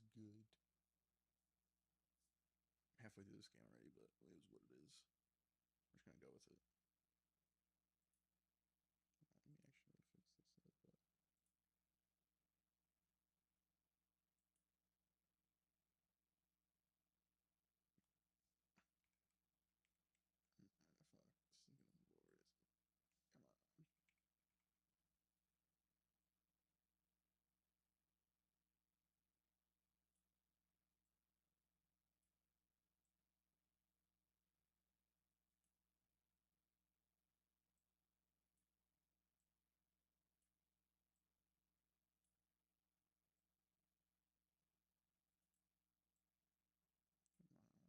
is good. Halfway through this game already, but it is what it is. We're just gonna go with it. Let me actually fix this up. But fuck, this is gonna move over. Come on. Come on.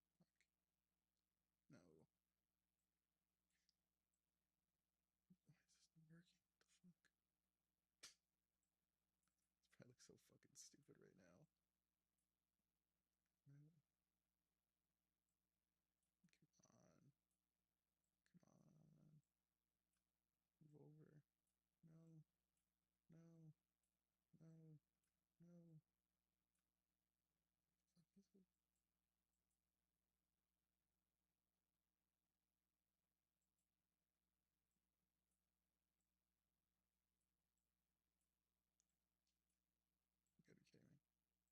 Fuck. No. Why is this not working? What the fuck? This probably looks so fucking stupid right now. No. Come on. Come on. Move over. No. No. No. No. Fuck is it? You gotta be kidding me. Come on.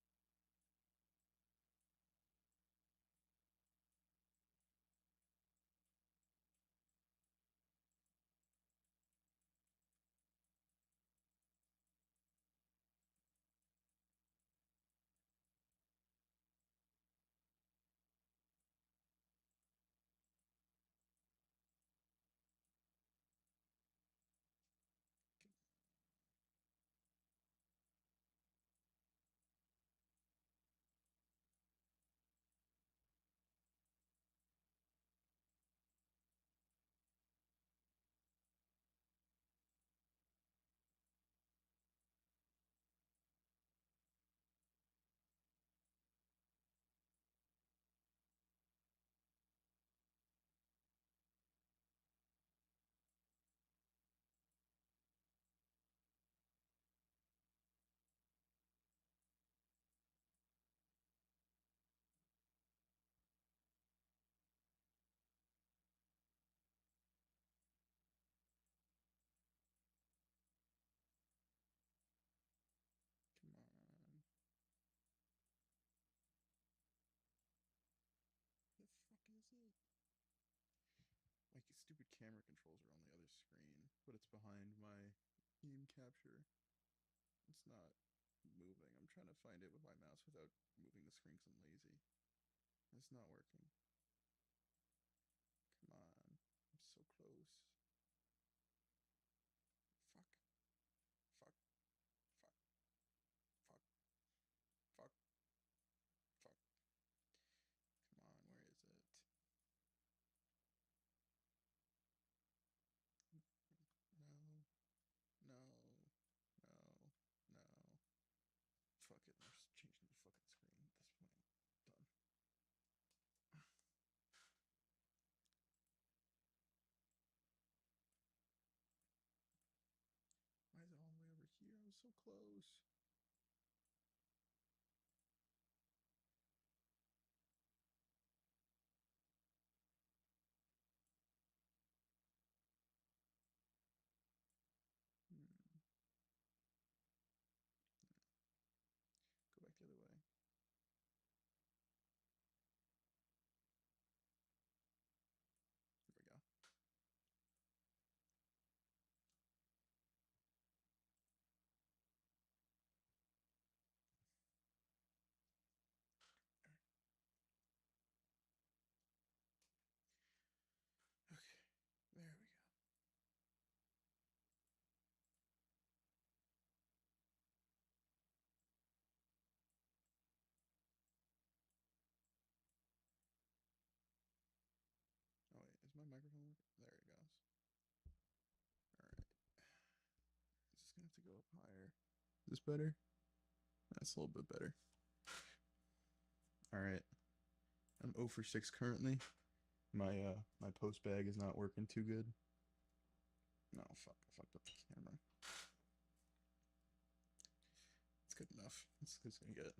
The fuck is it? Like stupid camera controls are on the other screen, but it's behind my game capture. It's not moving. I'm trying to find it with my mouse without moving the screen because I'm lazy. It's not working. Come on. I'm so close. Fuck. Fuck. Fuck. Fuck. Fuck. Fuck. Come on. Where is it? No. No. No. No. Fuck it. I'm just changing the fucking screen at this point. Done. Why is it all the way over here? I was so close. Hmm. Go back the other way. Here we go. Okay. There we go. Oh wait, is my microphone working? There it goes. Alright. It's just gonna have to go up higher. Is this better? That's a little bit better. All right. I'm 0 for 6 currently. My post bag is not working too good. No, fuck. I fucked up the camera. It's good enough. It's gonna get it.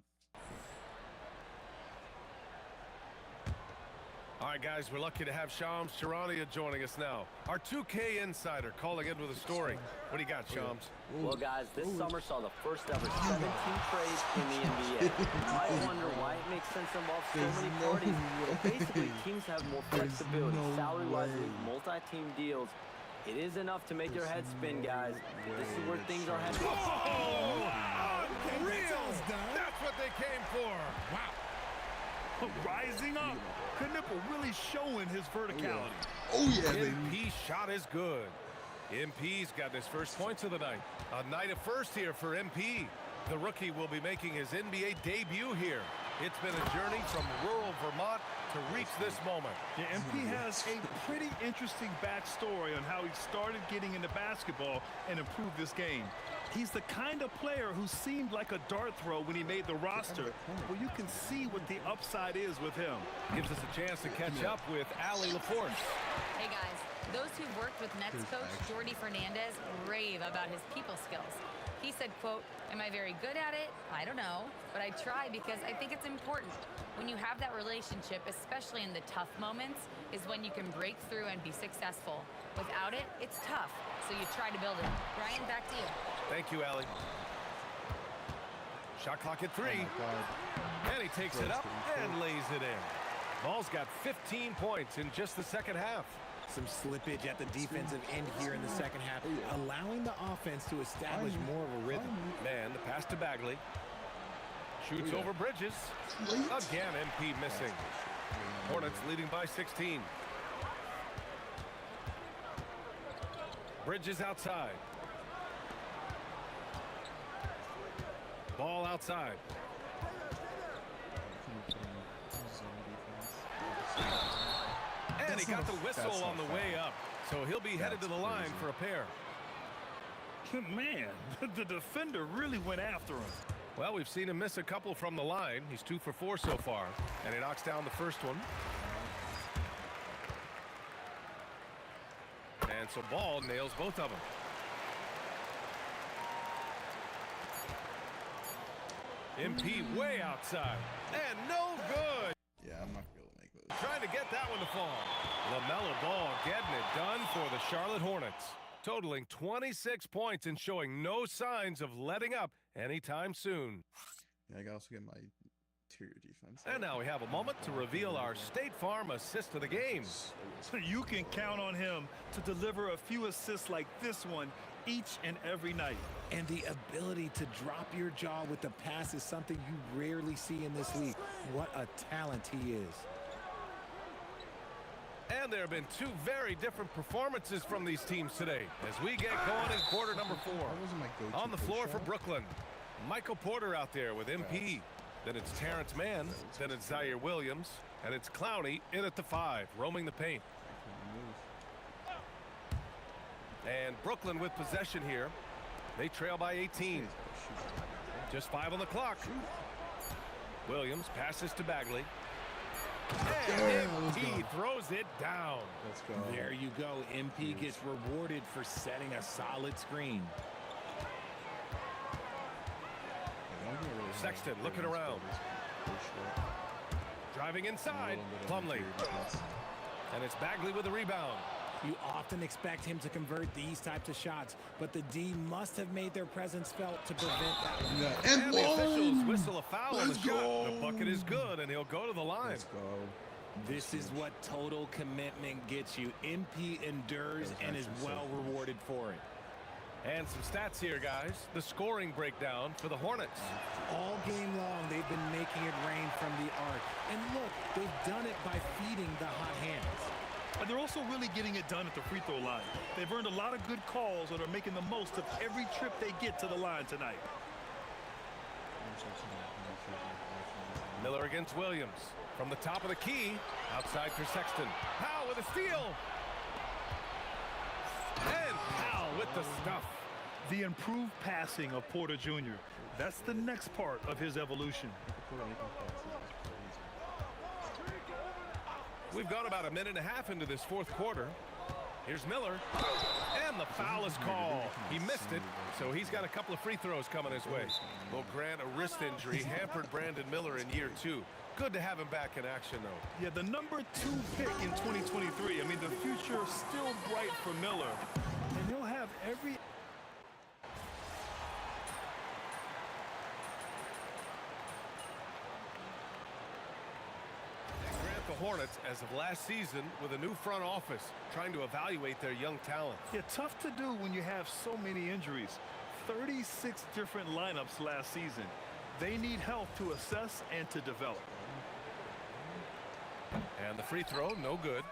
All right, guys, we're lucky to have Shams Charania joining us now. Our 2K insider calling in with a story. What do you got, Shams? Well, guys, this summer saw the first ever 17 trades in the NBA. I wonder why it makes sense to involve so many parties. Well, basically, teams have more flexibility. Salary-wise, multi-team deals. It is enough to make your head spin, guys. This is where things are headed. Oh, unreal! That's what they came for. Wow. Rising up. Knipple really showing his verticality. Oh yeah, baby. MP's shot is good. MP's got his first points of the night. A night of first here for MP. The rookie will be making his NBA debut here. It's been a journey from rural Vermont to reach this moment. Yeah, MP has a pretty interesting backstory on how he started getting into basketball and improved this game. He's the kind of player who seemed like a dart throw when he made the roster. Well, you can see what the upside is with him. Gives us a chance to catch up with Allie LaForce. Hey guys, those who've worked with Nets coach Jordi Fernandez rave about his people skills. He said, quote, "Am I very good at it? I don't know, but I try because I think it's important. When you have that relationship, especially in the tough moments, is when you can break through and be successful. Without it, it's tough, so you try to build it." Brian, back to you. Thank you, Allie. Shot clock at 3. And he takes it up and lays it in. Ball's got 15 points in just the second half. Some slippage at the defensive end here in the second half, allowing the offense to establish more of a rhythm. Man, the pass to Bagley. Shoots over Bridges. Again, MP missing. Hornets leading by 16. Bridges outside. Ball outside. And he got the whistle on the way up. So he'll be headed to the line for a pair. Man, the defender really went after him. Well, we've seen him miss a couple from the line. He's 2 for 4 so far. And he knocks down the first one. And so Ball nails both of them. MP way outside. And no good. Yeah, I'm not gonna be able to make those. Trying to get that one to fall. LaMelo Ball getting it done for the Charlotte Hornets. Totaling 26 points and showing no signs of letting up anytime soon. Yeah, I can also get my interior defense. And now we have a moment to reveal our State Farm assist of the game. You can count on him to deliver a few assists like this one each and every night. And the ability to drop your jaw with the pass is something you rarely see in this league. What a talent he is. And there have been 2 very different performances from these teams today as we get going in quarter number 4. On the floor for Brooklyn, Michael Porter out there with MP. Then it's Terrence Mann, then it's Zaire Williams, and it's Clowney in at the 5, roaming the paint. And Brooklyn with possession here. They trail by 18. Just 5 on the clock. Williams passes to Bagley. And MP throws it down. Let's go. There you go. MP gets rewarded for setting a solid screen. Sexton looking around. Driving inside. Plumlee. And it's Bagley with the rebound. You often expect him to convert these types of shots, but the D must have made their presence felt to prevent that one. Yeah. And the officials whistle a foul on the shot. The bucket is good, and he'll go to the line. Let's go. This is what total commitment gets you. MP endures and is well rewarded for it. And some stats here, guys. The scoring breakdown for the Hornets. All game long, they've been making it rain from the arc. And look, they've done it by feeding the hot hands. And they're also really getting it done at the free throw line. They've earned a lot of good calls and are making the most of every trip they get to the line tonight. Miller against Williams. From the top of the key, outside for Sexton. Powell with a steal. And Powell with the stuff. The improved passing of Porter Jr. That's the next part of his evolution. We've gone about a minute and a half into this fourth quarter. Here's Miller, and the foul is called. He missed it, so he's got a couple of free throws coming his way. Well, Grant, a wrist injury hampered Brandon Miller in year 2. Good to have him back in action, though. Yeah, the number 2 pick in 2023. I mean, the future is still bright for Miller, and he'll have every... The Hornets, as of last season, with a new front office, trying to evaluate their young talent. Yeah, tough to do when you have so many injuries. 36 different lineups last season. They need help to assess and to develop. And the free throw, no good.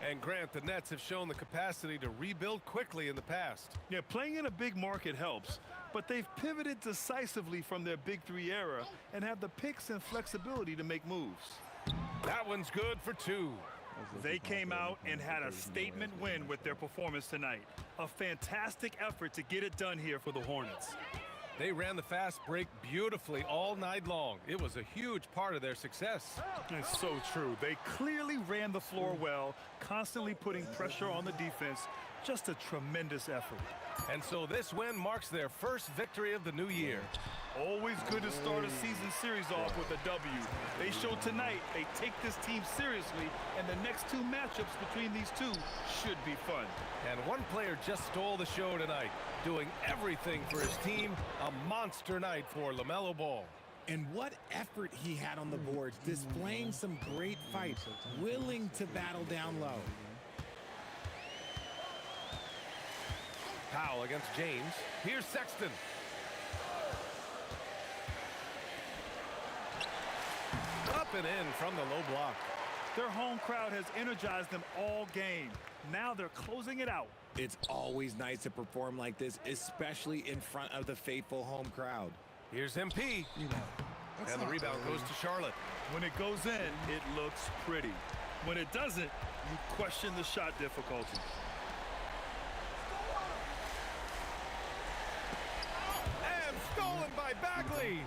And Grant, the Nets have shown the capacity to rebuild quickly in the past. Yeah, playing in a big market helps, but they've pivoted decisively from their Big 3 era and have the picks and flexibility to make moves. That one's good for 2. They came out and had a statement win with their performance tonight. A fantastic effort to get it done here for the Hornets. They ran the fast break beautifully all night long. It was a huge part of their success. It's so true. They clearly ran the floor well, constantly putting pressure on the defense. Just a tremendous effort. And so this win marks their first victory of the new year. Always good to start a season series off with a W. They showed tonight they take this team seriously, and the next 2 matchups between these two should be fun. And one player just stole the show tonight, doing everything for his team. A monster night for LaMelo Ball. And what effort he had on the boards, displaying some great fight, willing to battle down low. Powell against James. Here's Sexton. Up and in from the low block. Their home crowd has energized them all game. Now they're closing it out. It's always nice to perform like this, especially in front of the faithful home crowd. Here's MP. And the rebound goes to Charlotte. When it goes in, it looks pretty. When it doesn't, you question the shot difficulty. And stolen by Bagley.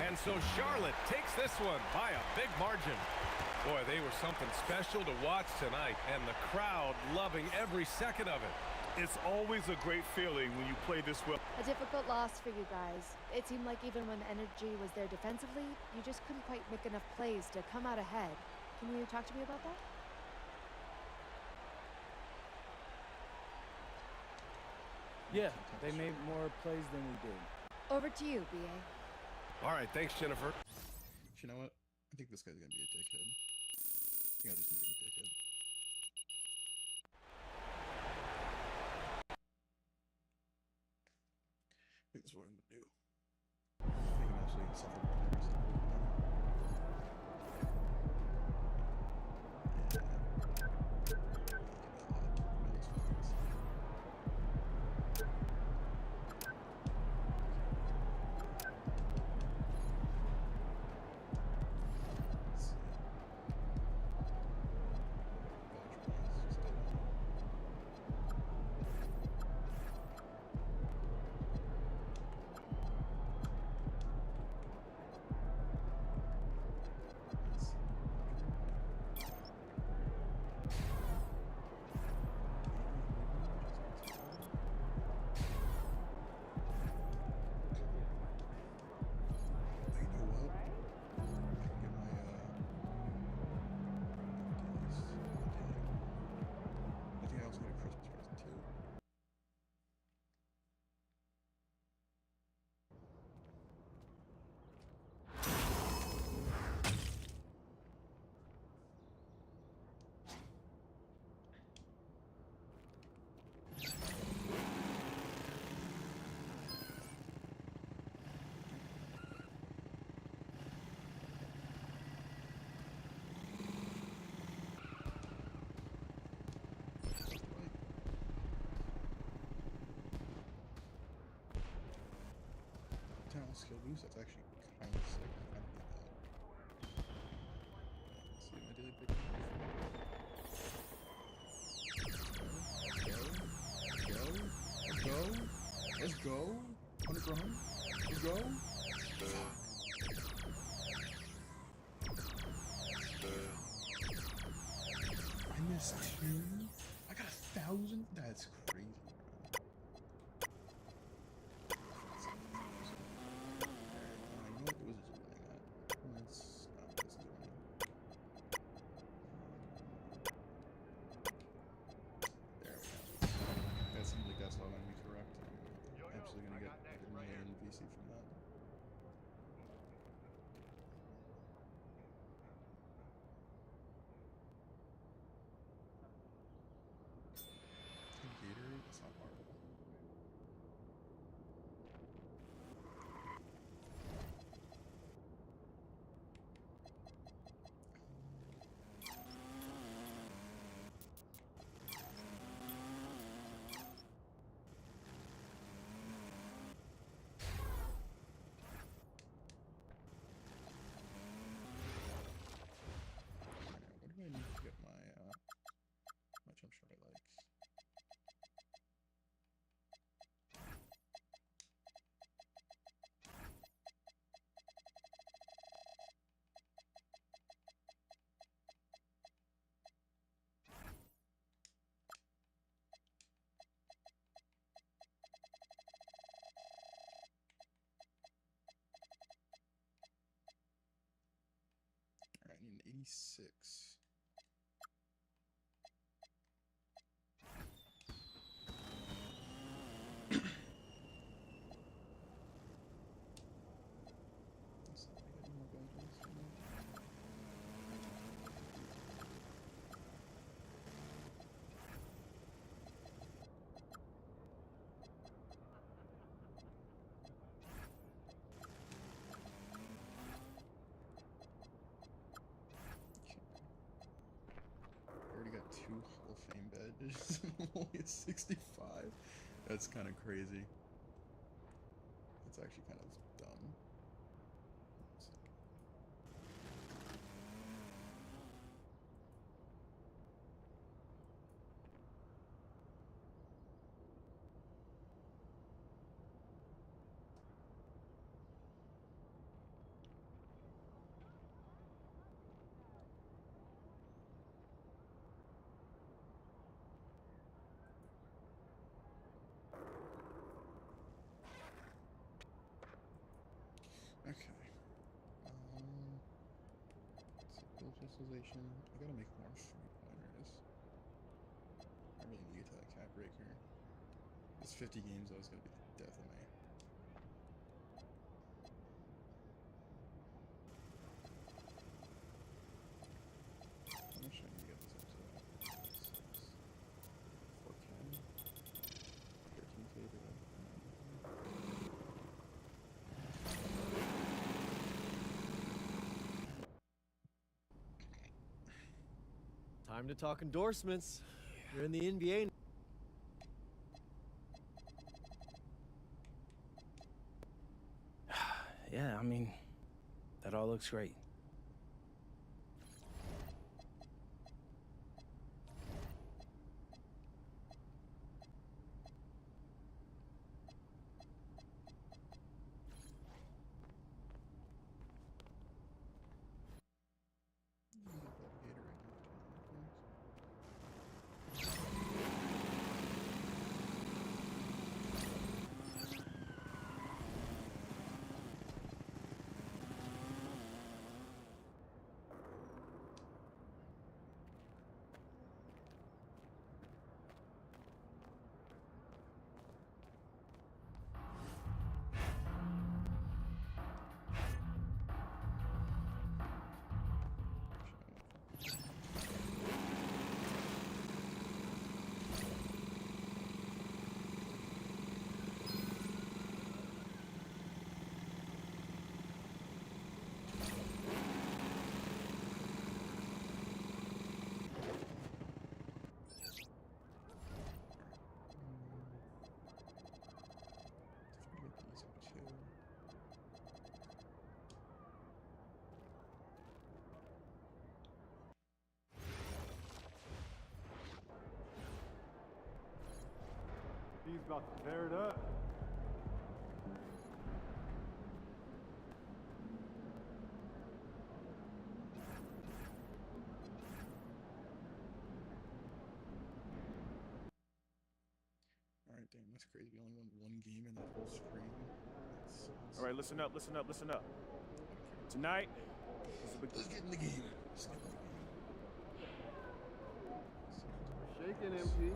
And so Charlotte takes this one by a big margin. Boy, they were something special to watch tonight, and the crowd loving every second of it. It's always a great feeling when you play this well. A difficult loss for you guys. It seemed like even when the energy was there defensively, you just couldn't quite make enough plays to come out ahead. Can you talk to me about that? Yeah, they made more plays than we did. Over to you, B.A. All right, thanks, Jennifer. You know what? I think this guy's gonna be a dickhead. I think I'll just make him a dickhead. I think this is what I'm gonna do. Make him actually insufferable every single time. Skill boost, that's actually kind of sick. I kind of need that. See my daily big. Let's go. 100 for home. Let's go. minus 2? I got 1,000? That's crazy, bro. Alright, you know what the Wizards are winning at? Let's not what this is winning. There we go. That seems like that's all going to be correct. I'm absolutely going to get a good million VC from that. Gatorade? That's not horrible. What do I need to get my jump shot I like? Alright, I need an 86. Let's see if I get any more buildings from that. I already got 2 Hall of Fame badges and I'm only at 65. That's kind of crazy. That's actually kind of dumb. Let's see. Okay. Build visualization. I gotta make more 3-pointers. I really need to get to that cap breaker. This 50 games though is gonna be the death of me. How much I need to get this up to? 4K. 13K to that. Time to talk endorsements. You're in the NBA. Yeah, I mean, that all looks great. He's about to tear it up. That's crazy. We only won one game in that whole stream. All right, listen up, listen up, listen up. Tonight, let's get in the game. Shaking, MP.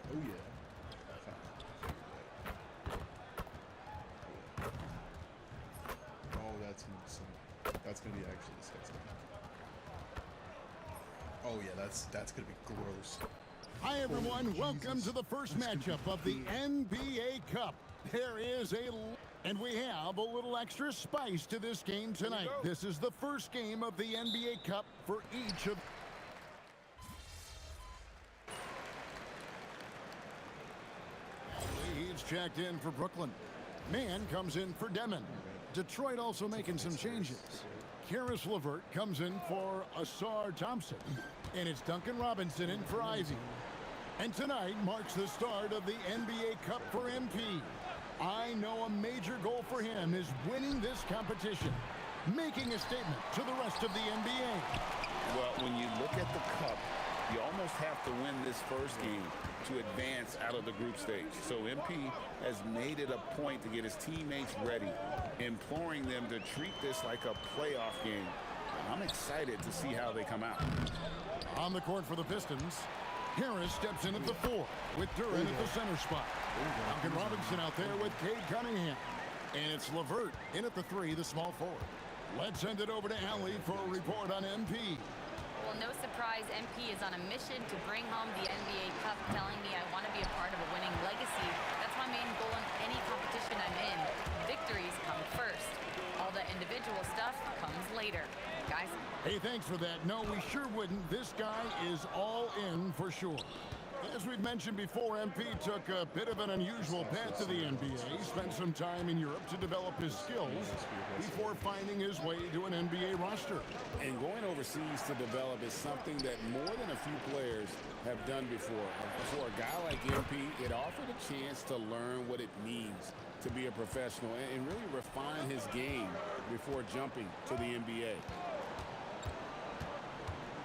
Oh yeah. Oh, that's gonna be actually disgusting. Oh yeah, that's gonna be gross. Hi everyone, welcome to the first matchup of the NBA Cup. There is and we have a little extra spice to this game tonight. This is the first game of the NBA Cup for each of He's checked in for Brooklyn. Mann comes in for Demon. Detroit also making some changes. Caris LeVert comes in for Ausar Thompson. And it's Duncan Robinson in for Ivy. And tonight marks the start of the NBA Cup for MP. I know a major goal for him is winning this competition, making a statement to the rest of the NBA. Well, when you look at the Cup, you almost have to win this first game to advance out of the group stage. So MP has made it a point to get his teammates ready, imploring them to treat this like a playoff game. I'm excited to see how they come out. On the court for the Pistons, Harris steps in at the 4 with Duran at the center spot. Duncan Robinson out there with Cade Cunningham. And it's LeVert in at the 3, the small forward. Let's send it over to Allie for a report on MP. Well, no surprise, MP is on a mission to bring home the NBA Cup, telling me I want to be a part of a winning legacy. That's my main goal in any competition I'm in. Victories come first. All the individual stuff comes later. Guys? Hey, thanks for that. No, we sure wouldn't. This guy is all in for sure. As we've mentioned before, MP took a bit of an unusual path to the NBA, spent some time in Europe to develop his skills before finding his way to an NBA roster. And going overseas to develop is something that more than a few players have done before. For a guy like MP, it offered a chance to learn what it means to be a professional and really refine his game before jumping to the NBA.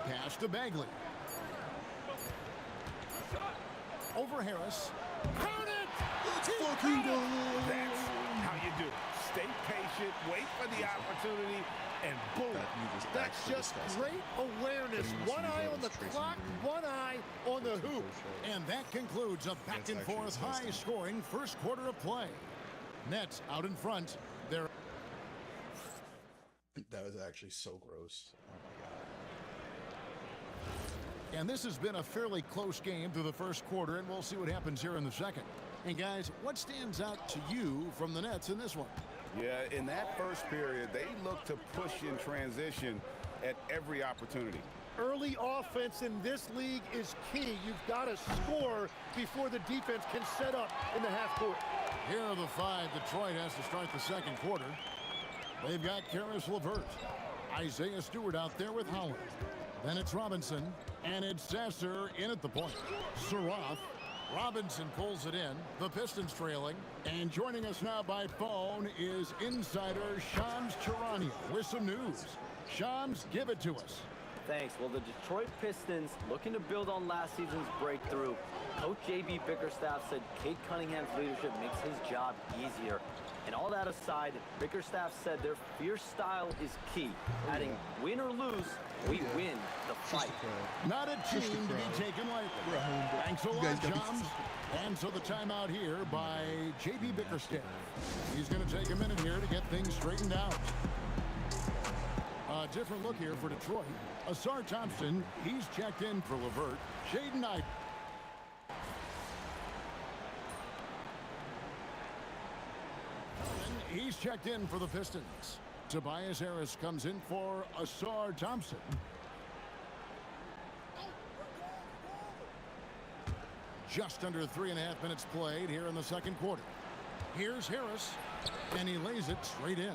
Pass to Bagley. Over Harris. Count it! Let's fucking go! That's how you do it. Stay patient, wait for the opportunity, and boom. That's just great awareness. One eye on the clock, one eye on the hoop. And that concludes a back-and-forth high-scoring first quarter of play. Nets out in front. They're That was actually so gross. Oh my god. And this has been a fairly close game through the first quarter, and we'll see what happens here in the second. And guys, what stands out to you from the Nets in this one? Yeah, in that first period, they looked to push in transition at every opportunity. Early offense in this league is key. You've got to score before the defense can set up in the half court. Here are the 5 Detroit has to start the second quarter. They've got Caris LeVert. Isaiah Stewart out there with Howard. Then it's Robinson, and it's Sasser in at the point. Sarath. Robinson pulls it in. The Pistons trailing. And joining us now by phone is insider Shams Charania with some news. Shams, give it to us. Thanks. Well, the Detroit Pistons, looking to build on last season's breakthrough. Coach J.B. Bickerstaff said Cade Cunningham's leadership makes his job easier. And all that aside, Bickerstaff said their fierce style is key, adding win or lose, we win the fight. Not a team to be taken lightly. Thanks a lot, Johns. And so the timeout here by J.B. Bickerstaff. He's going to take a minute here to get things straightened out. A different look here for Detroit. Asar Thompson, he's checked in for LeVert. Jaden Ivey. He's checked in for the Pistons. Tobias Harris comes in for Asar Thompson. Just under 3.5 minutes played here in the second quarter. Here's Harris, and he lays it straight in.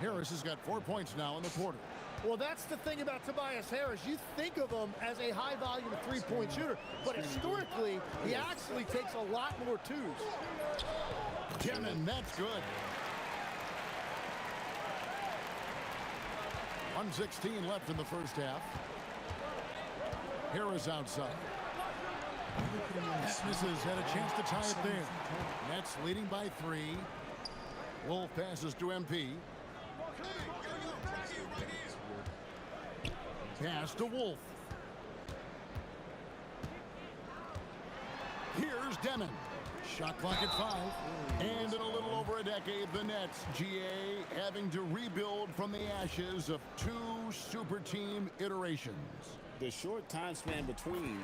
Harris has got 4 points now in the quarter. Well, that's the thing about Tobias Harris. You think of him as a high-volume three-point shooter, but historically, he actually takes a lot more twos. Demon, that's good. 1:16 left in the first half. Harris outside. Misses, had a chance to tie it there. Nets leading by 3. Wolf passes to MP. Pass to Wolf. Here's Demon. Shot clock at 5. And in a little over a decade, the Nets, GA, having to rebuild from the ashes of 2 super team iterations. The short time span between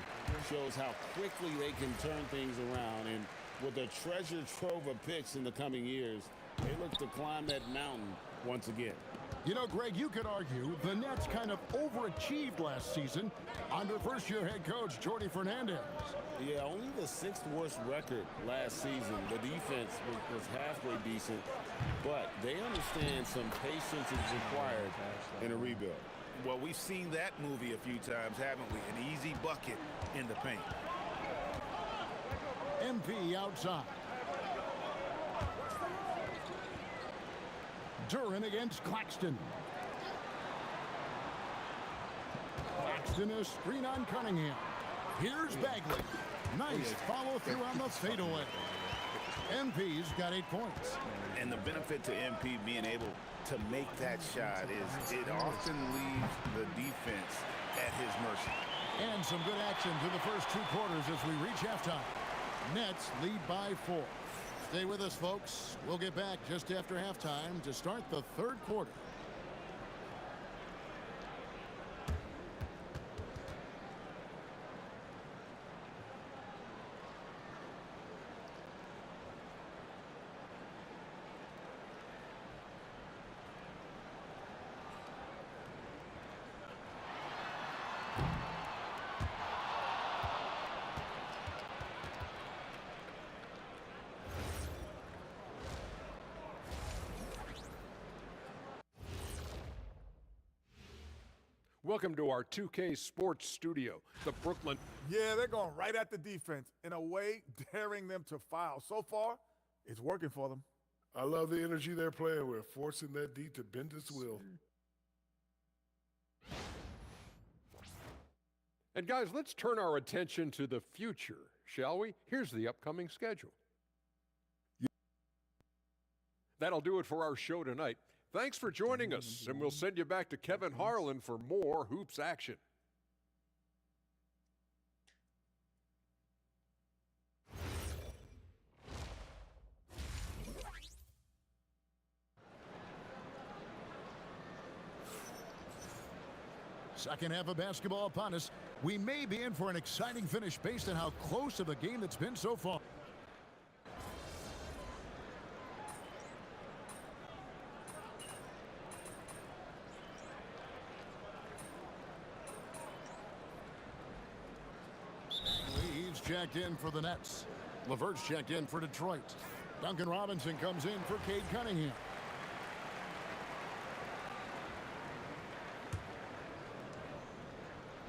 shows how quickly they can turn things around. And with a treasure trove of picks in the coming years, they look to climb that mountain once again. You know, Greg, you could argue the Nets kind of overachieved last season under first-year head coach Jordi Fernandez. Yeah, only the 6th worst record last season. The defense was halfway decent, but they understand some patience is required in a rebuild. Well, we've seen that movie a few times, haven't we? An easy bucket in the paint. MP outside. Duren against Claxton. Claxton, a screen on Cunningham. Here's Bagley. Nice follow through on the fadeaway. MP's got 8 points. And the benefit to MP being able to make that shot is it often leaves the defense at his mercy. And some good action to the first 2 quarters as we reach halftime. Nets lead by 4. Stay with us, folks. We'll get back just after halftime to start the third quarter. Welcome to our 2K Sports Studio, the Brooklyn. Yeah, they're going right at the defense, in a way daring them to foul. So far, it's working for them. I love the energy they're playing with, forcing that D to bend its will. And guys, let's turn our attention to the future, shall we? Here's the upcoming schedule. That'll do it for our show tonight. Thanks for joining us, and we'll send you back to Kevin Harlan for more hoops action. Second half of basketball upon us. We may be in for an exciting finish based on how close of a game it's been so far. He's checked in for the Nets. LeVert's checked in for Detroit. Duncan Robinson comes in for Cade Cunningham.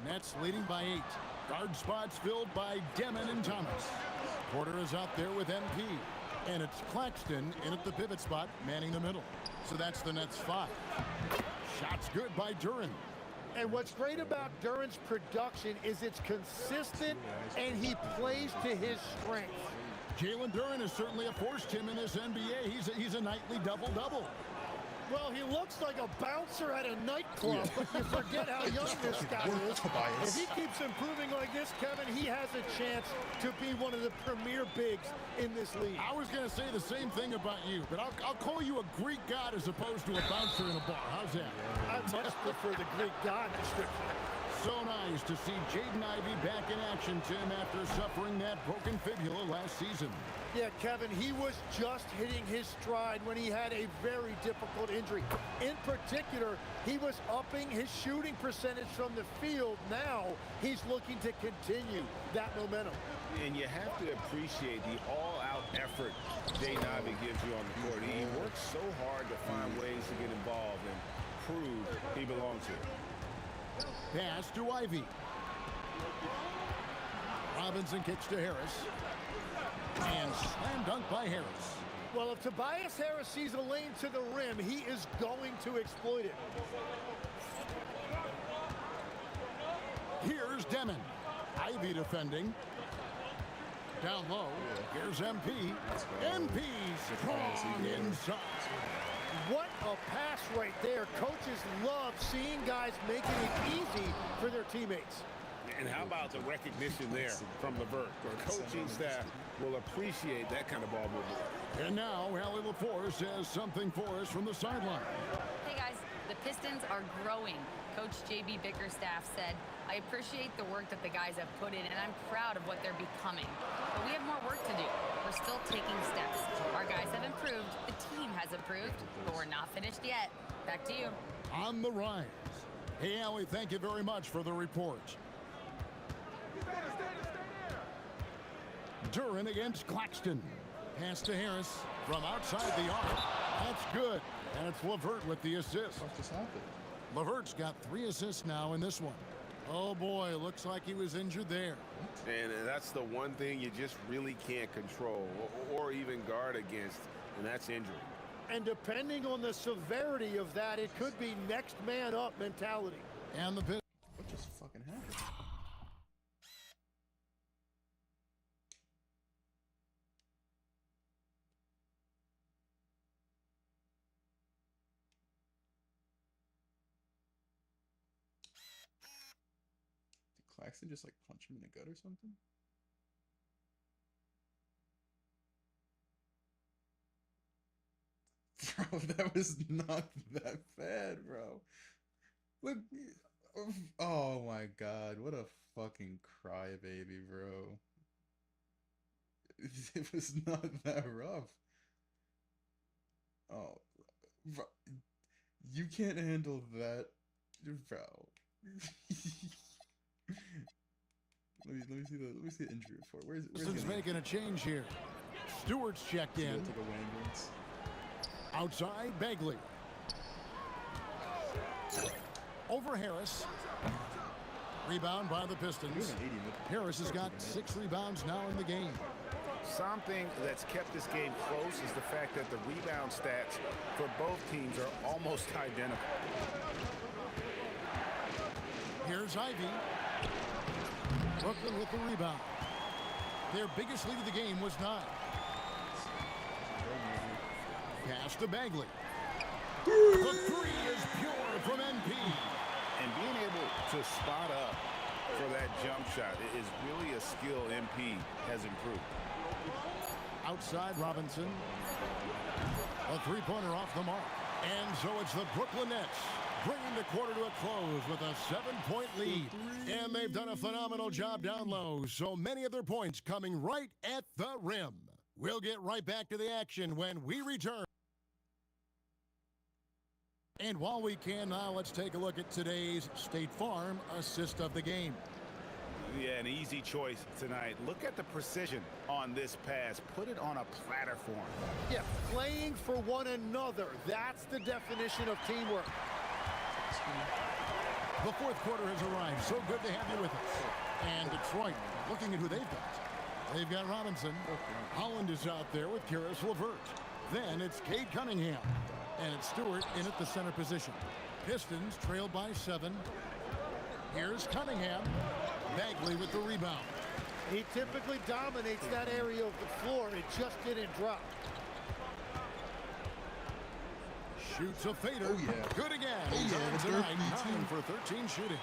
Nets leading by 8. Guard spots filled by Demon and Thomas. Porter is out there with MP. And it's Claxton in at the pivot spot, manning the middle. So that's the Nets 5. Shots good by Duren. And what's great about Duren's production is it's consistent and he plays to his strength. Jalen Duren has certainly forced him in this NBA. He's a nightly double-double. Well, he looks like a bouncer at a nightclub, but you forget how young this guy is. If he keeps improving like this, Kevin, he has a chance to be one of the premier bigs in this league. I was going to say the same thing about you, but I'll call you a Greek god as opposed to a bouncer in a bar. How's that? I much prefer the Greek god description. So nice to see Jaden Ivey back in action, Tim, after suffering that broken fibula last season. Yeah, Kevin, he was just hitting his stride when he had a very difficult injury. In particular, he was upping his shooting percentage from the field. Now he's looking to continue that momentum. And you have to appreciate the all-out effort Jaden Ivey gives you on the court. He works so hard to find ways to get involved and prove he belongs here. Pass to Ivey. Robinson kicks to Harris. And slam dunk by Harris. Well, if Tobias Harris sees a lane to the rim, he is going to exploit it. Here's Demon. Ivey defending. Down low. Here's MP. MP strong inside. What a pass right there. Coaches love seeing guys making it easy for their teammates. And how about the recognition there from LeVert? The coaching staff will appreciate that kind of ball movement. And now, Allie LaForce has something for us from the sideline. Hey, guys. The Pistons are growing. Coach J.B. Bickerstaff said, I appreciate the work that the guys have put in, and I'm proud of what they're becoming. But we have more work to do. We're still taking steps. Our guys have improved. The team has improved. But we're not finished yet. Back to you. On the rise. Hey, Allie, thank you very much for the report. Duren against Claxton. Pass to Harris from outside the arc. That's good. And it's LeVert with the assist. What just happened? LeVert's got 3 assists now in this one. Oh boy, looks like he was injured there. And that's the one thing you just really can't control or even guard against, and that's injury. And depending on the severity of that, it could be next man up mentality. And the pit. What just fucking happened? Claxton just like punch him in the gut or something? Bro, that was not that bad, bro. Look, oh my god, what a fucking crybaby, bro. It was not that rough. Oh, bro. You can't handle that, bro. Let me see the injury report. Where's Pistons making a change here. Stewart's checked in. Outside, Bagley. Over Harris. Rebound by the Pistons. Harris has got 6 rebounds now in the game. Something that's kept this game close is the fact that the rebound stats for both teams are almost identical. Here's Ivey. Brooklyn with the rebound. Their biggest lead of the game was 9. Pass to Bagley. The 3 is pure from NP. And being able to spot up for that jump shot is really a skill MP has improved. Outside Robinson. A 3-pointer off the mark. And so it's the Brooklyn Nets bringing the quarter to a close with a 7-point lead. And they've done a phenomenal job down low. So many of their points coming right at the rim. We'll get right back to the action when we return. And while we can now, let's take a look at today's State Farm assist of the game. Yeah, an easy choice tonight. Look at the precision on this pass. Put it on a platter form. Yeah, playing for one another. That's the definition of teamwork. The 4th quarter has arrived. So good to have you with us. And Detroit, looking at who they've got. They've got Robinson. Holland is out there with Caris LeVert. Then it's Cade Cunningham. And it's Stewart in at the center position. Pistons trailed by 7. Here's Cunningham. Bagley with the rebound. He typically dominates that area of the floor. It just didn't drop. Shoots a fader. Oh, yeah. Good again. Oh, He's yeah, on the tonight, Dirk 9 for 13 shooting.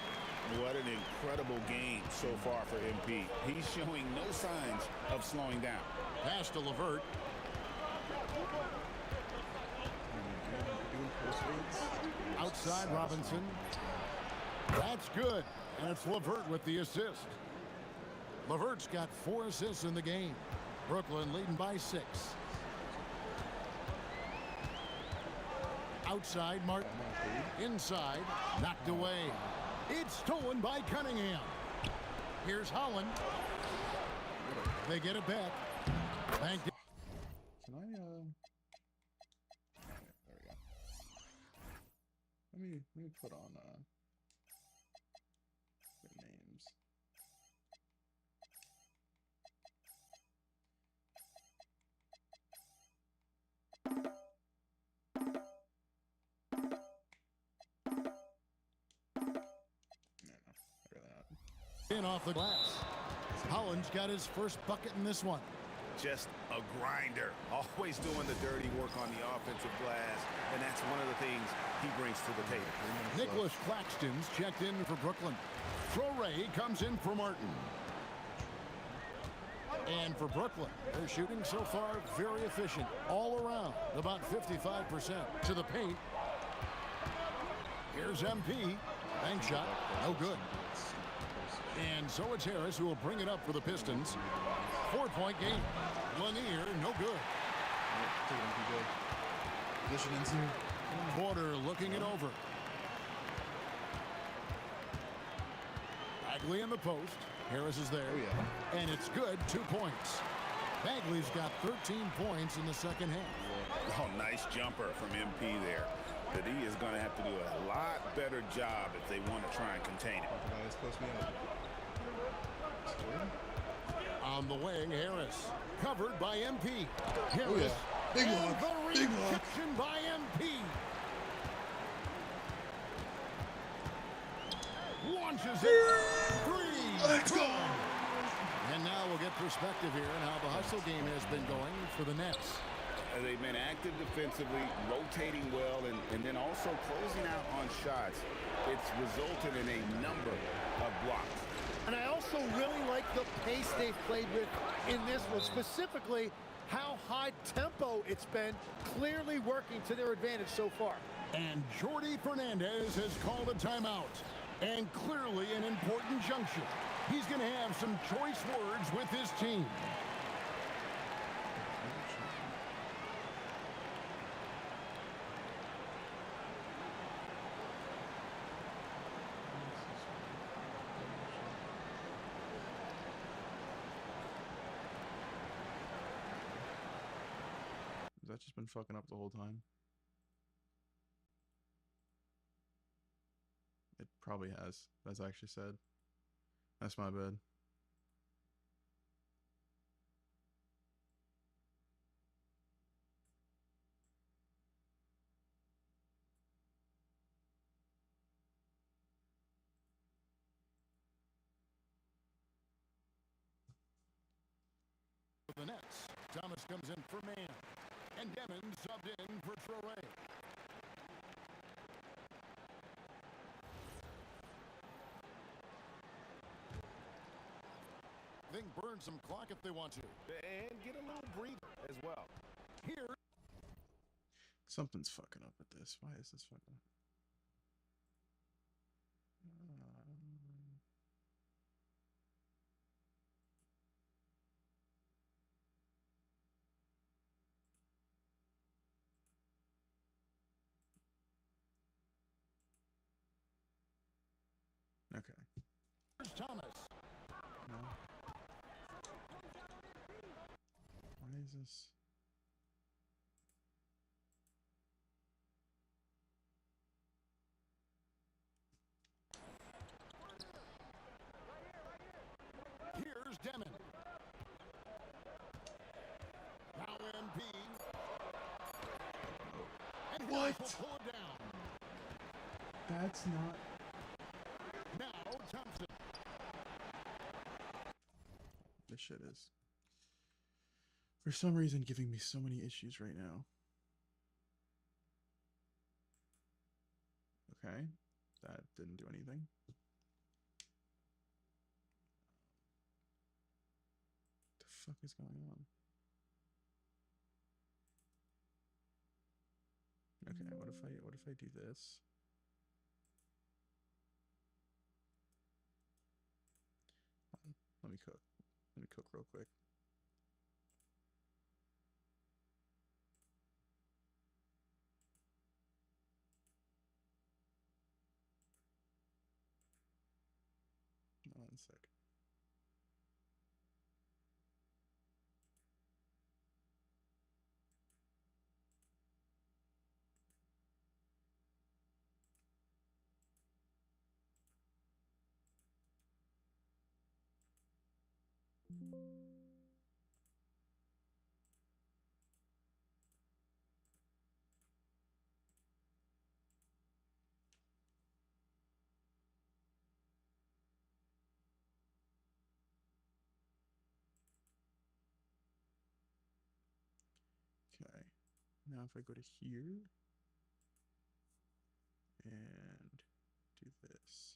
What an incredible game so far for MP. He's showing no signs of slowing down. Pass to LeVert. Outside Robinson. That's good. And it's LeVert with the assist. LeVert's got 4 assists in the game. Brooklyn leading by 6. Outside Martin. Inside. Knocked away. It's stolen by Cunningham. Here's Holland. They get it back. Thank you. Can I, there we go. Let me put on, their names. In off the glass. Holland's got his first bucket in this one. Just a grinder, always doing the dirty work on the offensive glass, and that's one of the things he brings to the table. Nicholas Claxton's checked in for Brooklyn. Traore comes in for Martin. And for Brooklyn, they're shooting so far very efficient all around, about 55% to the paint. Here's MP. Bank shot, no good. And so it's Harris who will bring it up for the Pistons. 4-point game. Lanier, no good. Porter looking it over. Bagley in the post. Harris is there. And it's good, 2 points. Bagley's got 13 points in the second half. Oh, nice jumper from MP there. But he is going to have to do a lot better job if they want to try and contain it. On the wing, Harris. Covered by MP. Harris. Big and one. the Big one. rejection by MP. Launches it. 3. Let's go. And now we'll get perspective here on how the hustle game has been going for the Nets. They've been active defensively, rotating well, and then also closing out on shots. It's resulted in a number of blocks. And I also really like the pace they've played with in this one, specifically how high tempo it's been, clearly working to their advantage so far. And Jordi Fernandez has called a timeout. And clearly an important junction. He's going to have some choice words with his team. Has that just been fucking up the whole time? It probably has, as I actually said. That's my bad. For the Nets, Thomas comes in for Man. And Demon subbed in for Traore. They can burn some clock if they want to. And get a little breather as well. Here. Something's fucking up with this. Why is this fucking up? Okay. Here's Thomas. No. Why is this? Here's Demon. Now MP. And what? Pull it down. That's not. Now this shit is, for some reason, giving me so many issues right now. Okay, that didn't do anything. What the fuck is going on? Okay, what if I do this? Let me cook. Let me cook real quick. One sec. Okay, now if I go to here and do this.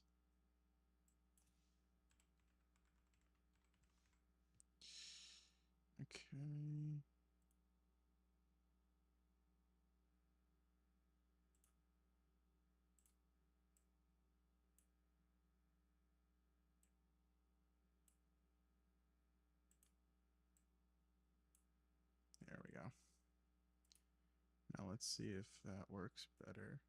Okay. There we go. Now let's see if that works better.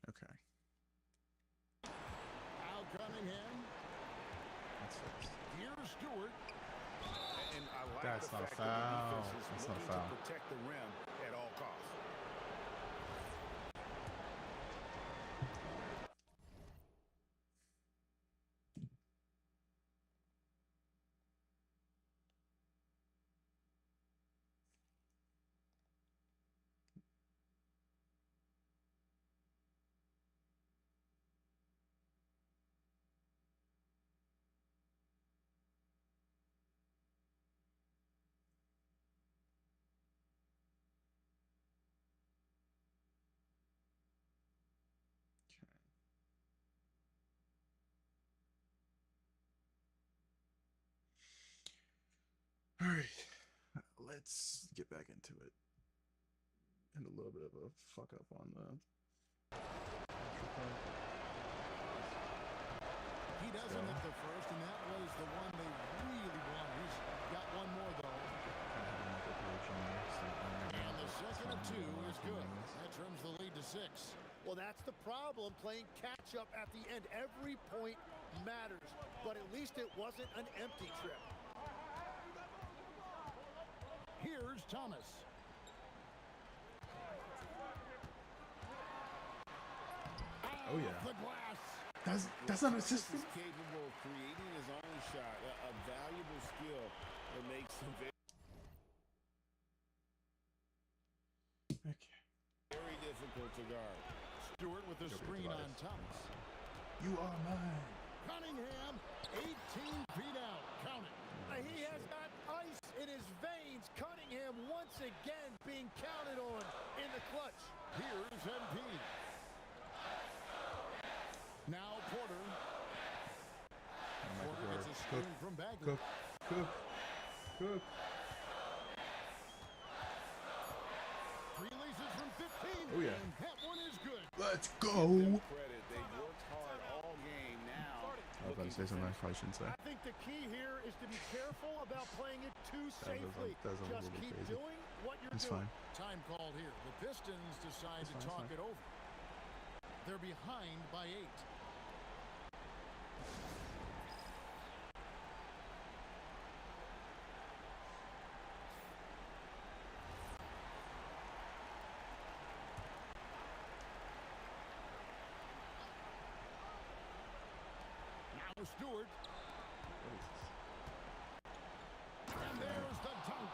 Okay. Al Cunningham. That's fixed. Here's Stewart. And I like That's the not a fact that the foul. defense is That's not a looking foul. to protect the rim at all costs. All right, let's get back into it. And a little bit of a fuck up on the. He doesn't hit the first, and that was the one they really wanted. He's got one more, though. And the second of two is good. That trims the lead to 6. Well, that's the problem, playing catch-up at the end. Every point matters, but at least it wasn't an empty trip. Here's Thomas. Oh yeah. The glass. That's not a system. He's capable of creating his own shot, a valuable skill that makes him very difficult to guard. Stewart with the screen on Thomas. You are mine. Cunningham, 18 feet out. Count it. He has got ice in his veins. Cunningham once again being counted on in the clutch. Here's MP. Now Porter. Porter gets a screen from Bagley. Cook. Releases from 15. Oh yeah. And that one is good. Let's go. Credit. They've worked hard all game now. I was about to say something I probably shouldn't say. I think the key here is to be careful about playing it too safely. That was a Just little keep crazy. doing what you're It's doing. fine. Time called here. The Pistons decide It's to fine, talk it's it over. They're behind by 8. Now Stewart. And there's the dunk.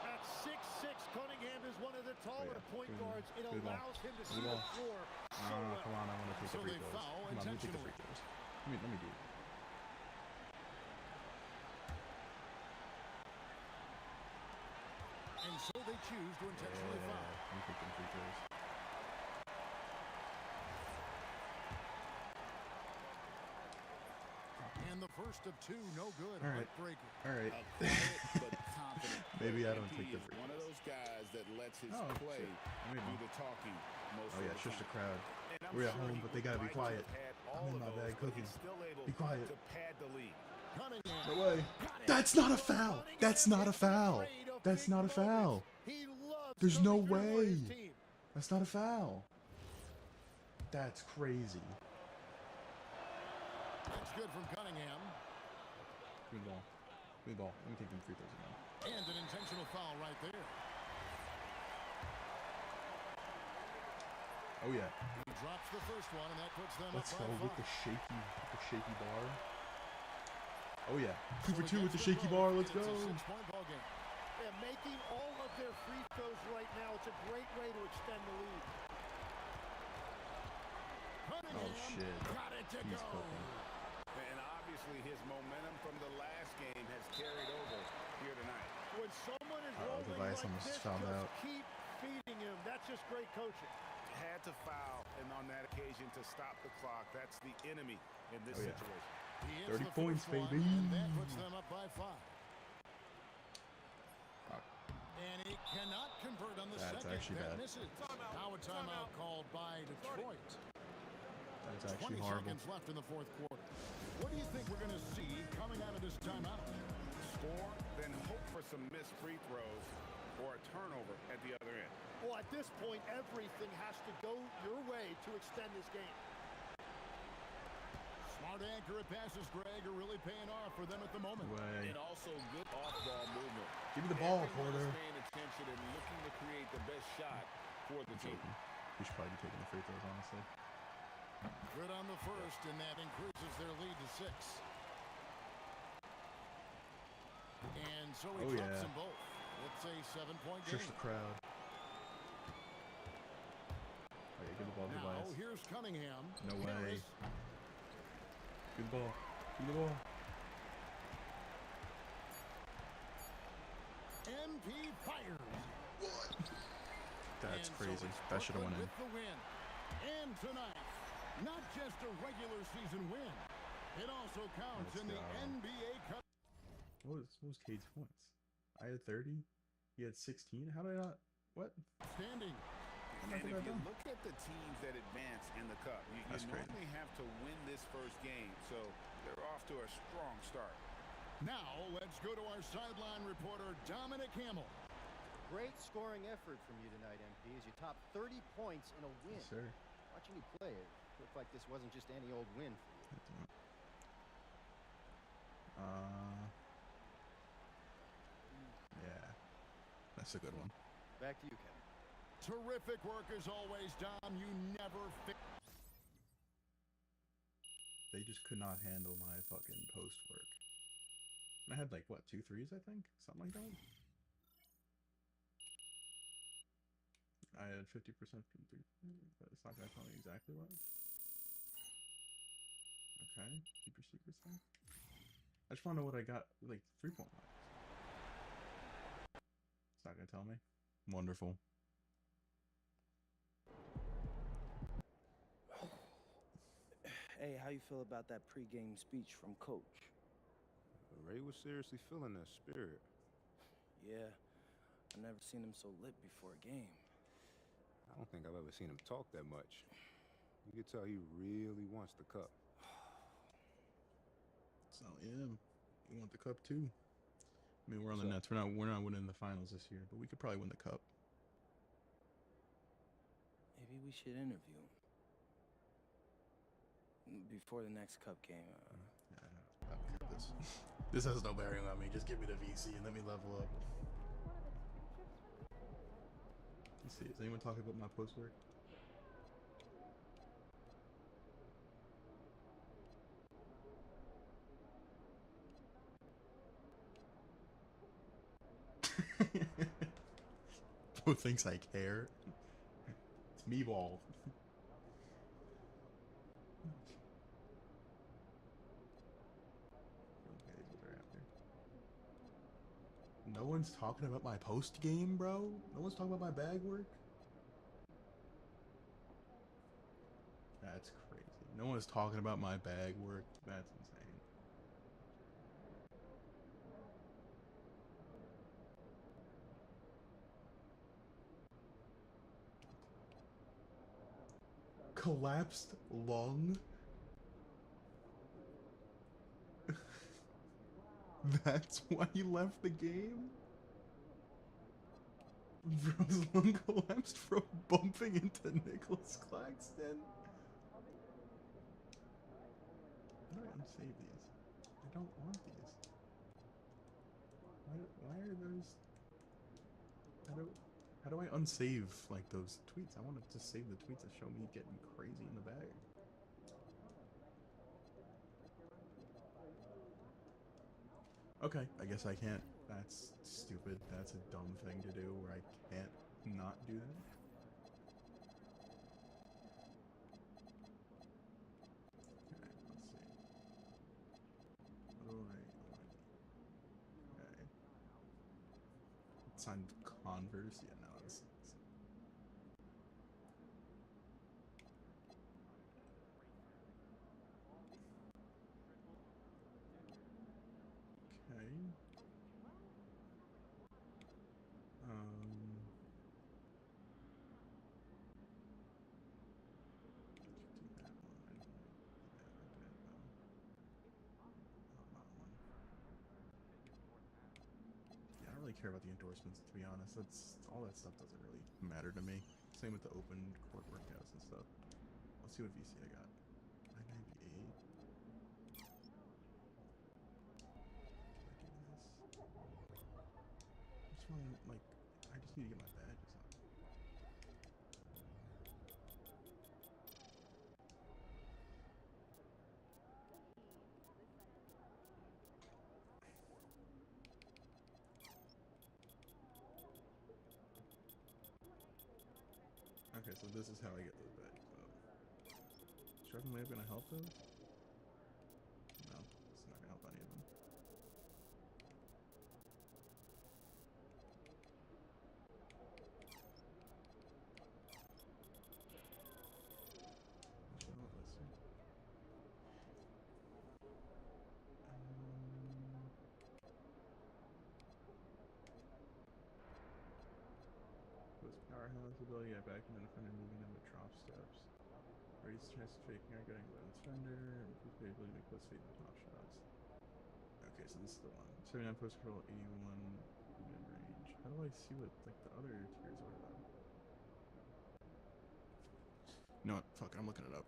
At 6'6", Cunningham is one of the taller point guards. It Good ball. allows him to see Good the ball. floor so well. Come on, I want to take So the free they throws. foul Come on, let me take the intentionally. free throws. Let me do it. And so they choose to intentionally foul. Let me take them free throws. And the first of 2, no good. All right. Heartbreaker. All right. A quiet but confident Maybe I player. don't MP take the is free one of those guys that lets his Oh, play shit. I mean, do the talking most Oh of yeah, the shush the time. crowd. And I'm We're at sure home, he but they would gotta be like to have quiet. had I'm all in of my those, bag but cooking. he's still able Be quiet. to pad the lead. Cunningham. No way. That's not a foul. That's not a foul. That's not a foul. He loves There's no coming through for way. his team. That's not a foul. That's crazy. That's good from Cunningham. Good ball. Good ball. Let me take them free throws again. And an intentional foul right there. Oh yeah. He drops the first one, and that puts them Let's up go by with 5. the shaky bar. Oh yeah. 2 for So 2 with the against shaky road, bar. Let's it's go. a 6-point ball game. Yeah, making all of their free throws right now, it's a great way to extend the lead. Cunningham Oh shit. got it to He's go. cooking. And obviously his momentum from the last game has carried over here tonight. When someone is Uh-oh, rolling Tobias like almost this, fouled just out. keep feeding him. That's just great coaching. Had to foul, and on that occasion to stop the clock. That's the enemy in this Oh, yeah. situation. He hits 30 the points, first one, baby. and that puts them up by 5. Fuck. And he cannot convert on the That's second. actually That bad. misses. Now a timeout called by Detroit. That's 20 actually horrible. seconds left in the fourth quarter. What do you think we're going to see coming out of this timeout? Score, then hope for some missed free throws or a turnover at the other end. Well, at this point, everything has to go your way to extend this game. Smart, accurate passes, Greg, are really paying off for them at the moment. Way. And also good off-ball movement. Give me the ball, Everyone Porter. is paying attention and looking to create the best shot for the team. We should probably be taking the free throws, honestly. Good on the first, and that increases their lead to 6. And so he Oh, drops yeah. them both. It's a 7-point Shush game. the crowd. Oh yeah, give the ball to Now, Tobias. here's Cunningham. No way. Harris. Give the ball. Give the ball. MP fires. That's And crazy. So it's That should have went Portland in. with the win. And tonight, not just a regular season win, it also counts Let's in the go. NBA Cup. What was Cade's points? I had 30. He had 16. How did I not? What? Standing. How And did if I you done? look at the teams that advance in the Cup, you That's crazy. normally have to win this first game, so they're off to a strong start. Now, let's go to our sideline reporter, Dominic Hamill. Great scoring effort from you tonight, MP, as you topped 30 points in a win. Yes, sir. Watching you play, it looked like this wasn't just any old win for you. Yeah. That's a good one. Back to you, Kevin. Terrific work as always, Dom. You never They just could not handle my fucking post work. And I had like, what, 2 threes, I think? Something like that? I had 50% from 3, but it's not going to tell me exactly what. Okay, keep your secrets then. I just want to know what I got, like, 3-point lines. It's not going to tell me. Wonderful. Hey, how you feel about that pregame speech from Coach? Ray was seriously feeling that spirit. Yeah, I've never seen him so lit before a game. I don't think I've ever seen him talk that much. You could tell he really wants the cup. So, yeah, you want the cup too. I mean, we're on the Nets. We're not winning the finals this year, but we could probably win the cup. Maybe we should interview him before the next cup game. This has no bearing on me. Just give me the VC and let me level up. Let's see. Is anyone talking about my post work? Who thinks I care? It's me ball. No one's talking about my post game, bro. No one's talking about my bag work. That's crazy. No one's talking about my bag work. That's insane. Collapsed lung. That's why he left the game? Bro's lung collapsed from bumping into Nicholas Claxton. How do I unsave these? I don't want these. Why are those... How do I unsave, like, those tweets? I want to just save the tweets that show me getting crazy in the bag. Okay, I guess I can't. That's stupid. That's a dumb thing to do where I can't not do that. Okay, let's see. What do I okay. Signed Converse? Yeah, no, it's okay. Yeah, I don't really care about the endorsements, to be honest. That's all that stuff doesn't really matter to me. Same with the open court workouts and stuff. Let's see what VC I got. 998. I just want, like, I just need to get my badges on. Okay, so this is how I get those badges up. Sharpen Wave gonna help those? No, it's not gonna help any of them. Let's see. Boost powerhouse ability, I back and then defender moving them with drop steps. Raise chance of faking out getting the defender, improves the ability to make post fade with top shots. Okay, so this is the one. 79 post control, 81 mid range. How do I see what like the other tiers are though? You know what? Fuck, I'm looking it up.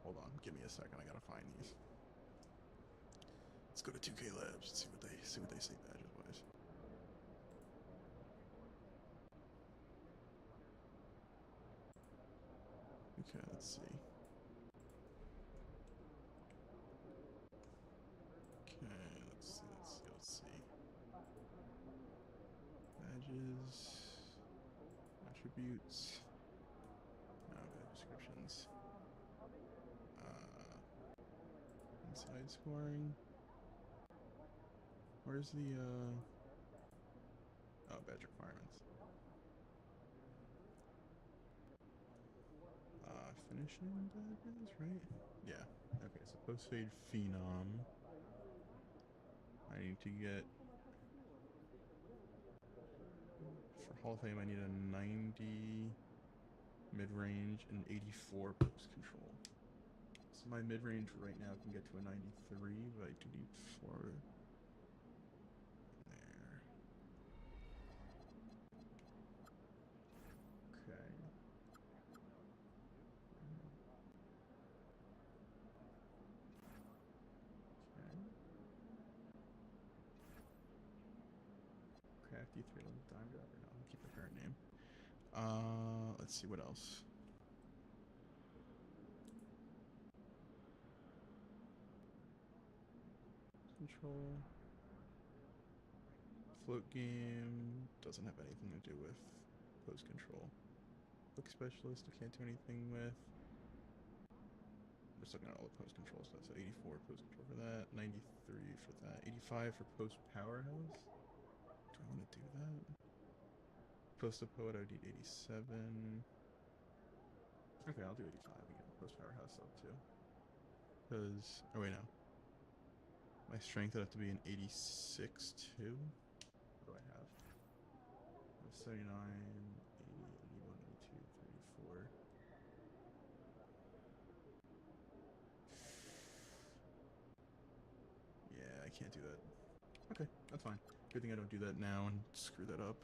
Hold on, give me a second. I gotta find these. Let's go to 2K Labs and see what they say badges wise. Okay, let's see. Okay, let's see. Badges, attributes, descriptions, inside scoring. Where's the oh, badge requirements. Finishing badges, right? Yeah. Okay, so post fade phenom. I need to get for Hall of Fame. I need a 90 mid range and 84 post control. So my mid range right now can get to a 93, but I do need 4 there. D3 level dime driver. No, I'll keep the current name. Let's see what else. Control. Float game doesn't have anything to do with post control. Book specialist, I can't do anything with. I'm just looking at all the post control stuff. So 84 post control for that, 93 for that, 85 for post powerhouse. Do I want to do that? Post a poet, I would need 87. Okay, I'll do 85 again. Post powerhouse stuff too. Because, oh wait, no. My strength would have to be an 86 too. What do I have? 79, 80, 81, 82, 34. Yeah, I can't do that. Okay, that's fine. Good thing I don't do that now and screw that up.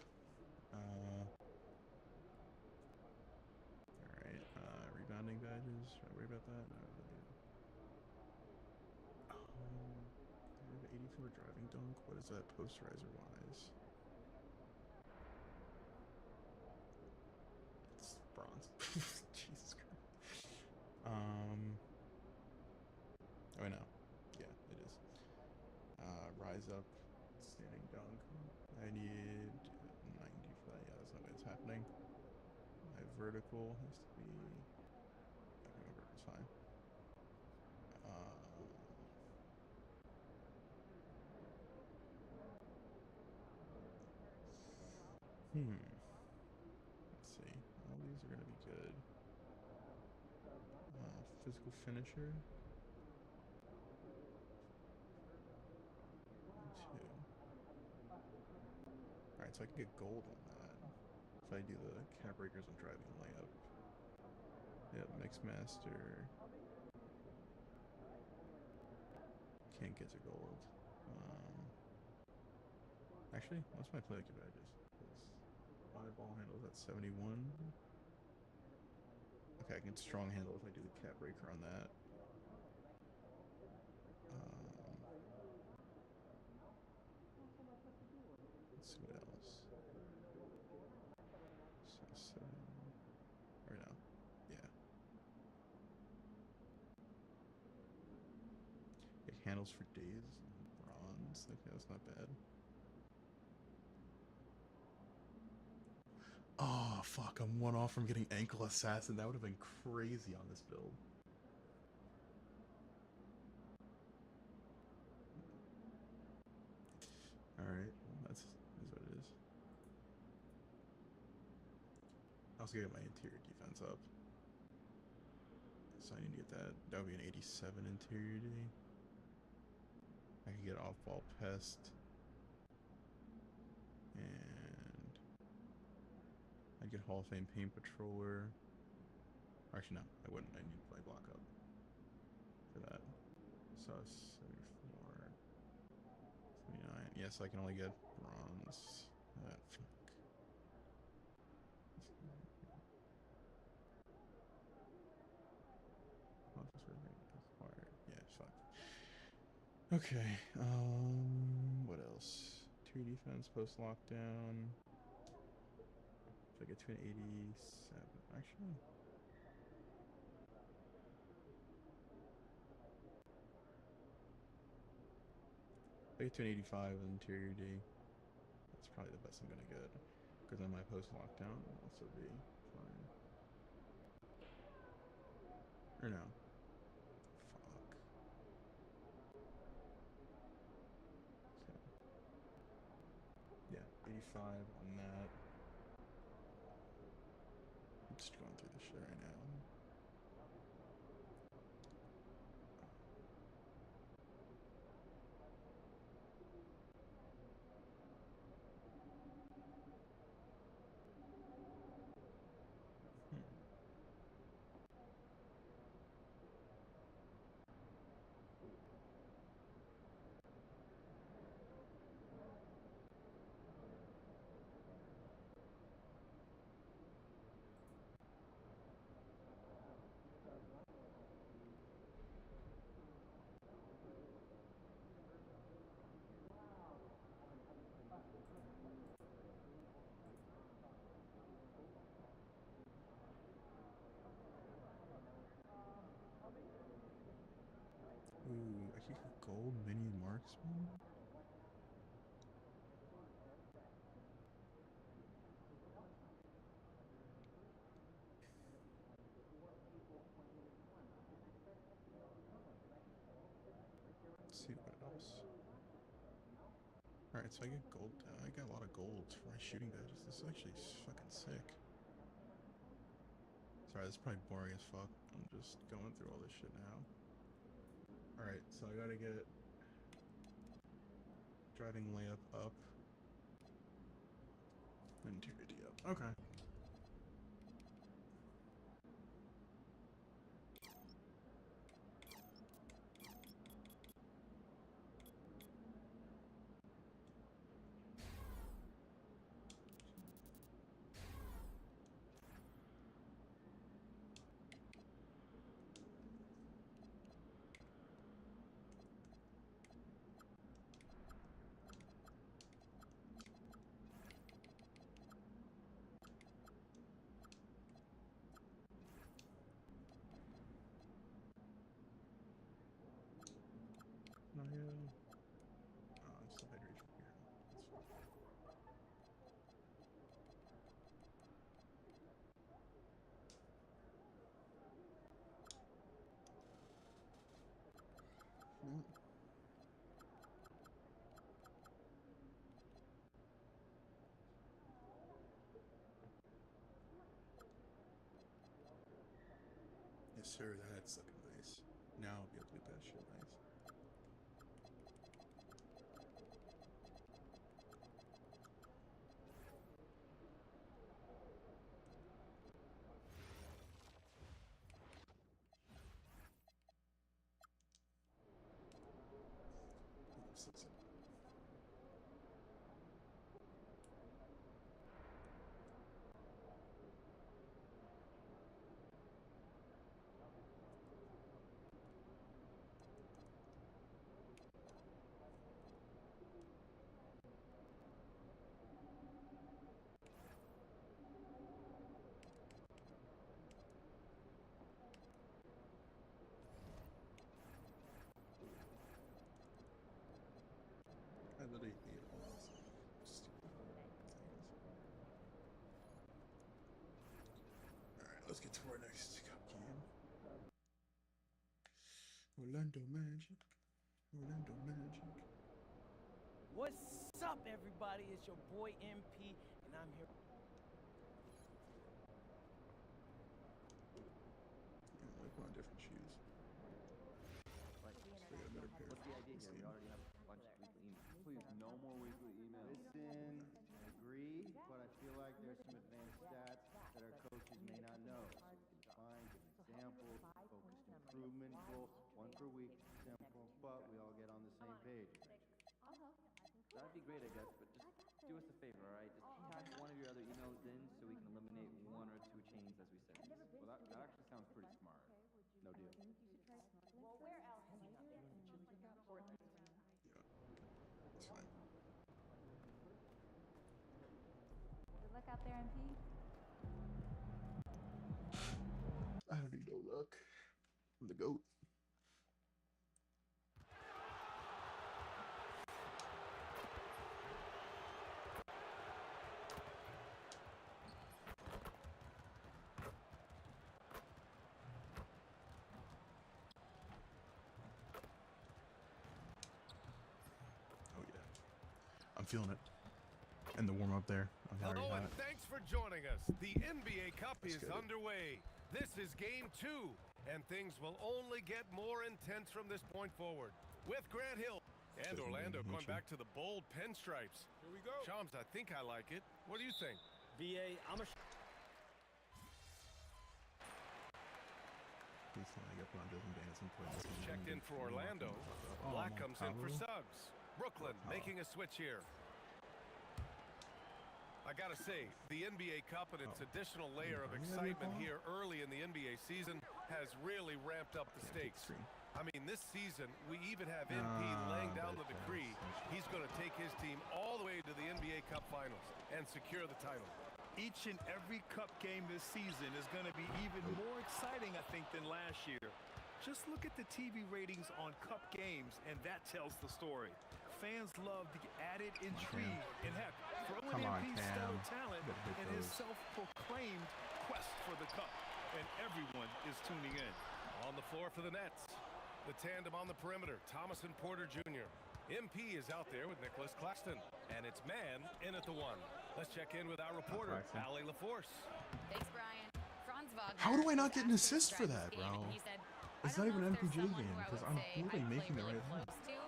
Alright, rebounding badges. Should I worry about that? No, really. I have 84 driving dunk. What is that posterizer wise? It's bronze. Jesus Christ. Oh, I know. Yeah, it is. Rise up, standing dunk. I need 90 for that. Yeah, that's no way it's happening. My vertical has to be. Okay, my vertical's fine. Let's see. All these are gonna be good. Physical finisher. 2. Alright, so I can get gold on that. If I do the cap breakers and driving layup. Yep, mix master. Can't get to gold. Actually, what's my play like badges? My ball handles at 71. Okay, I can strong handle if I do the cap breaker on that. Let's see what else. So 7. Or no. Yeah. It handles for days. Bronze. Okay, that's not bad. Oh, fuck. I'm 1 off from getting ankle assassin. That would have been crazy on this build. Alright. Well, that's what it is. I also gotta get my interior defense up. So I need to get that. That would be an 87 interior D. I can get off-ball pest. And I'd get Hall of Fame paint patroller. Actually, no, I wouldn't. I need to play block up for that. So 74, 79. Yes, I can only get bronze. Fuck. Yeah, fuck. Okay. What else? 2 defense post lockdown. If I get to an 87, actually. If I get to an 85 with interior D, that's probably the best I'm gonna get. Because then my post lockdown will also be fine. Or no. Fuck. So. Yeah, 85 on that. I'm just going through this shit right now. Alright, so I get gold. I got a lot of golds for my shooting badges. This is actually fucking sick. Sorry, this is probably boring as fuck. I'm just going through all this shit now. Alright, so I gotta get driving layup up. Interior D up. Okay. No, yeah. Oh, I'm still hydration here. That's fine. Yes, sir. That's looking nice. Now I'll be able to do that shit nice. I literally hate all these stupid things. Alright, let's get to our next cup game. Orlando Magic. Orlando Magic. What's up, everybody? It's your boy MP, and I'm here. Yeah, I put on different shoes. So I got a better pair. What's the idea here? We already have a bunch of weekly emails. Please, no more weekly emails. Listen, I agree, but I feel like there's some advanced stats that our coaches may not know. So we can define, give examples, focused improvement goal, one per week, simple, but we all get on the same page. That'd be great, I guess, but just do us a favor, all right? Just tag one of your other emails in so we can eliminate one or two chains as we send these. Well, that actually sounds pretty smart. No deal. Well, where else? It's fine. Good luck out there, MP. I don't need no luck. I'm the GOAT. Oh yeah. I'm feeling it. And the warm up there. I'm already Hello hot. and thanks for joining us. The NBA Cup is good. underway. This is game 2, and things will only get more intense from this point forward. With Grant Hill and Good Orlando morning, going Mitchell. back to the bold pinstripes. Here we go. Shams, I think I like it. What do you think? BA, I'm a. Please tell me I got put on Dylan Danielson for this one. Checked in for Orlando. Oh, Black Mo comes in for Pablo. Suggs. Brooklyn making a switch here. I gotta say, the NBA Cup and its additional layer of excitement here early in the NBA season has really ramped up the stakes. I mean, this season, we even have MP laying down the decree. He's going to take his team all the way to the NBA Cup Finals and secure the title. Each and every cup game this season is going to be even more exciting, I think, than last year. Just look at the TV ratings on cup games, and that tells the story. Fans love the added intrigue and heck, throw in MP's stellar talent and his self-proclaimed quest for the cup. And everyone is tuning in. On the floor for the Nets. The tandem on the perimeter, Thomas and Porter Jr. MP is out there with Nicholas Claxton, and it's man in at the 1. Let's check in with our reporter, Allie LaForce. Thanks, Brian. Franz Wagner. How do I not get an assist for that, bro? He said, It's not even an MPJ game because I'm literally making the right thing.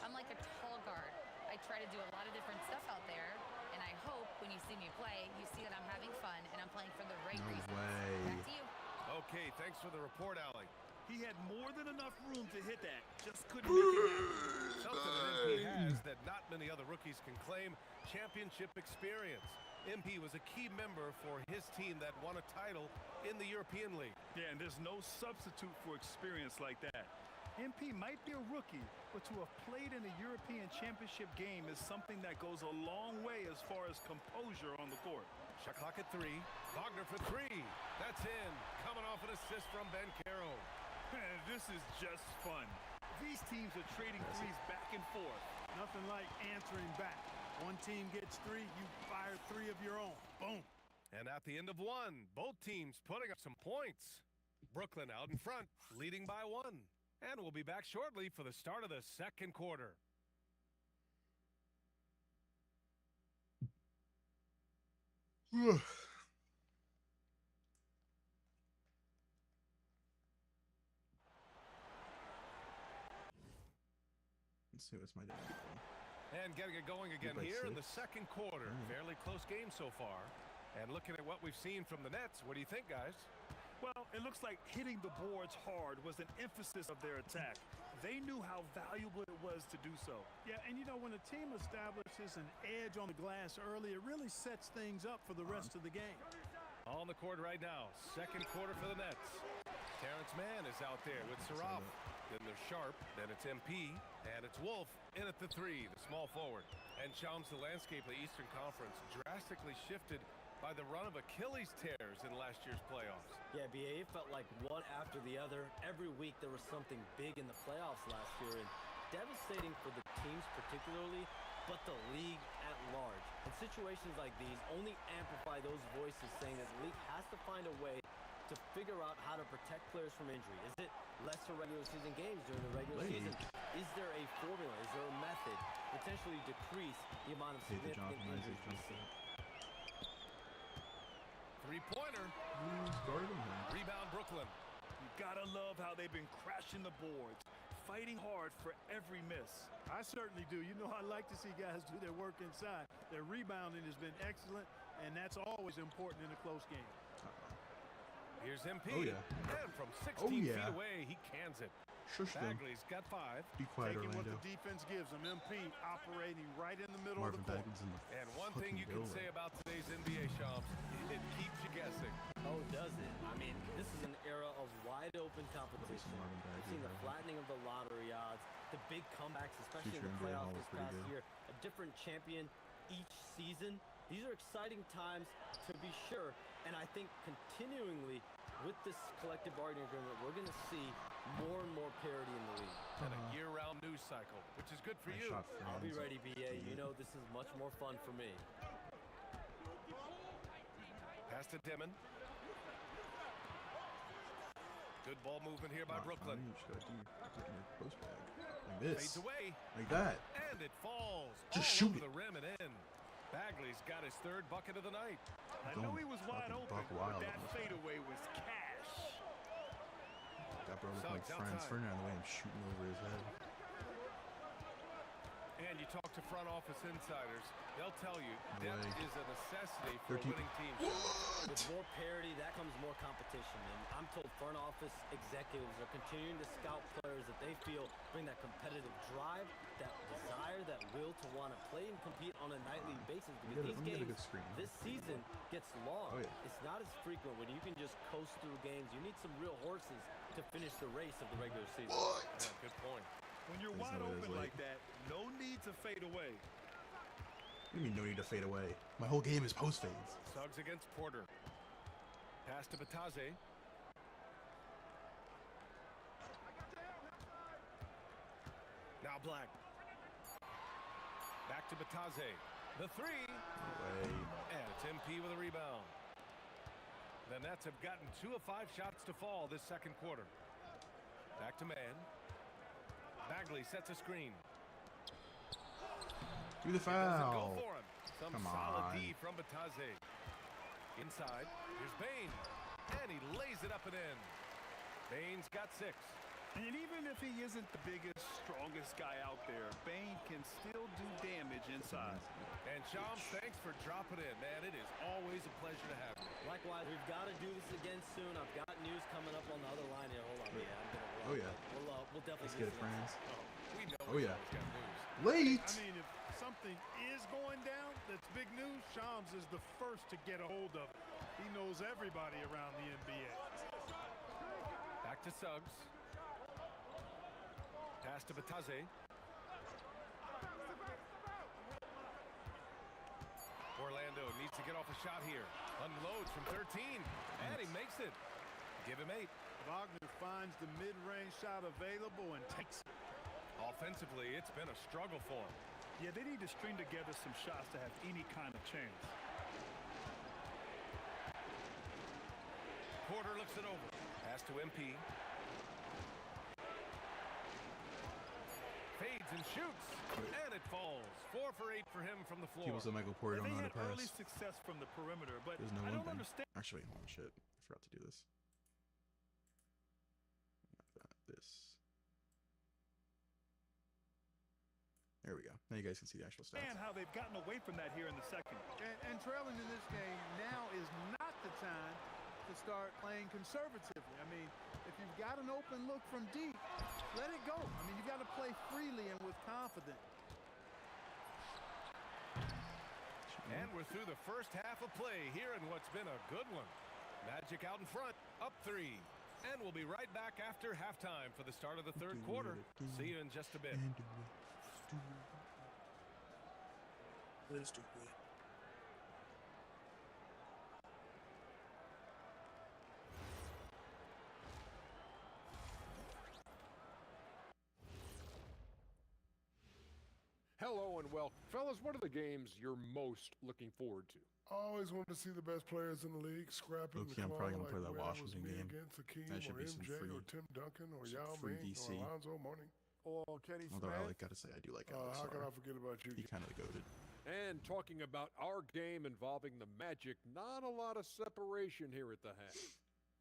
I'm like a tall guard. I try to do a lot of different stuff out there, and I hope when you see me play, you see that I'm having fun and I'm playing for the right reasons. Back to you. Okay, thanks for the report, Allie. He had more than enough room to hit that. Just couldn't make it happen. Something that MP has that not many other rookies can claim: championship experience. MP was a key member for his team that won a title in the European League. Yeah, and there's no substitute for experience like that. MP might be a rookie, but to have played in a European Championship game is something that goes a long way as far as composure on the court. Shot clock at 3. Wagner for 3. That's in. Coming off an assist from Ben Caro. This is just fun. These teams are trading threes back and forth. Nothing like answering back. One team gets 3, you fire 3 of your own. Boom. And at the end of 1, both teams putting up some points. Brooklyn out in front, leading by 1. And we'll be back shortly for the start of the second quarter. Let's see what's my day. And getting it going again here in the second quarter. Fairly close game so far. And looking at what we've seen from the Nets, what do you think, guys? Well, it looks like hitting the boards hard was an emphasis of their attack. They knew how valuable it was to do so. Yeah, and you know, when a team establishes an edge on the glass early, it really sets things up for the rest of the game. On the court right now, second quarter for the Nets. Terrence Mann is out there with Saraf. Then there's Sharp, then it's MP, and it's Wolf in at the 3, the small forward. And Shams, the landscape of the Eastern Conference drastically shifted by the run of Achilles tears in last year's playoffs. Yeah, BA, it felt like one after the other. Every week there was something big in the playoffs last year, and devastating for the teams particularly, but the league at large. And situations like these only amplify those voices saying that the league has to find a way to figure out how to protect players from injury. Is it lesser regular season games during the regular season? Is there a formula? Is there a method to potentially decrease the amount of significant injuries we see? Three-pointer. Rebound Brooklyn. You gotta love how they've been crashing the boards, fighting hard for every miss. I certainly do. You know, I like to see guys do their work inside. Their rebounding has been excellent, and that's always important in a close game. Here's MP. Oh, yeah. And from 16 feet away, he cans it. Shush them. Bagley's got 5. Be quiet, Taking Orlando. what the defense gives them. MP operating right in the middle Marvin of the court. Bagley's in the And one thing you can say about today's NBA, Shams, it keeps you guessing. Oh, does it? I mean, this is an era of wide open competition. We've seen the flattening of the lottery odds, the big comebacks, especially in the playoffs this past year, a different champion each season. These are exciting times to be sure, and I think continuingly with this collective bargaining agreement, we're going to see more and more parity in the league. And a year-round news cycle, which is good for you. I'll be ready, BA. You know this is much more fun for me. Pass to Demon. Good ball movement here by Brooklyn. Like this. Fades away. Like that. And it falls. Just all shoot over it. the rim and in. Bagley's got his 3rd bucket of the night. I know he was wide open, but that fadeaway was cash. That bro looked like Franz Ferdinand the way I'm shooting over his head. And you talk to front office insiders, they'll tell you depth is a necessity for a winning team. With more parity, that comes more competition. And I'm told front office executives are continuing to scout players that they feel bring that competitive drive, that desire, that will to want to play and compete on a nightly basis. Because these games, this season gets long. It's not as frequent when you can just coast through games. You need some real horses to finish the race of the regular season. Yeah, good point. When you're wide open like that, no need to fade away. What do you mean no need to fade away? My whole game is post fades. Suggs against Porter. Pass to Bataze. Now Black. Back to Bataze. The 3. And it's MP with a rebound. The Nets have gotten 2 of 5 shots to fall this second quarter. Back to Mann. Bagley sets a screen. Do the It doesn't go foul. for him. Some Come solid on. D from Batadze. Inside, here's Bain. And he lays it up and in. Bain's got 6. And even if he isn't the biggest, strongest guy out there, Bain can still do damage inside. And Shams, thanks for dropping in, man. It is always a pleasure to have you. Likewise, we've got to do this again soon. I've got news coming up on the other line here. Hold on. Yeah, I'm going to run. Oh, yeah. We'll definitely Let's do get it, this friends. We know Oh, yeah. he's got news. Late. I mean, if something is going down that's big news, Shams is the first to get a hold of it. He knows everybody around the NBA. Back to Suggs. Pass to Batadze. Orlando needs to get off a shot here. Unloads from 13. And he makes it. Give him 8. Wagner finds the mid-range shot available and takes it. Offensively, it's been a struggle for him. Yeah, they need to string together some shots to have any kind of chance. Porter looks it over. Pass to MP. Fades and shoots. And it falls. 4 for 8 for him from the floor. People said Michael Porter don't know how to They had early pass. success from the perimeter, but There's no I one don't thing. understand. Actually, hold on, shit. I forgot to do this. This. There we go. Now you guys can see the actual stats. And how they've gotten away from that here in the second. And trailing in this game, now is not the time to start playing conservatively. I mean, if you've got an open look from deep, let it go. I mean, you got to play freely and with confidence. And we're through the first half of play here in what's been a good one. Magic out in front, up 3. And we'll be right back after halftime for the start of the third quarter. See you in just a bit. Let's do it. Hello and welcome. Fellas, what are the games you're most looking forward to? I always wanted to see the best players in the league scrapping Okay, the I'm claw probably gonna like play that when it was Washington me game. against Hakeem That should or be some MJ free, or Tim Duncan or some Yao free Ming DC. or Alonzo Mourning. Or Kenny Although I Smith. gotta say, I do like Alex How can I Sarr. forget about you? He kind of goated. And talking about our game involving the Magic, not a lot of separation here at the half.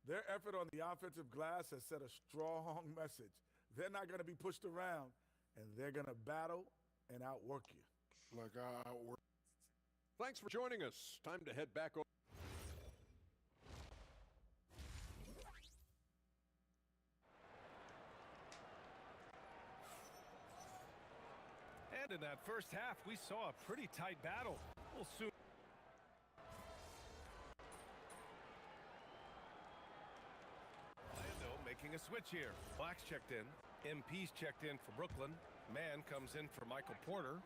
Their effort on the offensive glass has set a strong message. They're not going to be pushed around, and they're going to battle and outwork you. Like I outwork. Thanks for joining us. Time to head back over. And in that first half, we saw a pretty tight battle. We'll soon. Orlando making a switch here. Black's checked in. MP's checked in for Brooklyn. Man comes in for Michael Porter.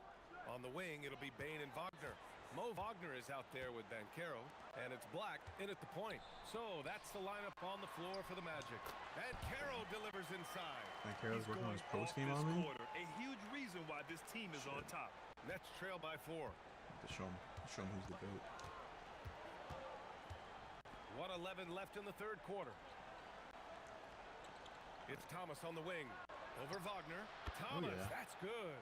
On the wing, it'll be Bain and Wagner. Mo Wagner is out there with Banchero, and it's Black in at the point. So that's the lineup on the floor for the Magic. Banchero delivers inside. Banchero's working on his post game This on me. quarter, a huge reason why this team is on top. Nets trail by 4. To show him who's the goat. 1:11 left in the third quarter. It's Thomas on the wing. Over Wagner. Thomas, yeah. that's good.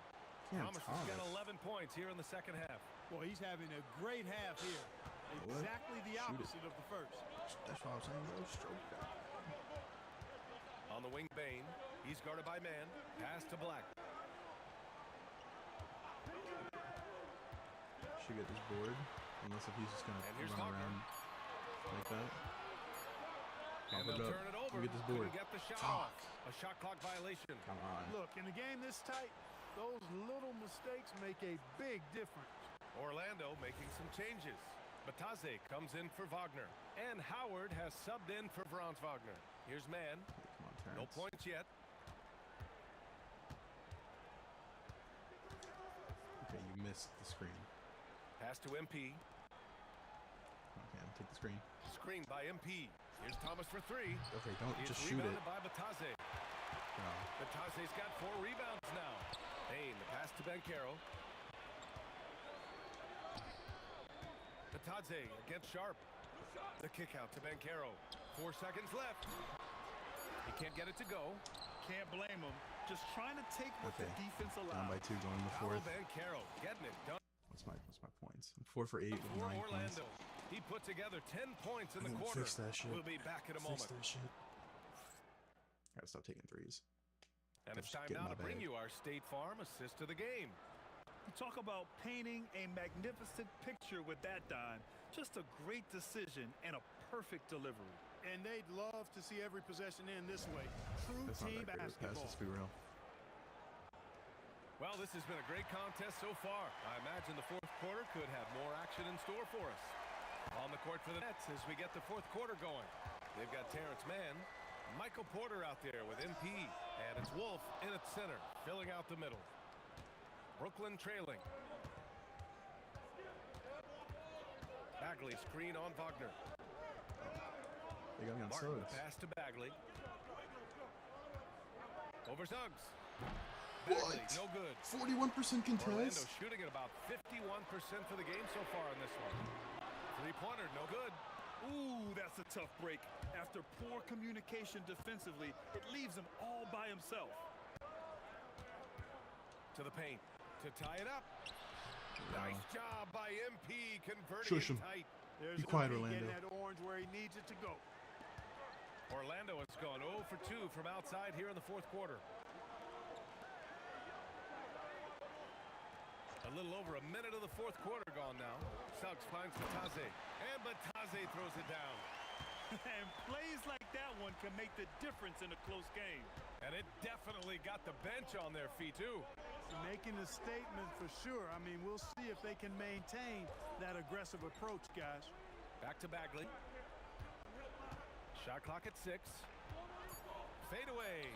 Damn, Thomas has got Thomas. 11 points here in the second half. Well, he's having a great half here. What? Exactly the Shoot it. opposite of the first. That's what I'm saying, bro. Stroke that. On the wing, Bain. He's guarded by Man. Pass to Black. Should get this board. Unless if he's just gonna And here's run Wagner. around like that. And Pop they'll it up. turn it over. We'll get this board. Couldn't get the shot Fuck. off. A shot clock violation. Come on. Look, in a game this tight, those little mistakes make a big difference. Orlando making some changes. Batadze comes in for Wagner. And Howard has subbed in for Franz Wagner. Here's Man. Come on, No Terrence. points yet. Okay, you missed the screen. Pass to MP. Okay, I'll take the screen. Screen by MP. Here's Thomas for 3. Okay, don't It's just shoot it. rebounded by Batadze. No. Batadze's got 4 rebounds now. Bain, the pass to Banchero. Batadze against Sharp. The kick out to Banchero. 4 seconds left. He can't get it to go. Can't blame him. just trying to take what the defense allows. Down by 2 going in the fourth. Banchero getting it done. What's my points? I'm 4 for 8 with 9 points. Orlando. He put together 10 points in the quarter. Fix that shit. We'll be back in a moment. Fix that shit. Gotta stop taking threes. And it's time now to bring you our State Farm assist of the game. You talk about painting a magnificent picture with that, Don. Just a great decision and a perfect delivery. And they'd love to see every possession end this way. True That's team not that great of a pass, basketball. let's be real. Well, this has been a great contest so far. I imagine the fourth quarter could have more action in store for us. On the court for the Nets as we get the fourth quarter going. They've got Terrence Mann, Michael Porter out there with MP, and it's Wolf in at center, filling out the middle. Brooklyn trailing. Bagley screen on Wagner. They got me on Martin, Suggs. pass to Bagley. Over Suggs. What? Bagley, no good. 41% Orlando contest. shooting at about 51% for the game so far in this one. Three-pointer, no good. Ooh, that's a tough break. After poor communication defensively, it leaves him all by himself. To the paint to tie it up. Nice job by MP converting Shush it him. tight. There's Be quiet, MP Orlando. getting that orange where he needs it to go. Orlando has gone 0 for 2 from outside here in the fourth quarter. A little over a minute of the fourth quarter gone now. Suggs finds Batase, and Batase throws it down. And plays like that one can make the difference in a close game. And it definitely got the bench on their feet, too. Making a statement for sure. I mean, we'll see if they can maintain that aggressive approach, guys. Back to Bagley. Shot clock at 6. Fade away.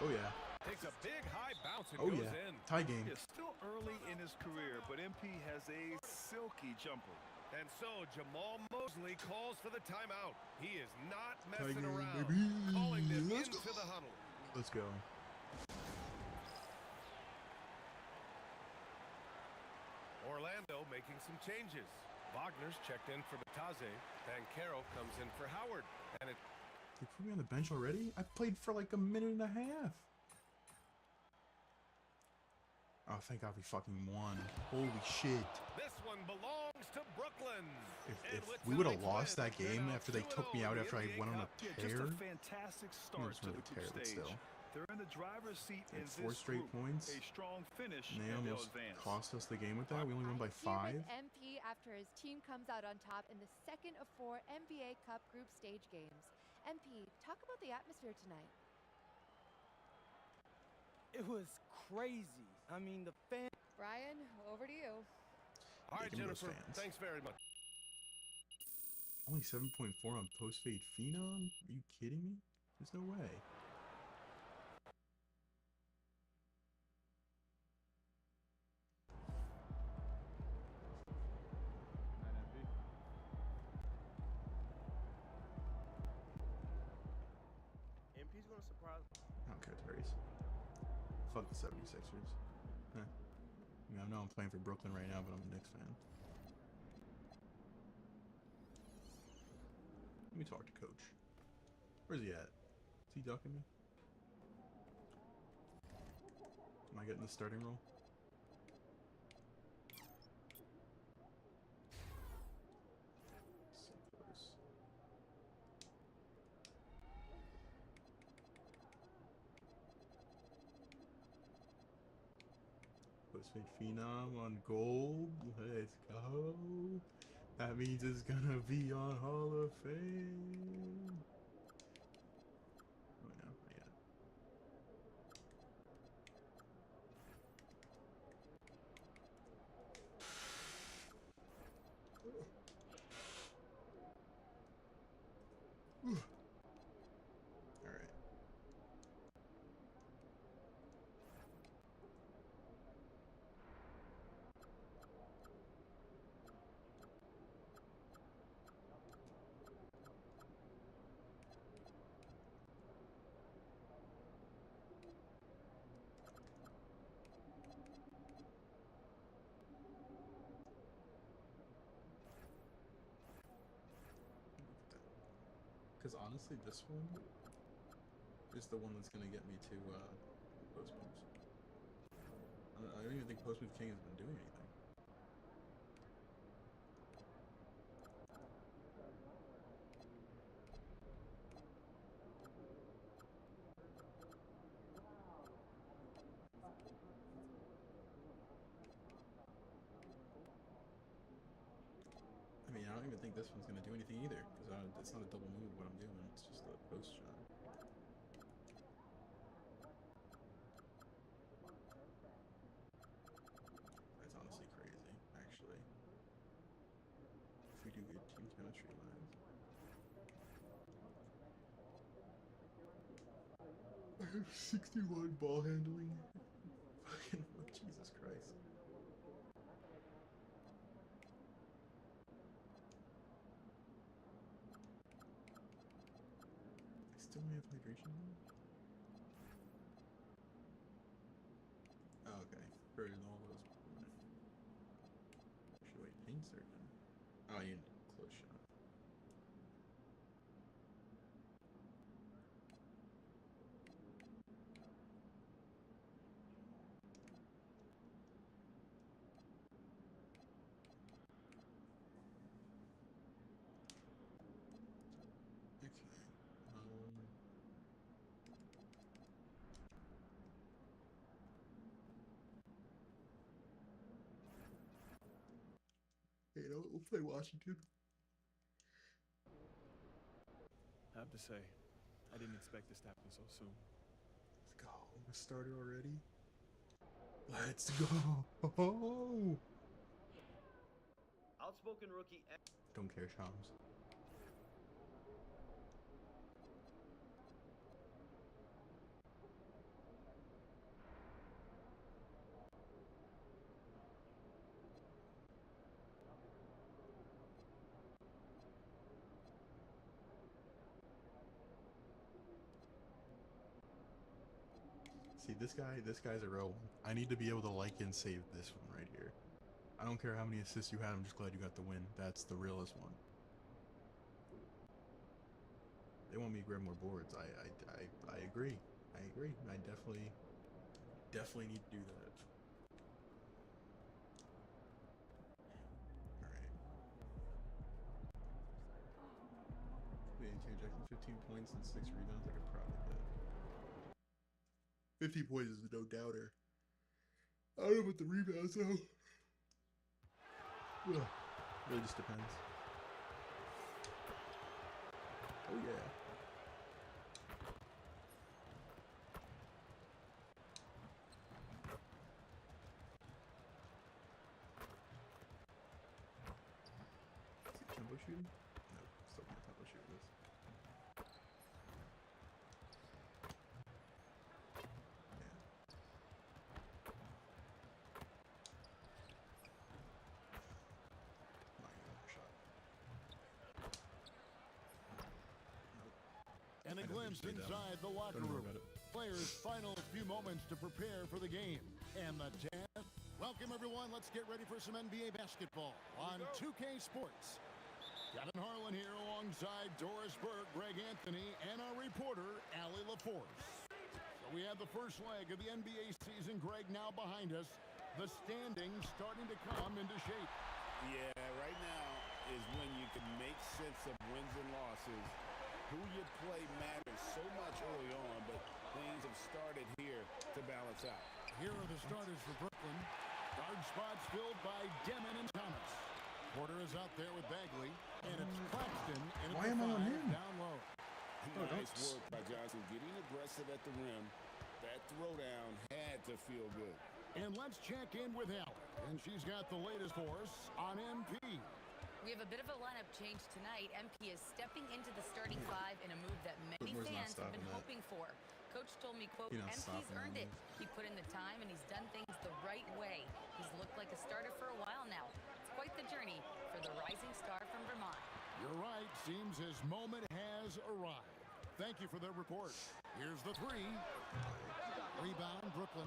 Oh, yeah. Takes a big high bounce and Oh, goes yeah. in. Tie game. It's still early in his career, but MP has a silky jumper. And so Jamal Mosley calls for the timeout. He is not Tie messing game, around. baby. Calling them Let's into go. the huddle. Let's go. Orlando making some changes. Wagner's checked in for Batase. Banchero comes in for Howard. And it They put me on the bench already? I played for like a minute and a half. Oh, thank God we fucking won. Holy shit. This one belongs to Brooklyn. If we would have lost that game after they took me out after I went on a Just tear, a fantastic start to really the group tear, but stage. still. They're in the driver's seat in Like this 4 straight group. points. A strong finish, and they and they'll almost advance. cost us the game with that. We only won by Here 5. with MP after his team comes out on top in the second of 4 NBA Cup group stage games. MP, talk about the atmosphere tonight. It was crazy. I mean, the fans. Brian, over to you. All right, give me those Jennifer, fans. thanks very much. Only 7.4 on post-fade Phenom? Are you kidding me? There's no way. MP's gonna surprise. I don't care, Terry's. Fuck the 76ers. I mean, I know I'm playing for Brooklyn right now, but I'm a Knicks fan. Let me talk to Coach. Where's he at? Is he ducking me? Am I getting the starting role? So close. Post-fade Phenom on gold. Let's go. That means it's gonna be on Hall of Fame. Oh no, not yet. Alright. Because honestly, this one is the one that's gonna get me to post moves. I don't even think post move king has been doing anything. I mean, I don't even think this one's gonna do anything either, because it's not a double move what I'm doing, it's just a post shot. That's honestly crazy, actually. If we do good team chemistry lines. I have 61 ball handling. Fucking Jesus Christ. Still only have hydration? Oh, okay. For all those. Actually, wait, pain surgeon. Oh, you need close shot. Hey, we'll play Washington. I have to say, I didn't expect this to happen so soon. Let's go. We started already. Let's go. Outspoken rookie. Don't care, Shams. See, this guy's a real one. I need to be able to like and save this one right here. I don't care how many assists you had, I'm just glad you got the win. That's the realest one. They want me to grab more boards. I agree. I agree. I definitely need to do that. Alright. Wait, Jackson 15 points and 6 rebounds, I could probably get. 50 points is no doubter. I don't know about the rebounds though. Ugh. Really just depends. Oh yeah. Is it tempo shooting? No, still can't tempo shoot this. And a glimpse inside the locker room. Players' final few moments to prepare for the game. And the chance. Welcome, everyone. Let's get ready for some NBA basketball on 2K Sports. Kevin Harlan here alongside Doris Burke, Greg Anthony, and our reporter, Allie LaForce. So we have the first leg of the NBA season, Greg, now behind us. The standings starting to come into shape. Yeah, right now is when you can make sense of wins and losses. Who you play matters so much early on, but things have started here to balance out. Here are the starters for Brooklyn. Guard spots filled by Demon and Thomas. Porter is out there with Bagley, and it's Claxton in Why am I on him? Down low. Nice work by Johnson, getting aggressive at the rim. That throwdown had to feel good. And let's check in with Allie, and she's got the latest for us on MP. We have a bit of a lineup change tonight. MP is stepping into the starting five in a move that many fans have been hoping for. Coach told me, quote, MP's earned it. He put in the time and he's done things the right way. He's looked like a starter for a while now. It's quite the journey for the rising star from Vermont. You're right. Seems his moment has arrived. Thank you for the report. Here's the three. Rebound, Brooklyn.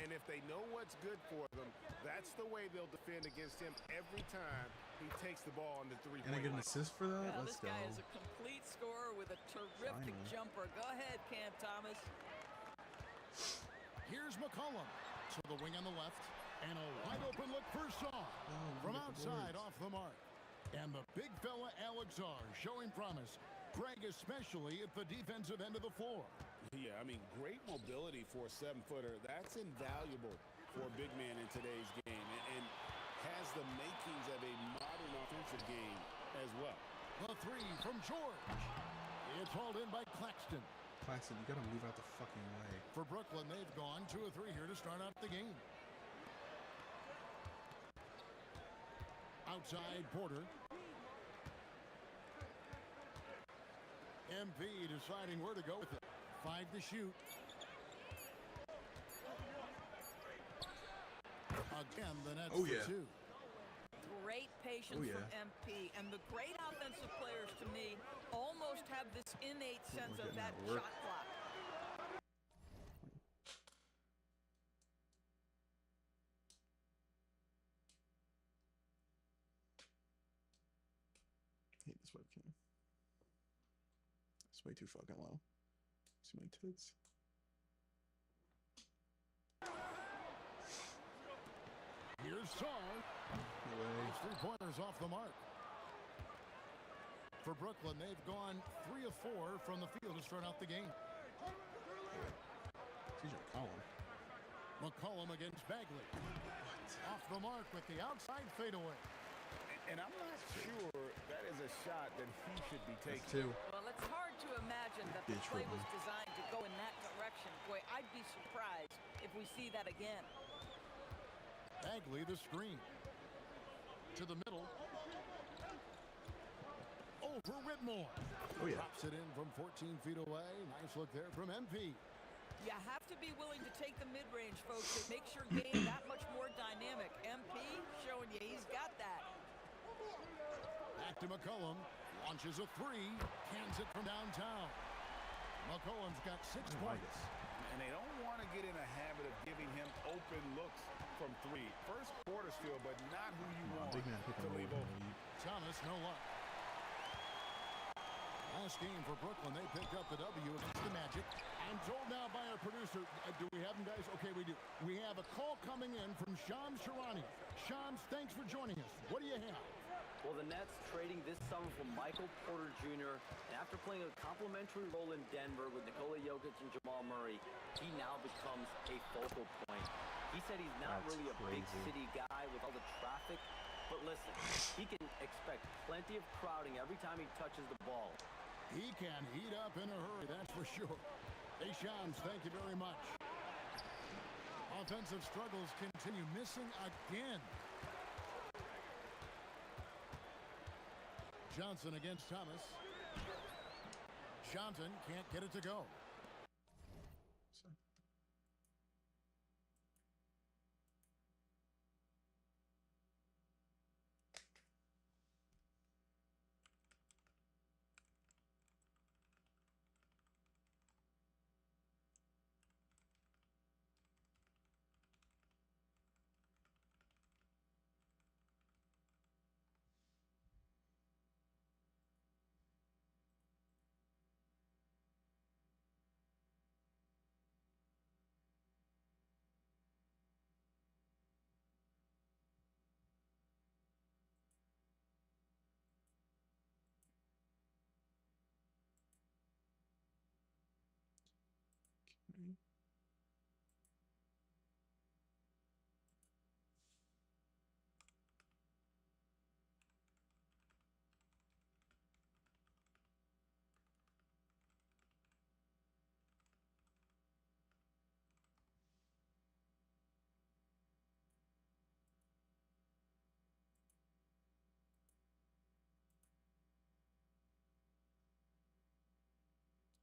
And if they know what's good for them, that's the way they'll defend against him every time he takes the ball on the three-point line. Can I get an assist for that? Well, Let's this go. guy is a complete scorer with a terrific jumper. Go ahead, Cam Thomas. Here's McCollum to the wing on the left. And a wide open look for Saar. From outside off the mark. And the big fella Alex Saar showing promise. Greg especially at the defensive end of the floor. Yeah, I mean, great mobility for a 7-footer. That's invaluable for a big man in today's game and has the makings of a modern offensive game as well. The three from George. It's hauled in by Claxton. Claxton, you gotta move out the fucking way. For Brooklyn, they've gone 2 of 3 here to start out the game. Outside Porter. MP deciding where to go with it. 5 to shoot. Again, the Nets for 2. Great patience from MP, and the great offensive players to me almost have this innate sense of that shot clock. I hate this webcam. It's way too fucking low. See my tits. Here's Saar. Those 3-pointers off the mark. For Brooklyn, they've gone 3 of 4 from the field to start out the game. CJ McCollum. McCollum against Bagley. Off the mark with the outside fadeaway. And I'm not sure that is a shot that he should be taking. Well, it's hard to imagine that the play was designed to go in that direction. Boy, I'd be surprised if we see that again. Bagley the screen. To the middle. Over Whitmore. Drops it in from 14 feet away. Nice look there from MP. You have to be willing to take the mid-range, folks. It makes your game that much more dynamic. MP showing you he's got that. Back to McCollum. Launches a 3. Cans it from downtown. McCollum's got 6 points. And they don't want to get in a habit of giving him open looks from 3. First quarter still, but not who you want to leave open. Thomas, no luck. Last game for Brooklyn, they picked up the W against the Magic. I'm told now by our producer, do we have them, guys? Okay, we do. We have a call coming in from Shams Charania. Shams, thanks for joining us. What do you have? Well, the Nets trading this summer for Michael Porter Jr. And after playing a complimentary role in Denver with Nikola Jokic and Jamal Murray, he now becomes a focal point. He said he's not really a big city guy with all the traffic, but listen, he can expect plenty of crowding every time he touches the ball. He can heat up in a hurry, that's for sure. Hey, Shams, thank you very much. Offensive struggles continue, missing again. Johnson against Thomas. Johnson can't get it to go.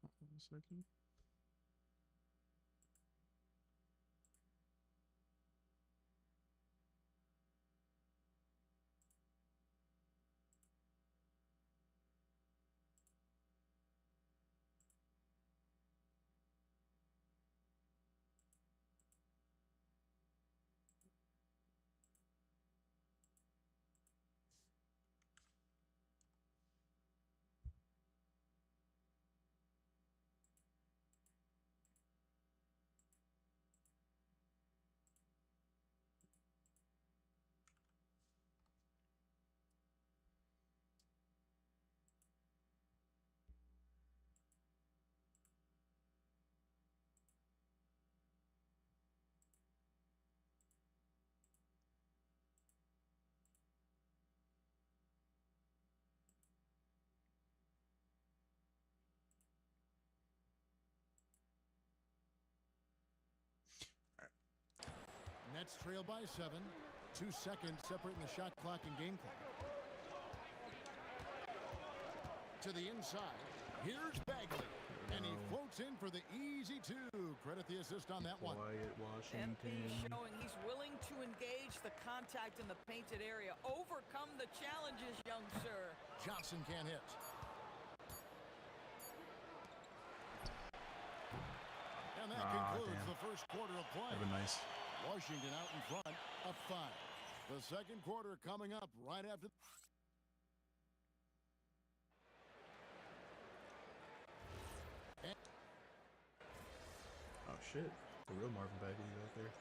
Hold on a second. Nets trail by 7. 2 seconds separating the shot clock and game clock. To the inside. Here's Bagley. And he floats in for the easy 2. Credit the assist on that one. Quiet Washington. MP showing he's willing to engage the contact in the painted area. Overcome the challenges, young sir. Johnson can't hit. And that concludes the first quarter of play. Have a nice. Washington out in front of 5. The second quarter coming up right after. Oh shit, the real Marvin Bagley out there.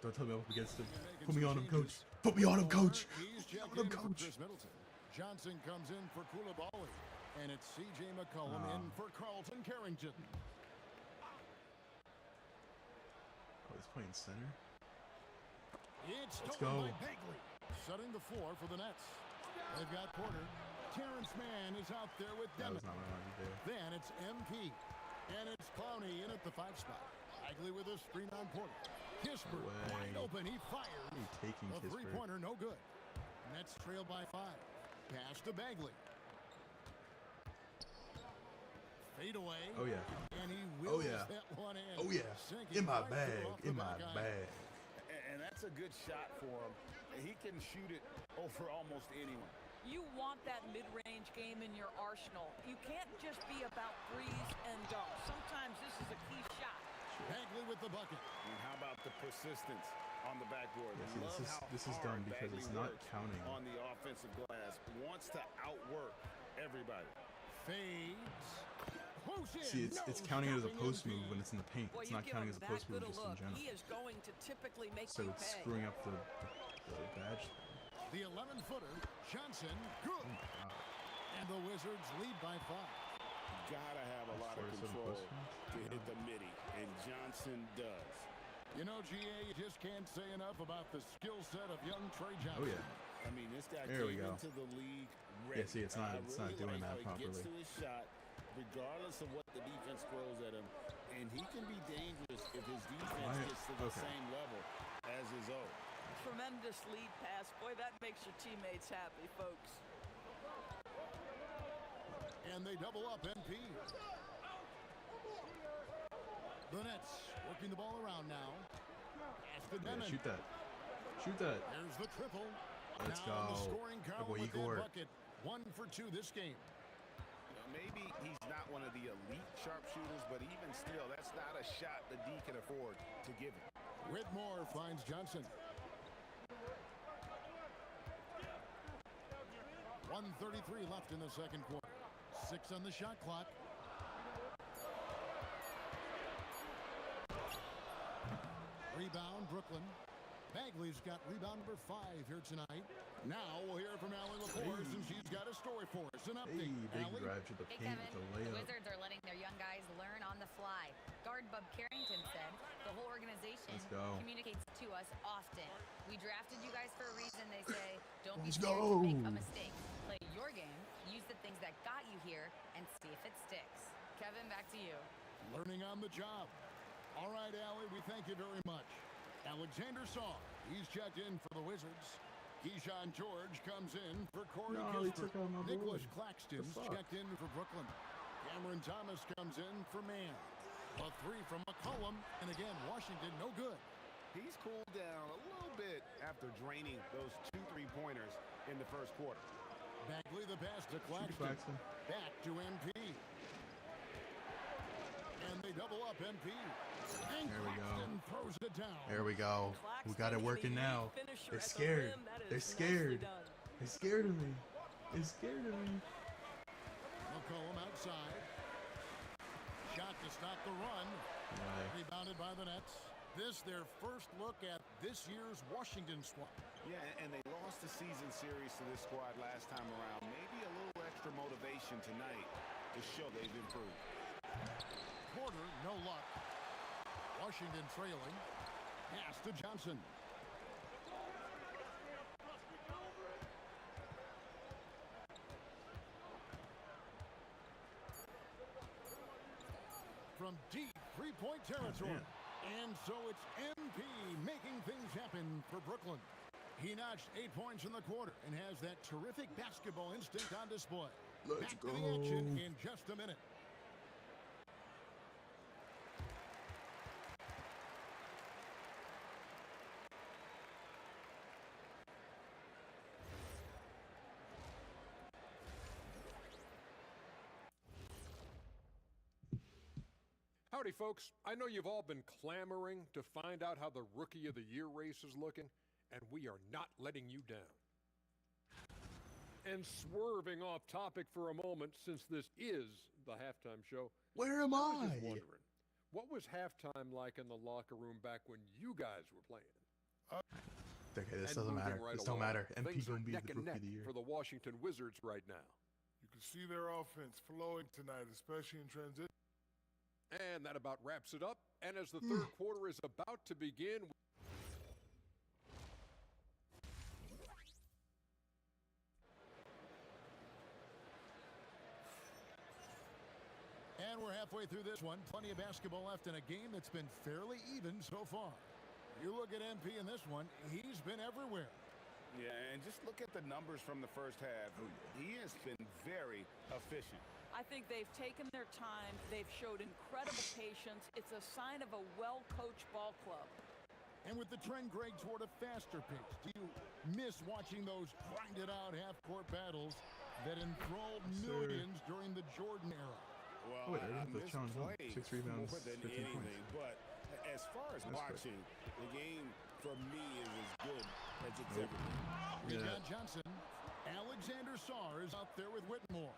Don't tell me I'm up against him. Put me on him, coach. Put me on him, coach. Put me on him, coach. Johnson comes in for Koulibaly. And it's C.J. McCollum in for Carlton Carrington. Oh, he's playing center. It's Let's stolen go. by Bagley. Setting the floor for the Nets. They've got Porter. Terrence Mann is out there with That Demon. was not what I wanted to do. Then it's MP. And it's Clowney in at the 5 spot. Bagley with a screen on Porter. Kispert wide open. He fires. Taking A Kispert. three-pointer, no good. Nets trail by 5. Pass to Bagley. Fade away. Oh yeah. And he Oh wills yeah. that one in. Oh yeah. Sinking In my right bag. through off the In my back iron. bag. And that's a good shot for him. He can shoot it over almost anyone. You want that mid-range game in your arsenal. You can't just be about threes and dunks. Sometimes this is a key shot. Bagley with the bucket. And how about the persistence on the backboard? Yeah, see, Love how this is hard dumb because Bagley it's not works counting. on the offensive glass. Wants to outwork everybody. Fades. Close in. See, it's counting it as a post move when it's in the paint. Well, It's you not give counting him as a that post move good a just in look. general. He is going to typically make So you it's pay. screwing up the badge. The 11-footer. Johnson. Good. And the Wizards lead by 5. Gotta have a lot of control to hit the midi, and Johnson does. You know, GA, you just can't say enough about the skill set of young Trey Johnson. Oh yeah. I mean, this guy There we came go. into the league ready. Yeah, see, it's not doing that how he properly. gets to his shot, regardless of what the defense throws at him, and he can be dangerous if his defense gets to the same level as his own. Tremendous lead pass. Boy, that makes your teammates happy, folks. And they double up MP. The Nets working the ball around now. Pass to Yeah, Demon. shoot that. Shoot that. There's the triple. Let's now on the go. scoring My column boy with that Igor. bucket. 1 for 2 this game. Maybe he's not one of the elite sharpshooters, but even still, that's not a shot the D can afford to give him. Whitmore finds Johnson. 1:33 left in the second quarter. 6 on the shot clock. Rebound, Brooklyn. Bagley's got rebound number 5 here tonight. Now we'll hear from Allie Lepore since she's got a story for us. An update. Big Allie? drive to the Hey, paint Kevin, with the the layup. Wizards are letting their young guys learn on the fly. Guard Bub Carrington said the whole organization Let's go. communicates to us often. We drafted you guys for a reason, they say. Don't Let's be scared to make a go. mistake. Play your game, use the things that got you here, and see if it sticks. Kevin, back to you. Learning on the job. All right, Allie, we thank you very much. Alexander Saw, he's checked in for the Wizards. Keyshawn George comes in for Corey No, he Kispert. took out my boy. Nicholas Claxton's The fuck? checked in for Brooklyn. Cameron Thomas comes in for Mann. A 3 from McCollum, and again, Washington no good. He's cooled down a little bit after draining those 2 3-pointers in the first quarter. Bagley the pass to Claxton. Claxton. Back to MP. And they double up MP. And There we go. Claxton throws it down. There we go. We got it working now. They're scared. They're scared. They're scared of me. They're scared of me. McCollum outside. Shot to stop the run. Right. Rebounded by the Nets. This their first look at this year's Washington squad. Yeah, and they lost the season series to this squad last time around. Maybe a little extra motivation tonight to show they've improved. Porter, no luck. Washington trailing. Pass to Johnson. From from deep three-point territory. And so it's MP making things happen for Brooklyn. He notched 8 points in the quarter and has that terrific basketball instinct on display. Let's Back go. to the action in just a minute. Howdy, folks. I know you've all been clamoring to find out how the Rookie of the Year race is looking, and we are not letting you down. And swerving off topic for a moment, since this is the halftime show, Where am I was I? just wondering, what was halftime like in the locker room back when you guys were playing? Okay, this And doesn't matter. moving right This don't along, matter. MP things are gonna be neck the and Rookie neck of the Year. for the Washington Wizards right now. You can see their offense flowing tonight, especially in transition. And that about wraps it up. And as the third quarter is about to begin, And we're halfway through this one. Plenty of basketball left in a game that's been fairly even so far. You look at MP in this one, he's been everywhere. Yeah, and just look at the numbers from the first half. He has been very efficient. I think they've taken their time. They've showed incredible patience. It's a sign of a well-coached ball club. And with the trend, Greg, toward a faster pace, do you miss watching those grinded-out half-court battles that enthralled millions during the Jordan era? Well, I the miss challenge, huh? plays 6 rebounds, more than 15 points. anything. But as far as That's watching, the game for me is as good as it's ever been. We've got Johnson. Alexander Sarr is up there with Whitmore.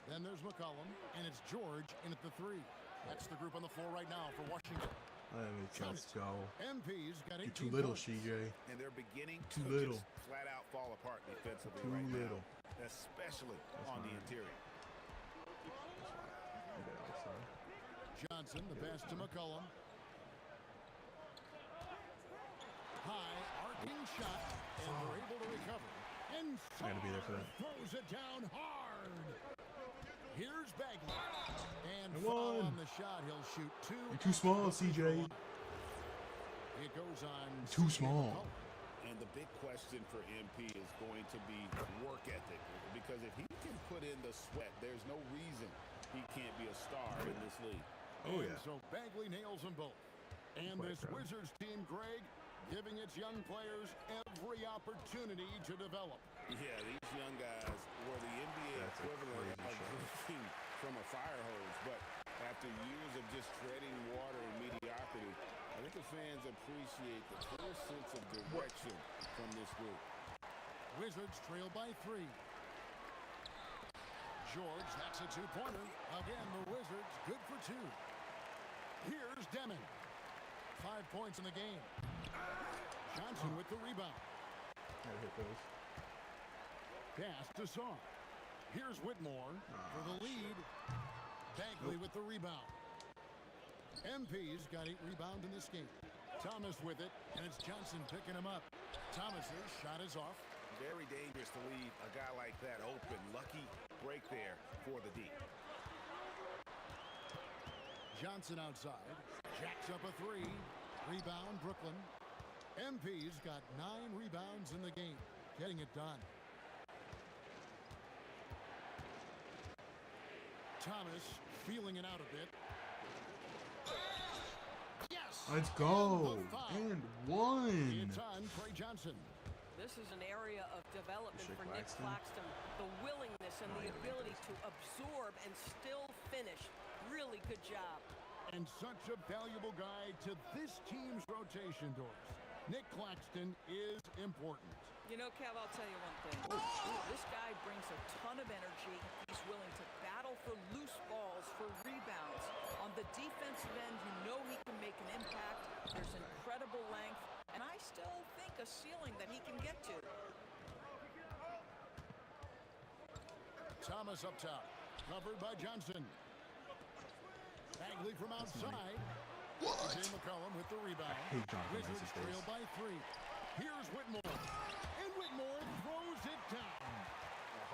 Then there's McCollum, and it's George in at the 3. That's the group on the floor right now for Washington. Let's go. MP's got 18 You're too little, points. CJ. And they're beginning Too to little. just flat out fall apart defensively Too right little. now, especially on the interior. Johnson, the pass to McCollum. High, arcing shot, and they're able to recover. And I gotta be there for that. throws it down hard. Here's Bagley. And I foul won. on the shot. He'll shoot 2. You're too small, CJ. It goes on. Too small. And the big question for MP is going to be work ethic. Because if he can put in the sweat, there's no reason he can't be a star in this league. Oh, And yeah. so Bagley nails them both. And Quite this proud. Wizards team, Greg, giving its young players every opportunity to develop. Yeah, these young guys were the NBA That's a equivalent crazy of drinking from a fire hose. But after years of just treading water and mediocrity, I think the fans appreciate the clear sense of direction from this group. Wizards trail by 3. George, that's a 2-pointer. Again, the Wizards good for 2. Here's Deming. 5 points in the game. Johnson with the rebound. Gotta hit those. Pass to Sarr. Here's Whitmore for the lead. Bagley with the rebound. MP's got 8 rebounds in this game. Thomas with it, and it's Johnson picking him up. Thomas's shot is off. Very dangerous to leave a guy like that open. Lucky break there for the D. Johnson outside. Jacks up a 3. Rebound, Brooklyn. MP's got 9 rebounds in the game. Getting it done. Thomas feeling it out a bit. Yes! Let's go. The foul. And 1. It's on Trey Johnson. This is an area of development Shake for Nick Claxton. Claxton. The willingness and the ability to absorb and still finish. Really good job. And such a valuable guy to this team's rotation doors. Nick Claxton is important. You know, Kev, I'll tell you one thing. This guy brings a ton of energy. He's willing to battle for loose balls, for rebounds. On the defensive end, you know he can make an impact. There's incredible length. And I still think a ceiling that he can get to. Thomas up top. Covered by Johnson. Bagley from outside. What? Jay McCollum with the rebound. I hate Jonathan Wizards Rice's trail face. by 3. Here's Whitmore. And Whitmore throws it down.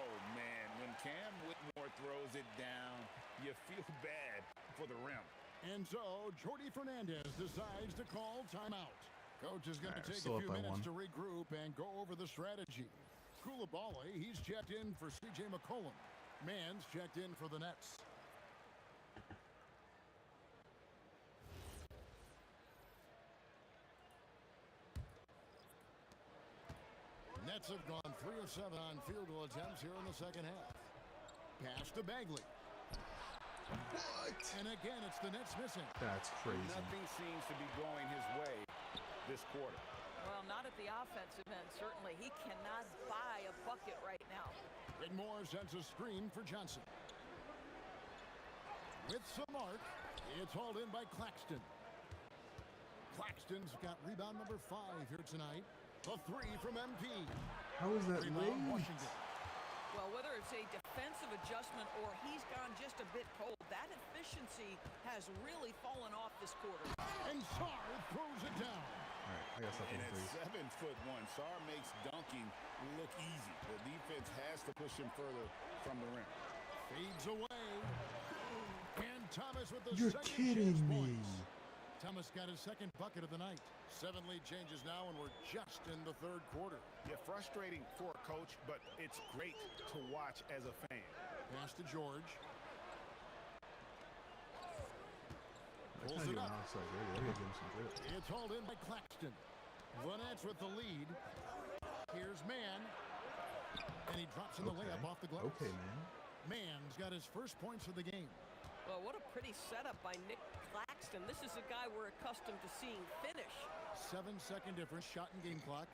Oh, man. When Cam Whitmore throws it down, you feel bad for the rim. And so, Jordi Fernandez decides to call timeout. Coach is going to take a few minutes to regroup and go over the strategy. Koulibaly, he's checked in for C.J. McCollum. Mann's checked in for the Nets. Nets have gone 3 of 7 on field goal attempts here in the second half. Pass to Bagley. What? And again, it's the Nets missing. That's crazy. Nothing seems to be going his way this quarter. Well, not at the offensive end, certainly. He cannot buy a bucket right now. Whitmore sends a screen for Johnson. With some mark, it's hauled in by Claxton. Claxton's got rebound number 5 here tonight. A 3 from MP. How is that Rebound, late? Washington. Well, whether it's a defensive adjustment or he's gone just a bit cold, that efficiency has really fallen off this quarter. And Sarr throws it down. All right, I got something And for you. at 7'1", Sarr makes dunking look easy. The defense has to push him further from the rim. Fades away. And Thomas with the You're second kidding chance me. points. Thomas got his second bucket of the night. 7 lead changes now, and we're just in the third quarter. Yeah, frustrating for a coach, but it's great to watch as a fan. Pass to George. That's Pulls it not even up. outside, really. They're gonna give him some drip. It's hauled in by Claxton. The Nets with the lead. Here's Mann. And he drops in the layup off the glass. Okay, man. Mann's got his first points of the game. Well, what a pretty setup by Nick Claxton. This is a guy we're accustomed to seeing finish. 7-second difference, shot and game clock.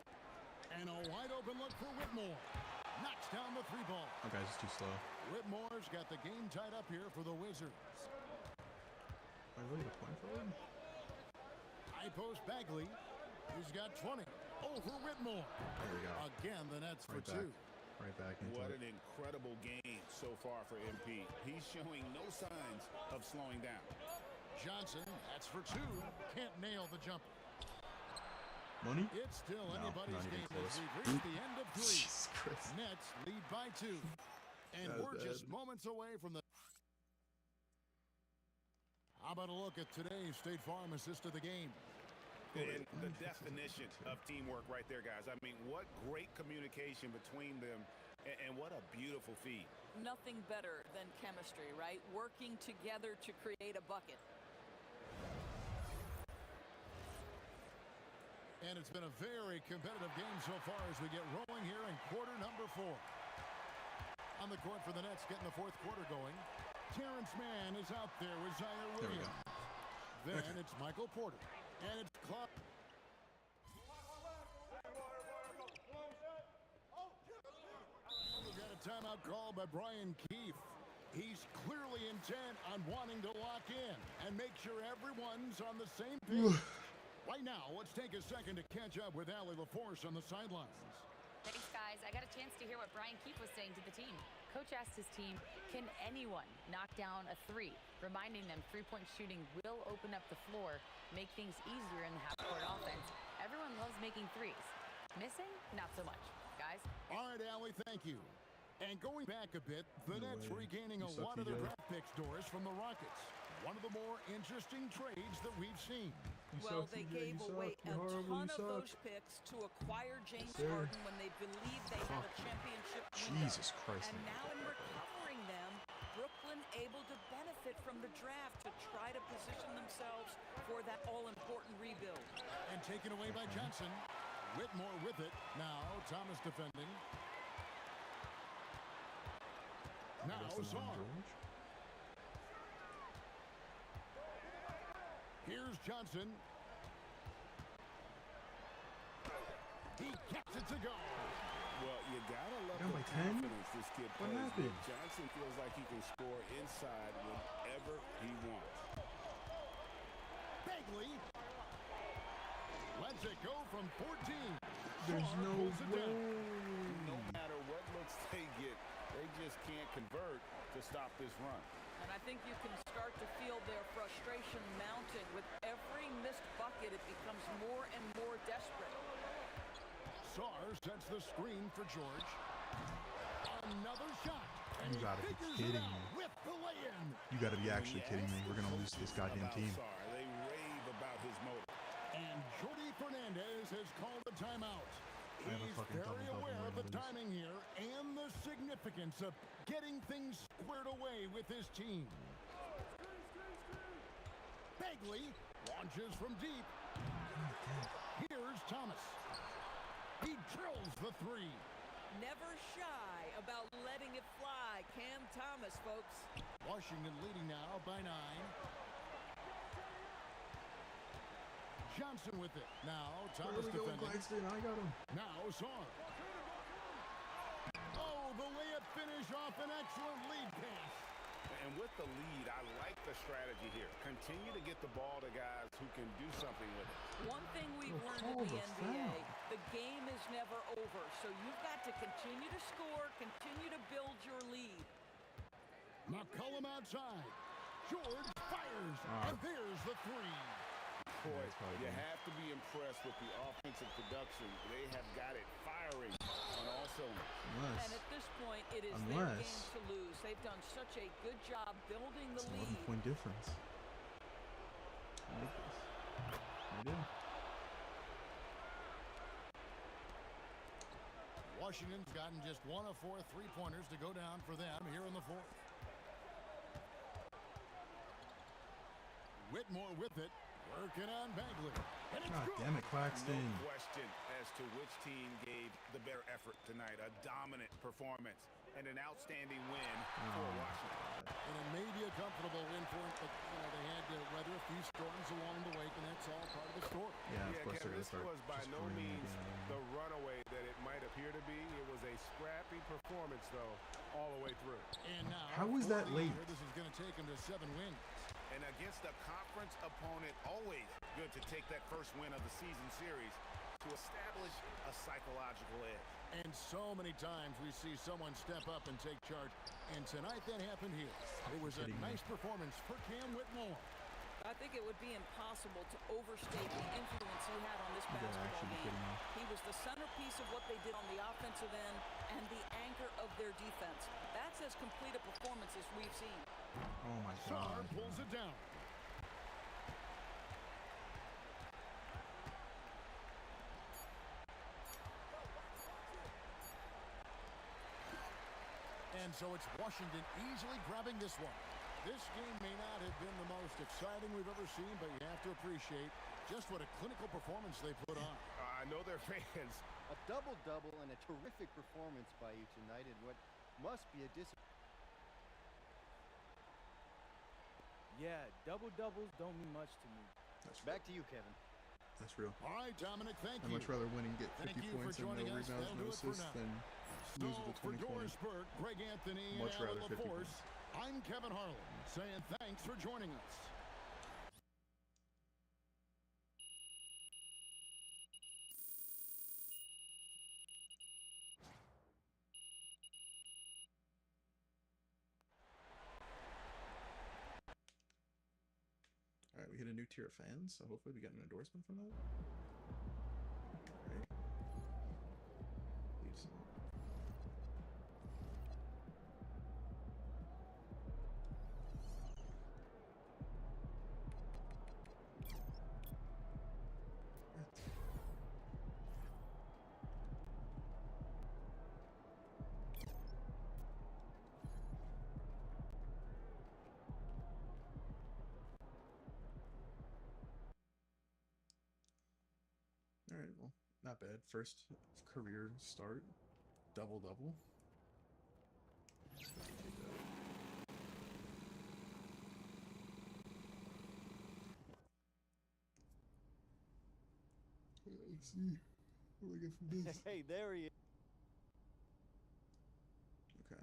And a wide open look for Whitmore. Knocks down the 3 ball. Oh, guys, it's too slow. Whitmore's got the game tied up here for the Wizards. Am I really the point forward? High post Bagley. He's got 20. Over Whitmore. There we go. Again, the Nets Right for back. 2. Right back into What it. an incredible game so far for MP. He's showing no signs of slowing down. Johnson, that's for 2. Can't nail the jumper. Money? It's still No, anybody's not even game close. as we've reached the end of 3. Jesus Christ. Nets lead by 2. And That was we're just bad. moments away from the... How about a look at today's State Farm assist of the game? And the definition of teamwork right there, guys. I mean, what great communication between them, and what a beautiful feed. Nothing better than chemistry, right? Working together to create a bucket. And it's been a very competitive game so far as we get rolling here in quarter number 4. On the court for the Nets, getting the fourth quarter going. Terrence Mann is out there with Zaire There we Williams. Then it's Michael Porter. And it's Clark. We've got a timeout call by Brian Keefe. He's clearly intent on wanting to lock in and make sure everyone's on the same page. Right now, let's take a second to catch up with Allie LaForce on the sidelines. Thanks, guys. I got a chance to hear what Brian Keefe was saying to the team. Coach asked his team, can anyone knock down a 3? Reminding them three-point shooting will open up the floor, make things easier in the half-court offense. Everyone loves making threes. Missing? Not so much. Guys? All right, Allie, thank you. And going back a bit, the Nets regaining a lot of their draft picks, Doris, from the Rockets. One of the more interesting trades that we've seen. Well, they gave away a ton of those picks to acquire James Harden when they believed they had a championship window. Jesus Christ. And now in recovering them, Brooklyn able to benefit from the draft to try to position themselves for that all-important rebuild. And taken away by Johnson. Whitmore with it. Now Thomas defending. Now Sarr. Here's Johnson. He gets it to go. Well, you gotta love Down the by 10? confidence this kid What plays happened? with. Johnson feels like he can score inside whenever he wants. Bagley lets it go from 14. There's Sarr no pulls it way. down. No matter what looks they get, they just can't convert to stop this run. And I think you can start to feel their frustration mounting. With every missed bucket, it becomes more and more desperate. Sarr sets the screen for George. Another shot. And You gotta be figures kidding it out me. with The lay-in. You got to be actually kidding me. We're going to lose to this goddamn team. They rave about his motive. And Jordi Fernandez has called a timeout. I have a He's fucking very double-double aware of the lose. timing here and the significance of getting things squared away with his team. Bagley launches from deep. Here's Thomas. He drills the three. Never shy about letting it fly. Cam Thomas, folks. Washington leading now by 9. Johnson with it. Now Thomas defending. I got him. Now Saar. Oh, the layup finish off an excellent lead pass. And with the lead, I like the strategy here. Continue to get the ball to guys who can do something with it. One thing we've learned in the NBA, the game is never over. So you've got to continue to score, continue to build your lead. McCollum outside. George fires. And there's the three. Boy, you have to be impressed with the offensive production. They have got it firing on all cylinders. And at this point, it is their game to lose. They've done such a good job building the lead. 11-point difference. I like this. I do. Washington's gotten just 1 of 4 3-pointers to go down for them here in the fourth. Whitmore with it. Working on Bagley. And it's God good. damn it, Claxton. No question as to which team gave the better effort tonight. A dominant performance and an outstanding win for Washington. And it may be a comfortable win for them, but they had to weather a few storms along the way, and that's all part of the story. Yeah, of course Kevin, they're this was by just no scoring means again. the runaway that it might appear to be. It was a scrappy performance, though, all the way through. And now, How is that late? This is going to take them to 7 wins. And against a conference opponent, always good to take that first win of the season series to establish a psychological edge. And so many times we see someone step up and take charge. And tonight that happened here. It was a nice performance for Cam Whitmore. I think it would be impossible to overstate the influence he had on this basketball game. He was the centerpiece of what they did on the offensive end and the anchor of their defense. That's as complete a performance as we've seen. Oh my Saar God. pulls it down. And so it's Washington easily grabbing this one. This game may not have been the most exciting we've ever seen, but you have to appreciate just what a clinical performance they put on. I know their fans. A double-double and a terrific performance by you tonight in what must be a Yeah, double-doubles don't mean much to me. Back to you, Kevin. That's real. All right, Dominic, thank I'd you. much rather win and get Thank 50 you for points and no joining us. rebounds, That'll no do it for assists now. than So lose to for 2020. Doris Burke, Greg Anthony, Much and rather Alan 50 LaForce, points. I'm Kevin Harlan saying thanks for joining us. Alright, we hit a new tier of fans, so hopefully we get an endorsement from that. Alright. Leave some. Alright, well, not bad. First career start. Double-double. Let's see what we get from this. Hey, there he is. Okay.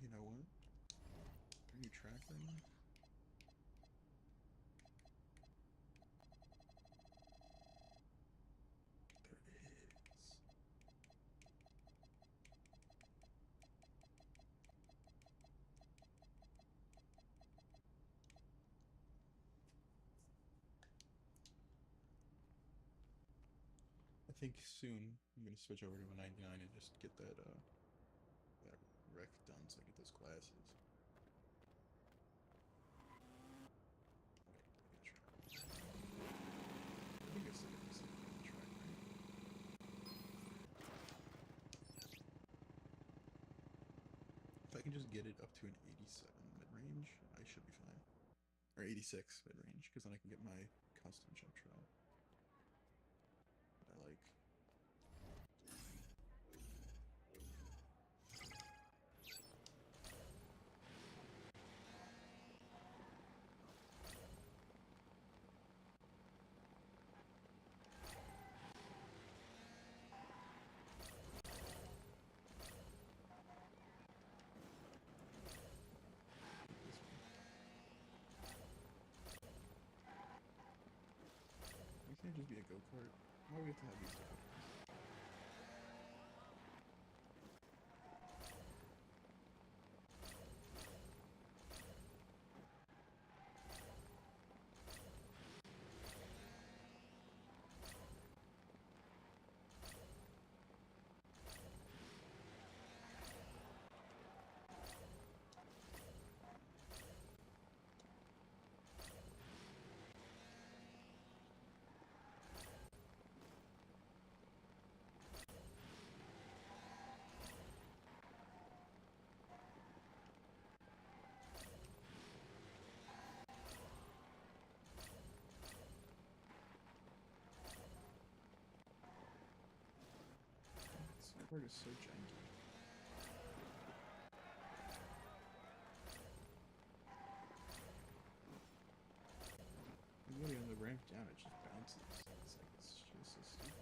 You know what? Are you tracking? There it is. I think soon I'm gonna switch over to a 99 and just get that that rec done so I get those classes. I think it's like this track, right? If I can just get it up to an 87 mid-range, I should be fine. Or 86 mid-range, because then I can get my custom jump shot. I like. Why can't it just be a go-kart? Why do we have to have these different ones? This part is so janky. Literally on the ramp down, it just bounces. It's like, it's just so stupid.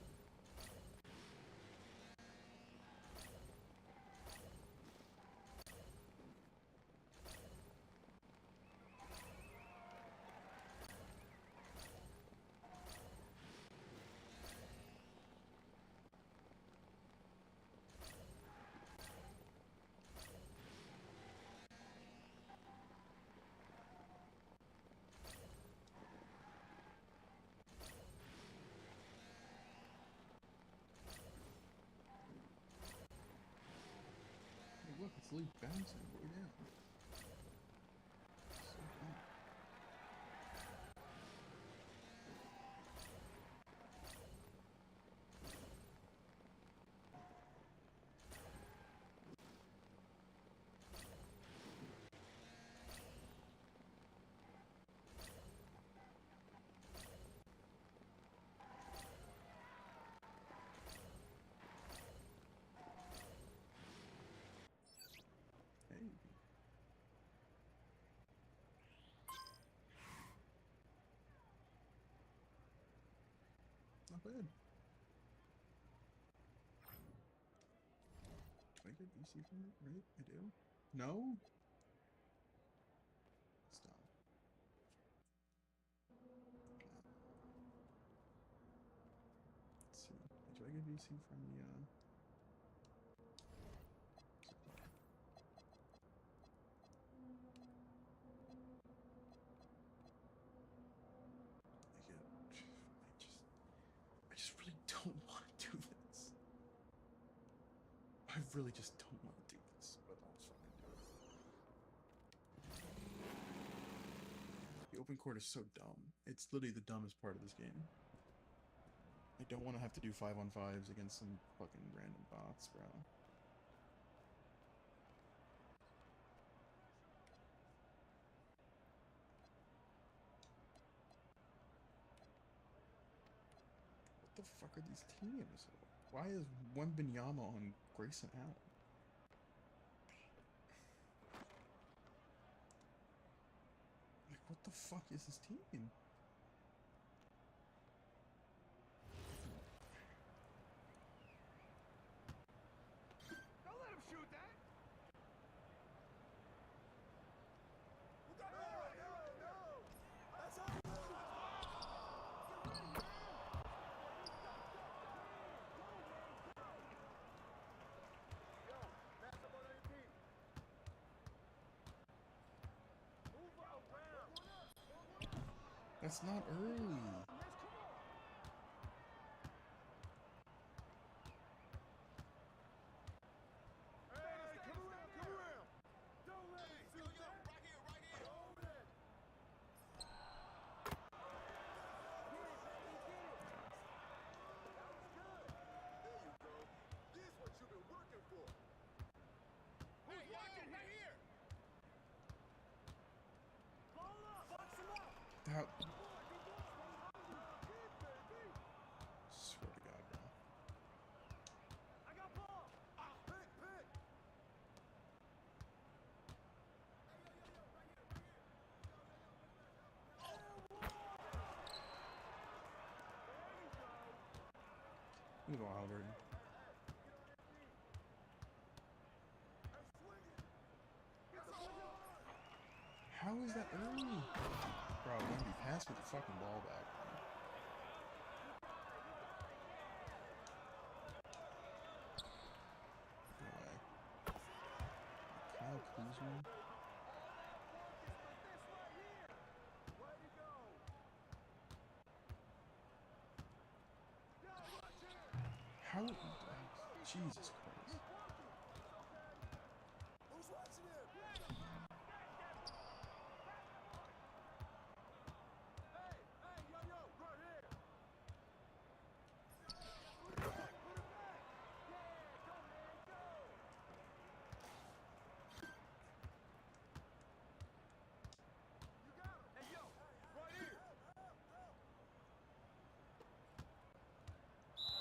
Look, it's literally bouncing way down. So dumb. Hey. Not bad. Do I get VC from it? Right? I do? No? Stop. Let's see. Do I get VC from the, I just really don't want to do this. I really just don't want to do this, but I'll fucking do it. The open court is so dumb. It's literally the dumbest part of this game. I don't want to have to do 5-on-5s against some fucking random bots, bro. What the fuck are these teams? Why is Wembanyama on Grayson Allen? Like, what the fuck is this team? Don't let him shoot that. That's not early. How? Swear to God, bro. I'm gonna go Albert. How is that early? Bro, I'm gonna be passed with the fucking ball back. No way. Kyle Kuzma? How? Jesus Christ.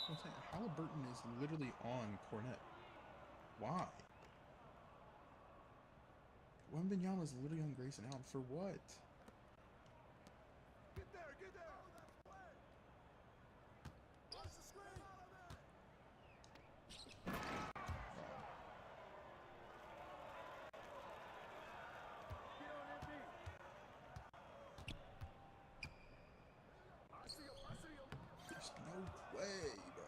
I'm saying Halliburton is literally on Cornet. Why? Wembanyama is literally on Grayson Allen. For what? Get there, get there. Watch the screen. There's no way, bro.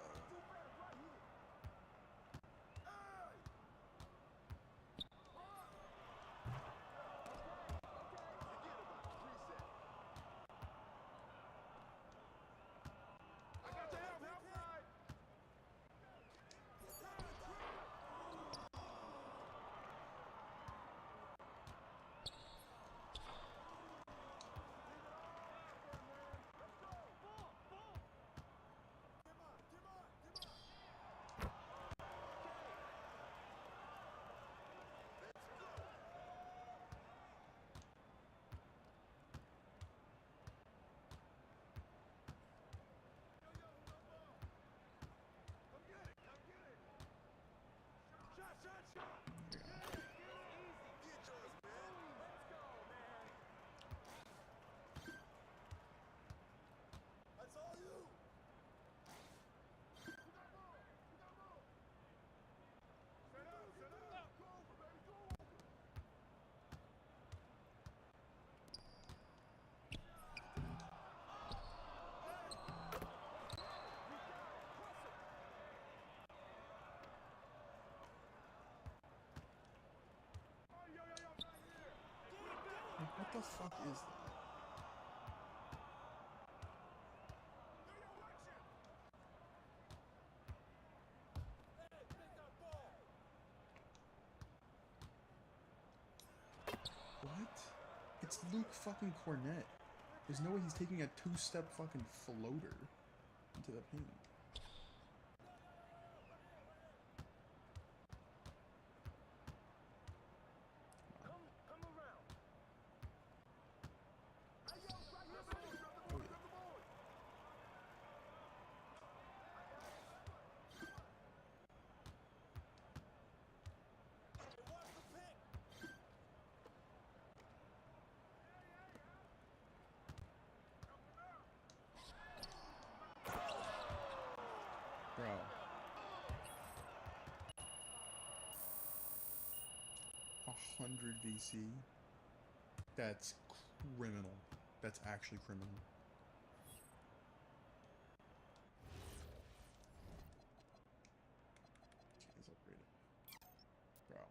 Like, what the fuck is that? What? It's Luke fucking Cornet. There's no way he's taking a two-step fucking floater into the paint. Bro. 100 VC. That's criminal. That's actually criminal. Okay, he's upgraded. Bro.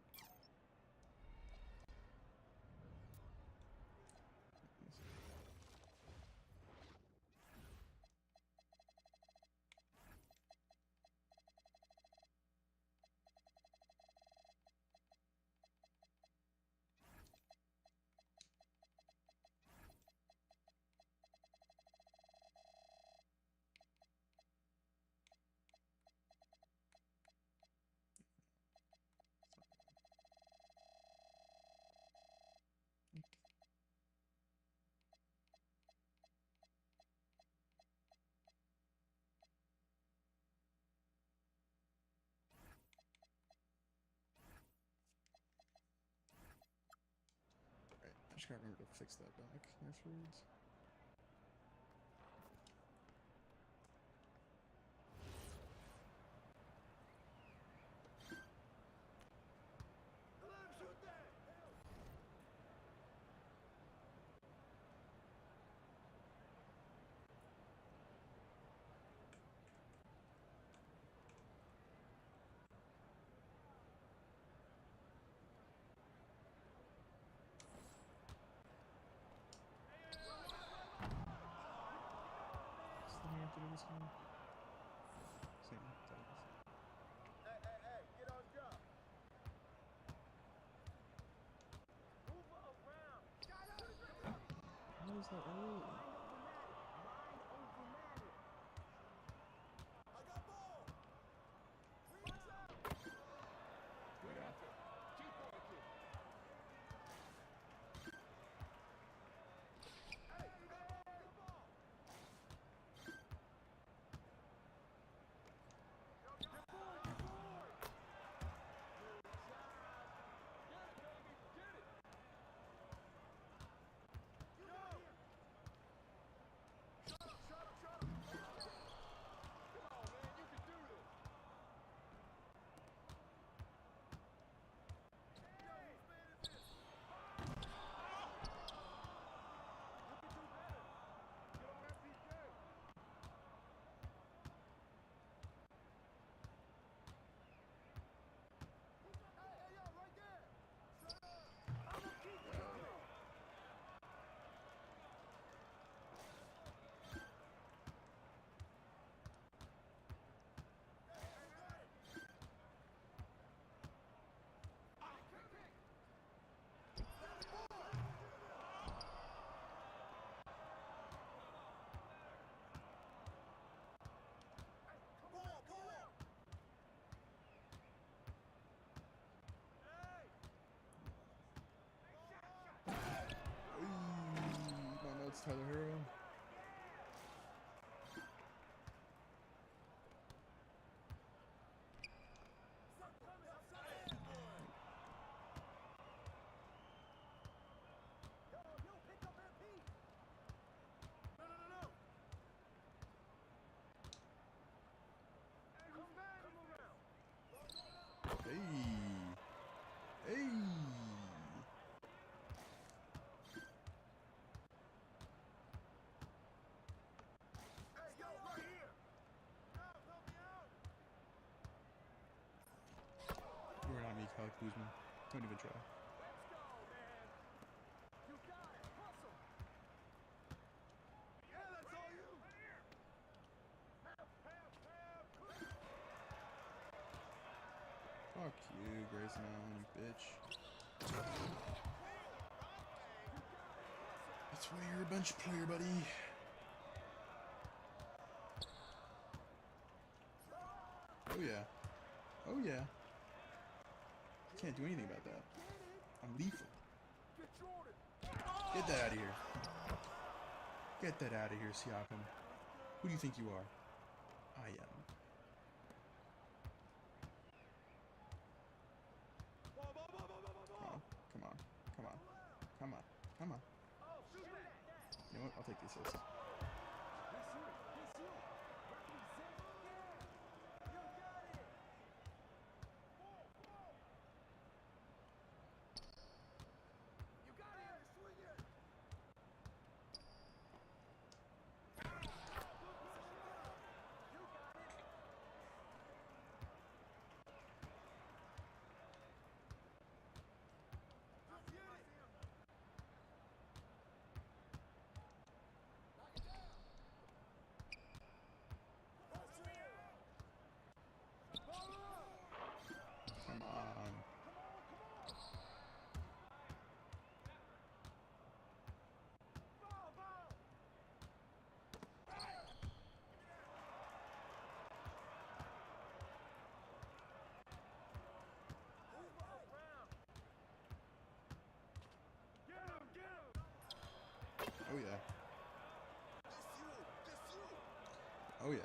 try to remember to fix that back afterwards. This one. Same titles. Hey, get on job. Move around. How is that early? My notes, Tyler Hero. Hey! You're not me, Kyle Kuzma. Don't even try. Fuck you, Grayson Allen, you bitch. That's why you're a bench player, buddy. Oh yeah. Oh yeah. Can't do anything about that. I'm lethal. Get that out of here. Get that out of here, Siakam. Who do you think you are? I am. Come on. Come on. Come on. Come on. You know what? I'll take the assist. Come on. Oh yeah. Oh yeah.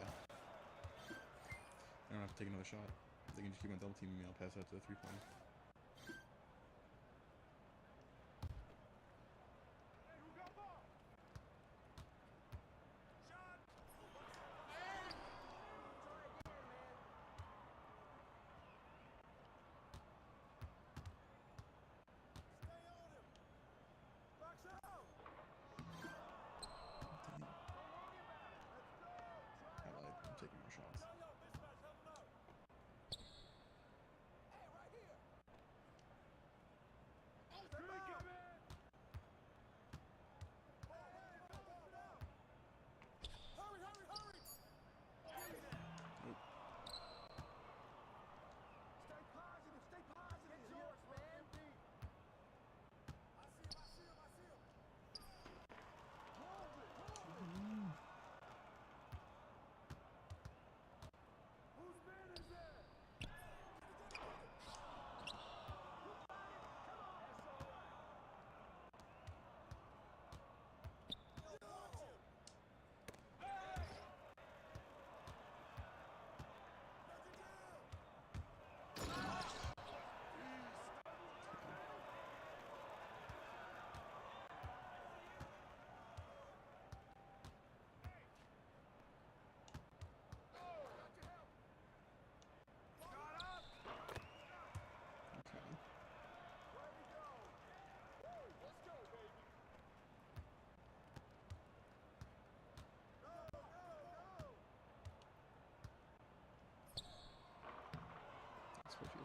I don't have to take another shot. They can just keep on double teaming me. I'll pass out to the 3-pointer.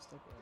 step back.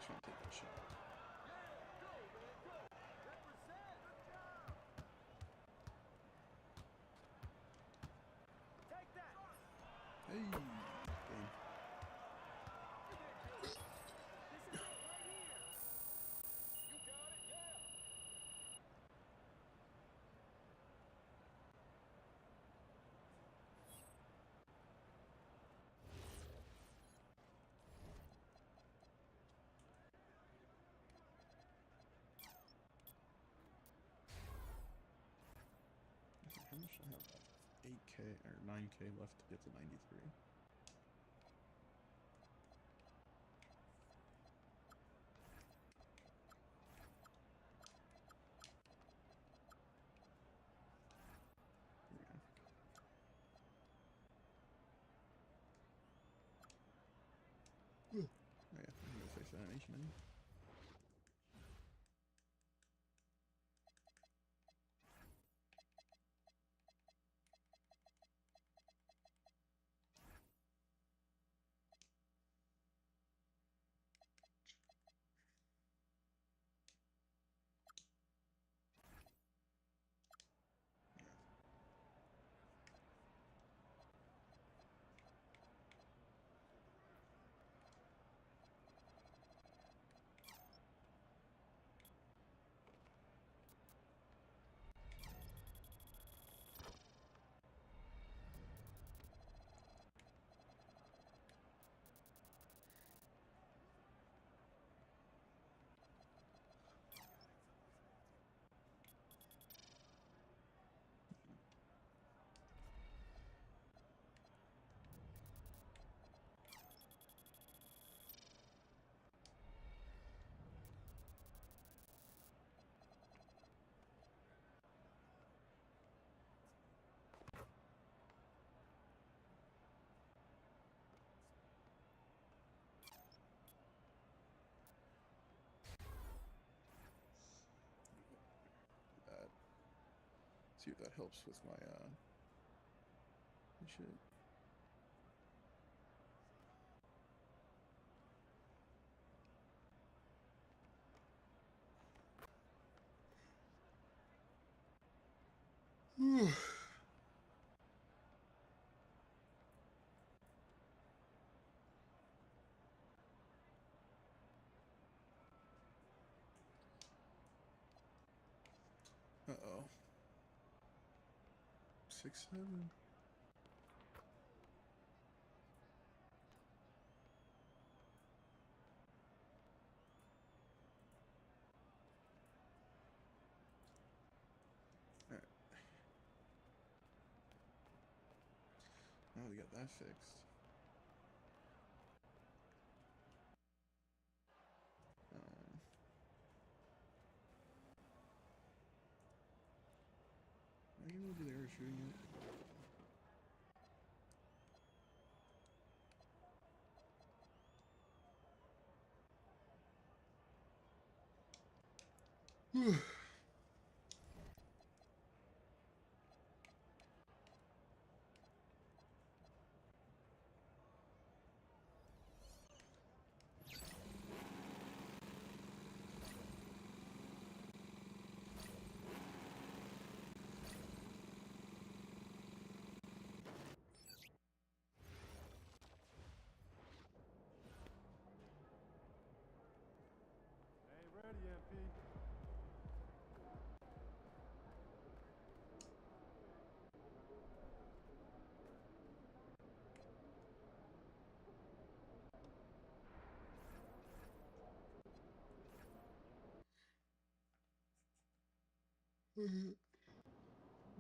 Trying to take that shot. Hey, game. How much do I have left? 8K or 9K left to get to 93. Oh yeah, I'm gonna face that animation. See if that helps with my shit. Uh-oh. 6-7. Alright. Now we got that fixed. Are you over there shooting it?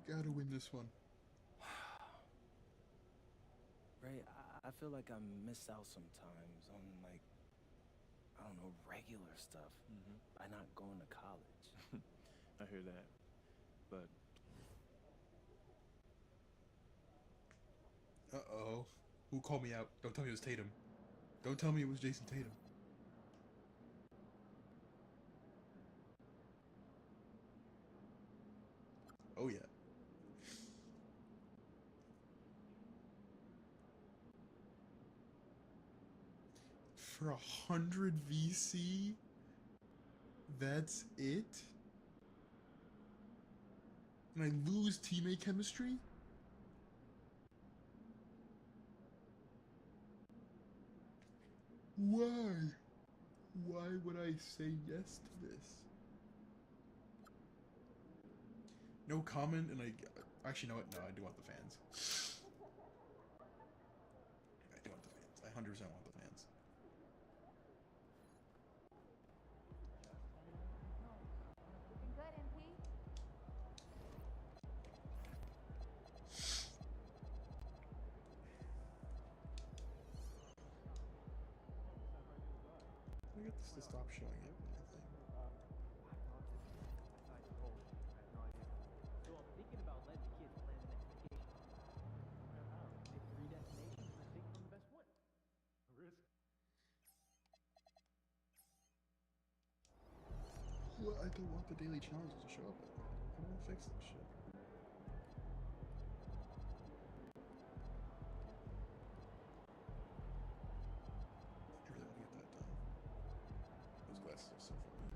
Gotta win this one. Ray, I feel like I miss out sometimes on, like, I don't know, regular stuff by not going to college. I hear that. But uh-oh. Who called me out? Don't tell me it was Tatum. Don't tell me it was Jason Tatum. Oh yeah. For 100 VC? That's it? And I lose teammate chemistry? Why? Why would I say yes to this? No comment, and actually, know what? No, I do want the fans. I do want the fans. I 100% want the fans. Looking good, MP. I get this to stop showing up in my thing. So I'm thinking about letting the kids plan the next vacation. Pick 3 destinations and take from the best one. Risk. Well, I don't want the daily challenges to show up like that. I want to fix this shit. I really want to get that done. Those glasses are so funny.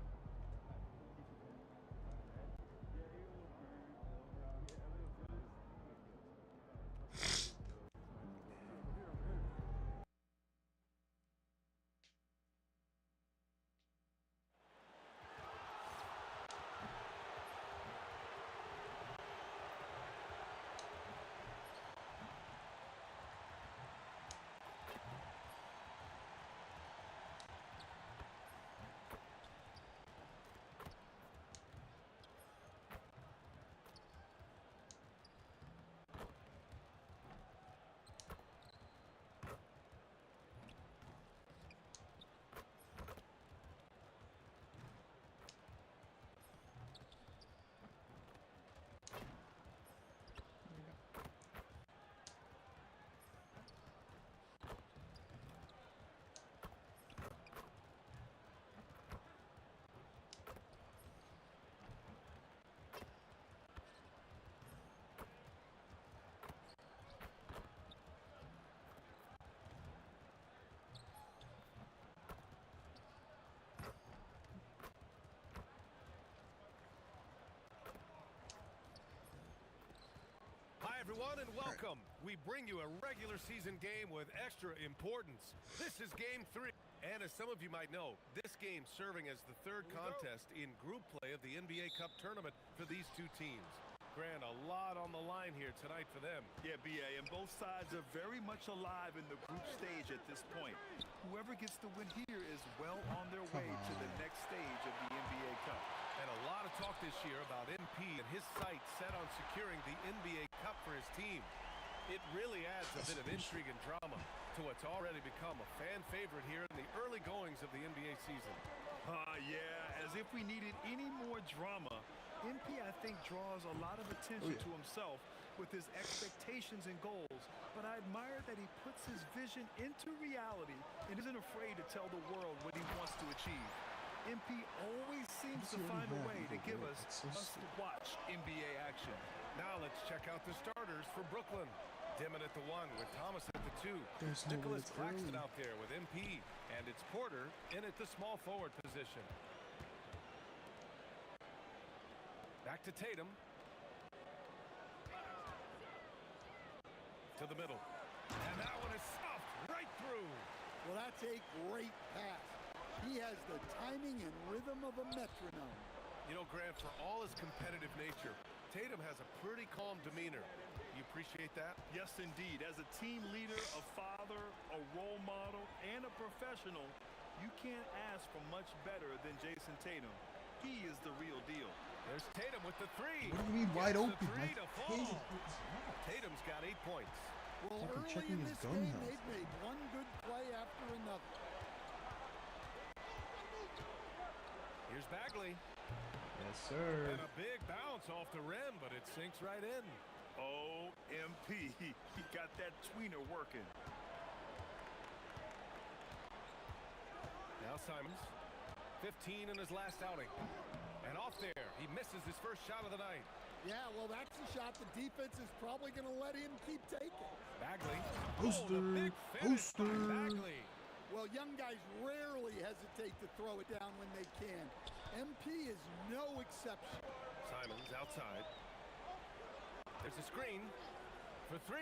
Hi, everyone, and welcome. We bring you a regular season game with extra importance. This is Game 3. And as some of you might know, this game serving as the third contest in group play of the NBA Cup tournament for these two teams. Grant, a lot on the line here tonight for them. Yeah, BA, and both sides are very much alive in the group stage at this point. Whoever gets the win here is well on their way to the next stage of the NBA Cup. And a lot of talk this year about MP and his sights set on securing the NBA Cup for his team. It really adds a bit of intrigue and drama to what's already become a fan favorite here in the early goings of the NBA season. Yeah, as if we needed any more drama. MP, I think, draws a lot of attention to himself with his expectations and goals, but I admire that he puts his vision into reality and isn't afraid to tell the world what he wants to achieve. MP always seems to find a way to give us to watch NBA action. Now let's check out the starters for Brooklyn. Dimon at the 1 with Thomas at the 2. There's no Nicholas way it's Claxton early. out there with MP. And it's Porter in at the small forward position. Back to Tatum. To the middle. And that one is stuffed right through. Well, that's a great pass. He has the timing and rhythm of a metronome. You know, Grant, for all his competitive nature, Tatum has a pretty calm demeanor. You appreciate that? Yes, indeed. As a team leader, a father, a role model, and a professional, you can't ask for much better than Jason Tatum. He is the real deal. There's Tatum with the three. What do you mean wide open? Three to fall. Tatum's got 8 points. Well, early checking in his this gun game, health. they've made one good play after another. Here's Bagley. Yes, sir. And a big bounce off the rim, but it sinks right in. Oh, MP. He got that tweener working. Now Simons. 15 in his last outing. And off there, he misses his first shot of the night. Yeah, well, that's a shot the defense is probably going to let him keep taking. Bagley. Poster. Oh, the big finish by Bagley. Well, young guys rarely hesitate to throw it down when they can. MP is no exception. Simons outside. There's a screen for 3.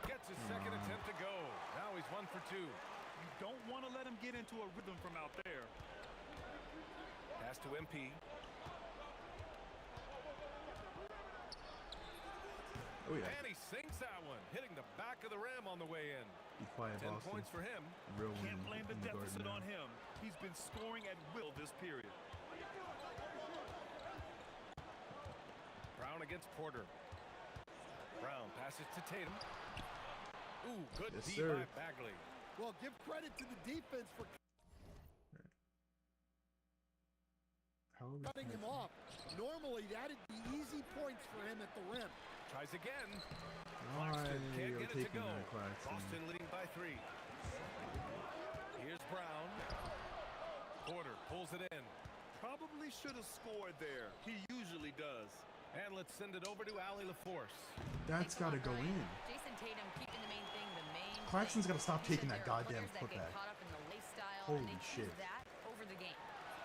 Gets his second attempt to go. Now he's 1 for 2. You don't want to let him get into a rhythm from out there. Pass to MP. Oh, yeah. And he sinks that one, hitting the back of the rim on the way in. Be quiet, 10 Boston. points for him. Real Can't win blame the in deficit Garden on him. He's been scoring at will this period. Brown against Porter. Brown passes to Tatum. Ooh, good Yes, D sir. by Bagley. Well, give credit to the defense for How are we cutting him off. Normally, that'd be easy points for him at the rim. Tries again. Why Claxton are can't you get it to taking go. that, Claxton? Boston leading by 3. Here's Brown. Porter pulls it in. Probably should have scored there. He usually does. And let's send it over to Allie LaForce. That's got to go in. Jason Tatum keeping the main thing the main. Claxton's got to stop He taking said that there are goddamn players that get putback. caught up in the lifestyle, Holy and they choose shit. that over the game.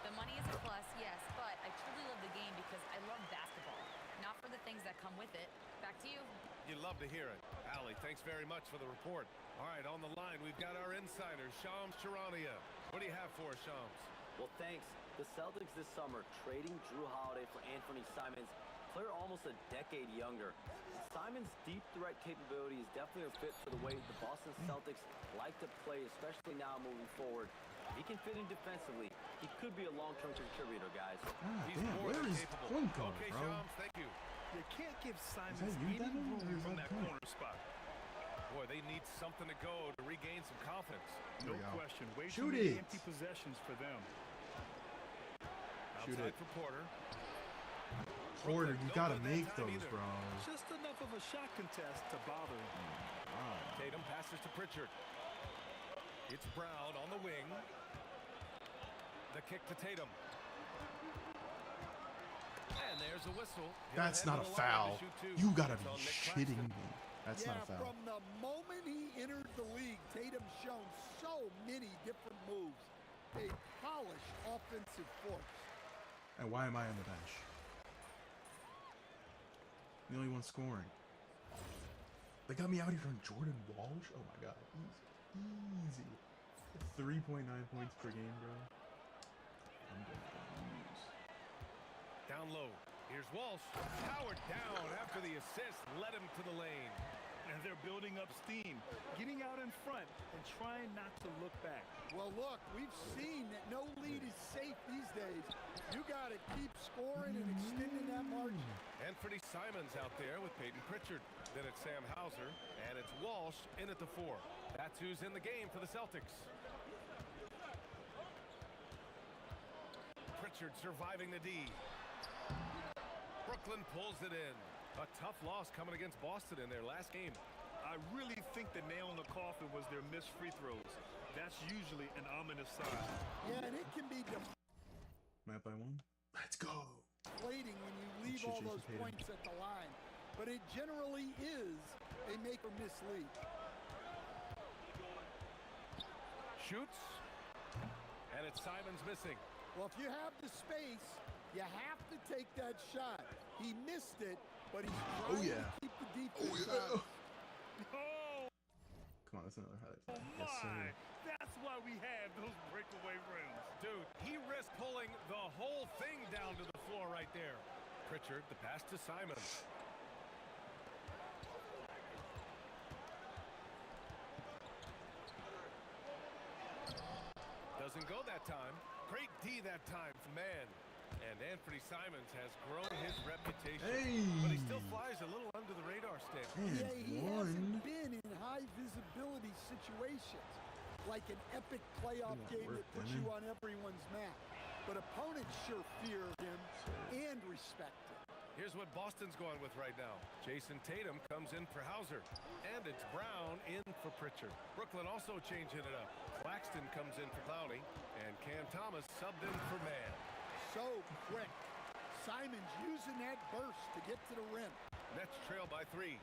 The money is a plus, yes, but I truly love the game because I love basketball, not for the things that come with it. Back to you. You love to hear it. Allie, thanks very much for the report. All right, on the line, we've got our insider, Shams Charania. What do you have for us, Shams? Well, thanks. The Celtics this summer trading Drew Holiday for Anthony Simons, player almost a decade younger. Simons' deep threat capability is definitely a fit for the way the Boston Celtics like to play, especially now moving forward. If he can fit in defensively, he could be a long-term contributor, guys. He's Damn, more where than is capable. point going, Okay, bro? Shams, thank you. You can't give Simons you, any Devin, or room is from that that Point? corner spot. Boy, they need something to go to regain some confidence. No we go. question. Way Shoot too many it. empty possessions for them. Shoot Outside it. for Porter. Porter, you Don't got to win that make time those, either. bro. Just enough of a shot contest to bother him. Tatum passes to Pritchard. It's Brown on the wing. The kick to Tatum. And there's a whistle. He'll That's head not to a the line to foul. shoot two. You got to It's be on Nick shitting Claxton. me. That's Yeah, not a foul. from the moment he entered the league, Tatum's shown so many different moves. A polished offensive force. And why am I on the bench? The only one scoring. They got me out here on Jordan Walsh? Oh my god. Easy. 3.9 points per game, bro. I'm gonna lose. Down low. Here's Walsh. Powered down after the assist led him to the lane. And they're building up steam, getting out in front and trying not to look back. Well, look, we've seen that no lead is safe these days. You got to keep scoring and extending that margin. Anthony Simons out there with Peyton Pritchard. Then it's Sam Hauser, and it's Walsh in at the 4. That's who's in the game for the Celtics. Pritchard surviving the D. Brooklyn pulls it in. A tough loss coming against Boston in their last game. I really think the nail in the coffin was their missed free throws. That's usually an ominous sign. Yeah, and it can be Map by 1. Let's go. deflating when you leave all those points at the line. But it generally is a make or miss lead. Shoots. And it's Simons missing. Well, if you have the space, you have to take that shot. He missed it, but he's trying to keep the defense out. Oh, Come on, that's another highlight. my. Yes, sir. That's why we have those breakaway rims. floor right there. Pritchard, the pass to Simons. Doesn't go that time. Great D that time from man. And Anthony Simons has grown his reputation. But he still flies a little under the radar stick. Yeah, he hasn't been in high visibility situations, like an epic playoff game that puts you on everyone's map. But opponents sure fear him and respect him. Here's what Boston's going with right now. Jason Tatum comes in for Hauser. And it's Brown in for Pritchard. Brooklyn also changing it up. Claxton comes in for Clowney. And Cam Thomas subbed in for Mann. So quick. Simons using that burst to get to the rim. Nets trail by 3.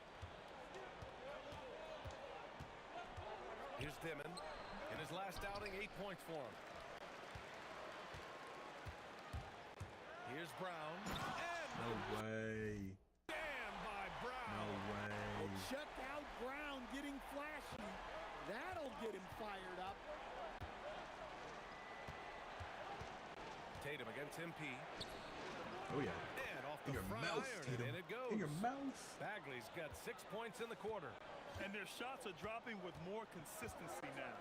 Here's Dimon. In his last outing, 8 points for him. Here's Brown. No way. Damn by Brown. No way. Check out Brown getting flashy. That'll get him fired up. Tatum against MP. Oh, yeah. And off the In your front mouth, iron, Tatum. and in it goes. In your mouth. Bagley's got 6 points in the quarter. And their shots are dropping with more consistency now.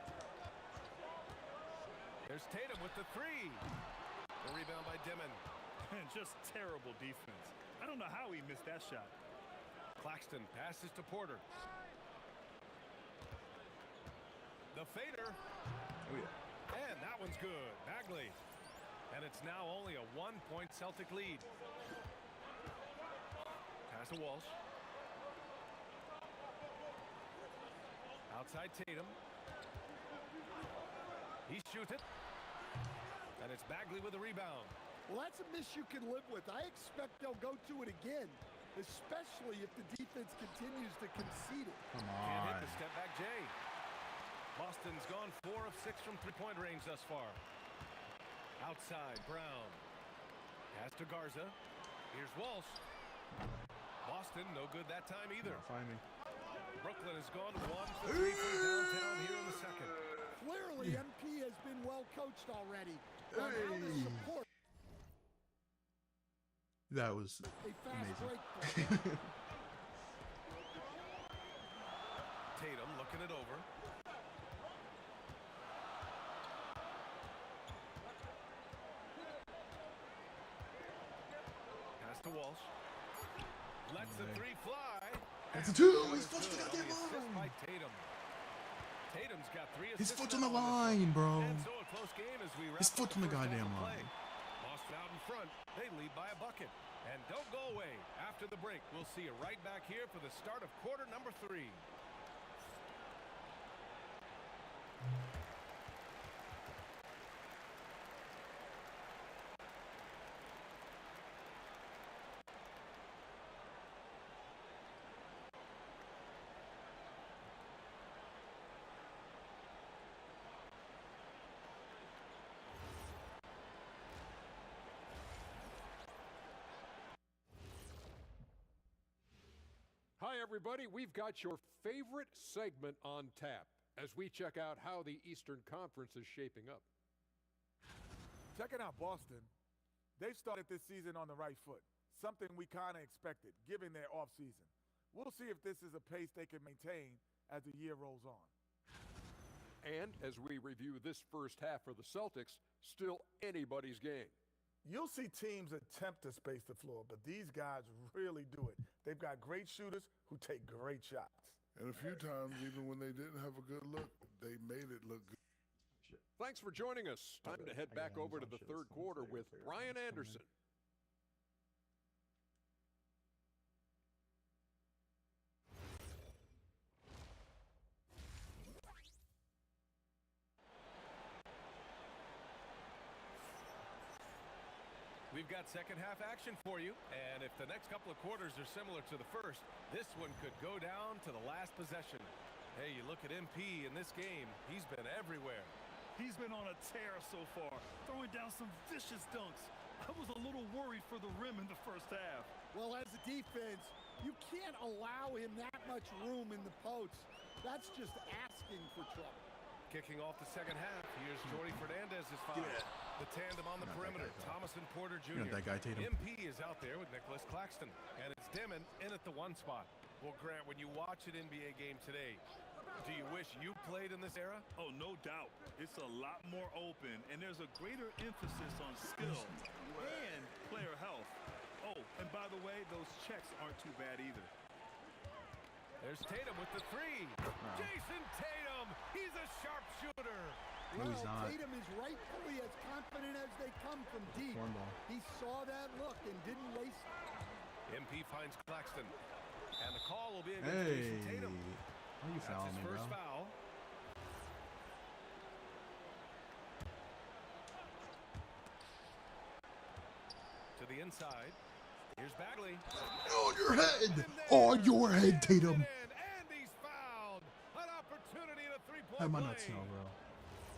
There's Tatum with the 3. The rebound by Dimon. And just terrible defense. I don't know how he missed that shot. Claxton passes to Porter. The fader. Oh, yeah. And that one's good. Bagley. And it's now only a 1-point Celtic lead. Pass to Walsh. Outside Tatum. He shoots it. And it's Bagley with the rebound. Well, that's a miss you can live with. I expect they'll go to it again, especially if the defense continues to concede it. Come Can't hit on. the step back J. Boston's gone 4 of 6 from three-point range thus far. Outside, Brown. Pass to Garza. Here's Walsh. Boston, no good that time either. Find me. Brooklyn has gone 1 for 3 from downtown here in the second. Clearly, MP has been well coached already. On how to support That was a fast break. Tatum looking it over. Pass to Walsh. Lets the 3 fly. That's a 2. His Good foot's on the on the goddamn assist line. by Tatum. Tatum's got 3 His assists foot's on the now this line, bro. And so a close game as we wrap His up foot's on the first half goddamn of play. line. Boston out in front. They lead by a bucket. And don't go away. After the break, we'll see you right back here for the start of quarter number 3. Hi, everybody. We've got your favorite segment on tap as we check out how the Eastern Conference is shaping up. Checking out Boston, they've started this season on the right foot, something we kind of expected, given their offseason. We'll see if this is a pace they can maintain as the year rolls on. And as we review this first half for the Celtics, still anybody's game. You'll see teams attempt to space the floor, but these guys really do it. They've got great shooters who take great shots. And a few times, even when they didn't have a good look, they made it look good. Thanks for joining us. Time to head back over to the third quarter with Brian Anderson. We've got second half action for you, and if the next couple of quarters are similar to the first, this one could go down to the last possession. Hey, you look at MP in this game, he's been everywhere. He's been on a tear so far, throwing down some vicious dunks. I was a little worried for the rim in the first half. Well, as a defense, you can't allow him that much room in the post. That's just asking for trouble. Kicking off the second half, here's Jordi Fernandez is fouled. The tandem on the perimeter, Thomas and Porter Jr. You're not that guy, Tatum. MP is out there with Nicholas Claxton. And it's Demon in at the 1 spot. Well, Grant, when you watch an NBA game today, do you wish you played in this era? Oh, no doubt. It's a lot more open, and there's a greater emphasis on skill and player health. Oh, and by the way, those checks aren't too bad either. There's Tatum with the 3. Jason Tatum, he's a sharpshooter. Well, Tatum is rightfully as confident as they come from deep. He saw that look and didn't waste it. MP finds Claxton. And the call will be against Jason Tatum. Why are you fouling me, That's his first bro? foul. To the inside. Here's Bagley. On your head! On your head, Tatum! And he's fouled. An opportunity in a three-point How am I play. not snow, bro?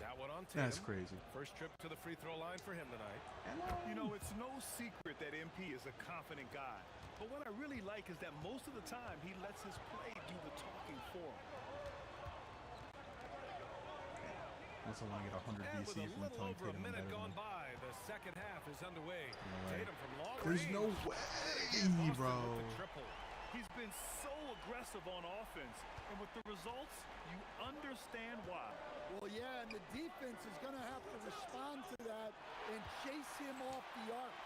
That one on Tatum. That's crazy. First trip to the free throw line for him tonight. You know, it's no secret that MP is a confident guy. But what I really like is that most of the time he lets his play do the talking for him. Unless I want to get 100 And with VC a from little telling over a Tatum I'm minute better gone than him. by, the second half is underway. No way. Tatum from long There's range. no way, bro. With the triple. He's been so aggressive on offense, and with the results, you understand why. Well, yeah, and the defense is going to have to respond to that and chase him off the arc.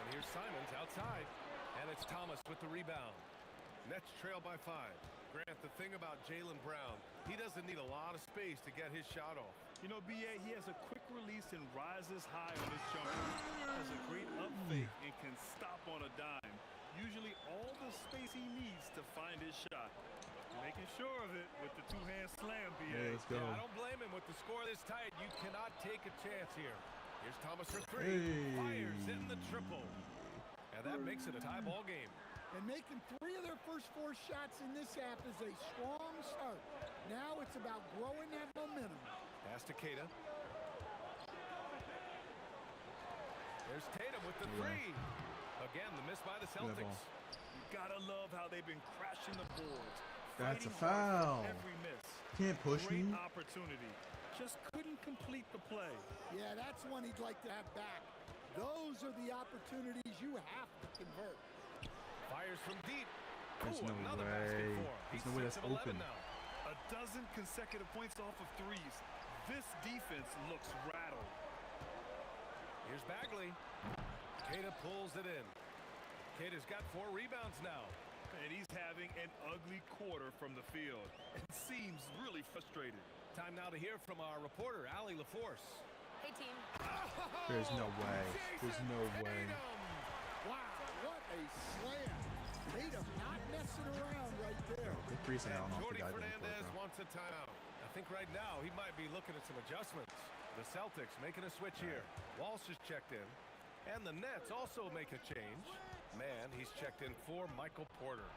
And here's Simons outside. And it's Thomas with the rebound. Nets trail by 5. Grant, the thing about Jaylen Brown, he doesn't need a lot of space to get his shot off. You know, B.A., he has a quick release and rises high on his jumper. Has a great up fake and can stop on a dime. Usually all the space he needs to find his shot. Making sure of it with the two-hand slam, B.A. Yeah, let's go. Yeah, I don't blame him. With the score this tight, you cannot take a chance here. Here's Thomas for 3. Hey. Fires in the triple. And that makes it a tie ball game. And making 3 of their first 4 shots in this half is a strong start. Now it's about growing that momentum. Pass to Keita. There's Tatum with the 3. Again, the miss by the Celtics. You gotta love how they've been crashing the boards. That's a Fighting hard foul. for every miss. Can't push Great me. opportunity. Just couldn't complete the play. Yeah, that's one he'd like to have back. Those are the opportunities you have to convert. Fires from deep. There's Ooh, no another way. basket for him. There's He's no way 6 that's of 11 open. now. A dozen consecutive points off of threes. This defense looks rattled. Here's Bagley. Keita pulls it in. Keita's got 4 rebounds now. And he's having an ugly quarter from the field. And seems really frustrated. Time now to hear from our reporter, Allie LaForce. Hey, team. There's no way. There's no way. Wow, what a slam. Tatum not messing around right there. Good freeze out off the Jordy guy. Fernandez wants a timeout. I think right now he might be looking at some adjustments. The Celtics making a switch here. Walsh is checked in. And the Nets also make a change. Man, he's checked in for Michael Porter.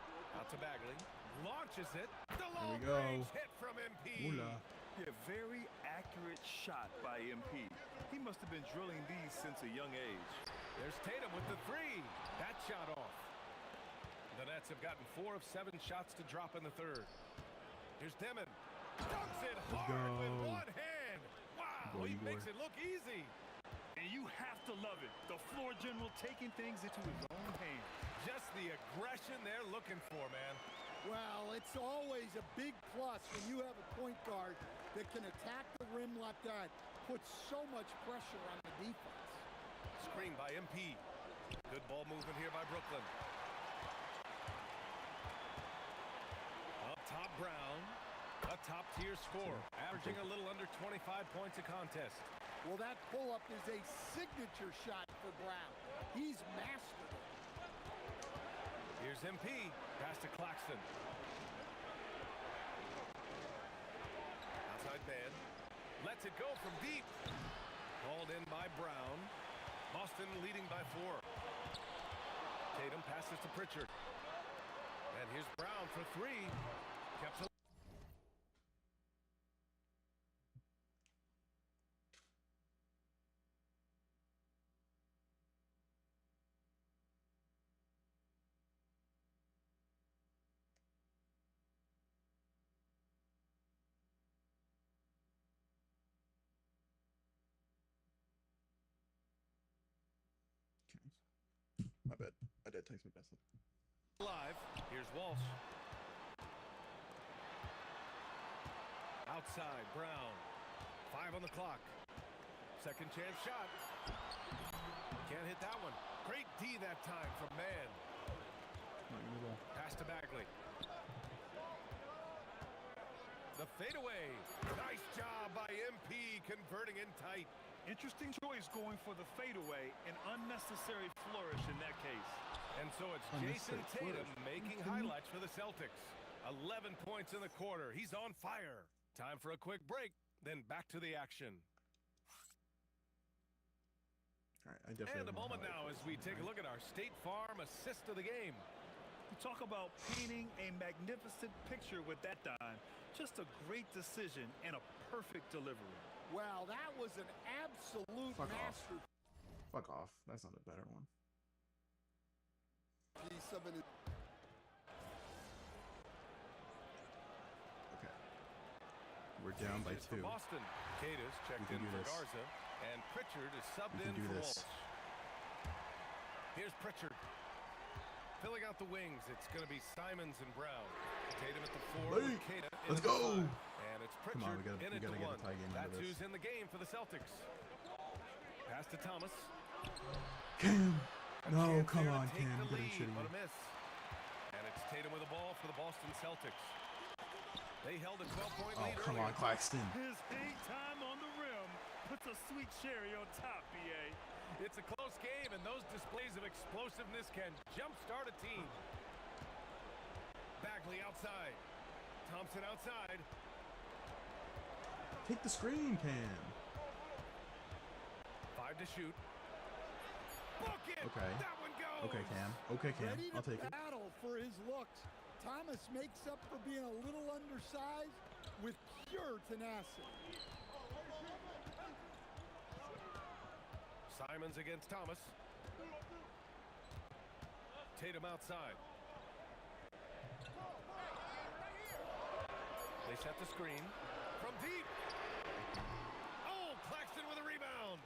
Out to Bagley. Launches it. The long go. range hit from MP. Ooh-la. Yeah, very accurate shot by MP. He must have been drilling these since a young age. There's Tatum with the 3. That shot off. The Nets have gotten 4 of 7 shots to drop in the third. Here's Demon. Dunks it hard with one hand. Wow, he makes it look easy. And you have to love it. The floor general taking things into his own hands. Just the aggression they're looking for, man. Well, it's always a big plus when you have a point guard that can attack the rim like that. Puts so much pressure on the defense. Screen by MP. Good ball movement here by Brooklyn. Up top, Brown. A top-tier score, averaging a little under 25 points a contest. Well, that pull-up is a signature shot for Brown. He's mastered it. Here's MP. Pass to Claxton. Outside man. Lets it go from deep. Called in by Brown. Boston leading by 4. Tatum passes to Pritchard. And here's Brown for 3. Kept My bad. My dad takes me best. Live. Here's Walsh. Outside, Brown. 5 on the clock. Second chance shot. Can't hit that one. Great D that time from Mann. Pass to Bagley. The fadeaway. Nice job by MP converting in tight. Interesting choice going for the fadeaway. An unnecessary flourish in that case. And so it's Jason Tatum making highlights for the Celtics. 11 points in the quarter. He's on fire. Time for a quick break, then back to the action. All right, I definitely and a moment now as we take a look at our State Farm assist of the game. You talk about painting a magnificent picture with that dime. Just a great decision and a perfect delivery. Wow, that was an absolute master. Fuck off. That's not a better one. Okay. We're down by 2. Boston. Cadis checked in for Garza, and Pritchard is subbed in for Walsh. Here's Pritchard. Filling out the wings, it's going to be Simons and Brown. Tatum at the 4. Let's go! And it's Pritchard. Come on, we gotta get a tie game out of That's this. who's in the game for the Celtics. Pass to Thomas. Cam! No, come on, Cam. You're getting shitty. What a miss. And it's Tatum with the ball for the Boston Celtics. They held a 12-point lead. Oh, come on, Claxton. His hate time on the rim puts a sweet cherry on top, BA. It's a close game, and those displays of explosiveness can jumpstart a team. Bagley outside. Thompson outside. Take the screen, Cam. 5 to shoot. Book it. Okay. That one goes. Okay, Cam. Okay, Cam. Ready I'll take to it. battle for his looks. Thomas makes up for being a little undersized with pure tenacity. Simons against Thomas. Tatum outside. They set the screen from deep. Oh, Claxton with a rebound.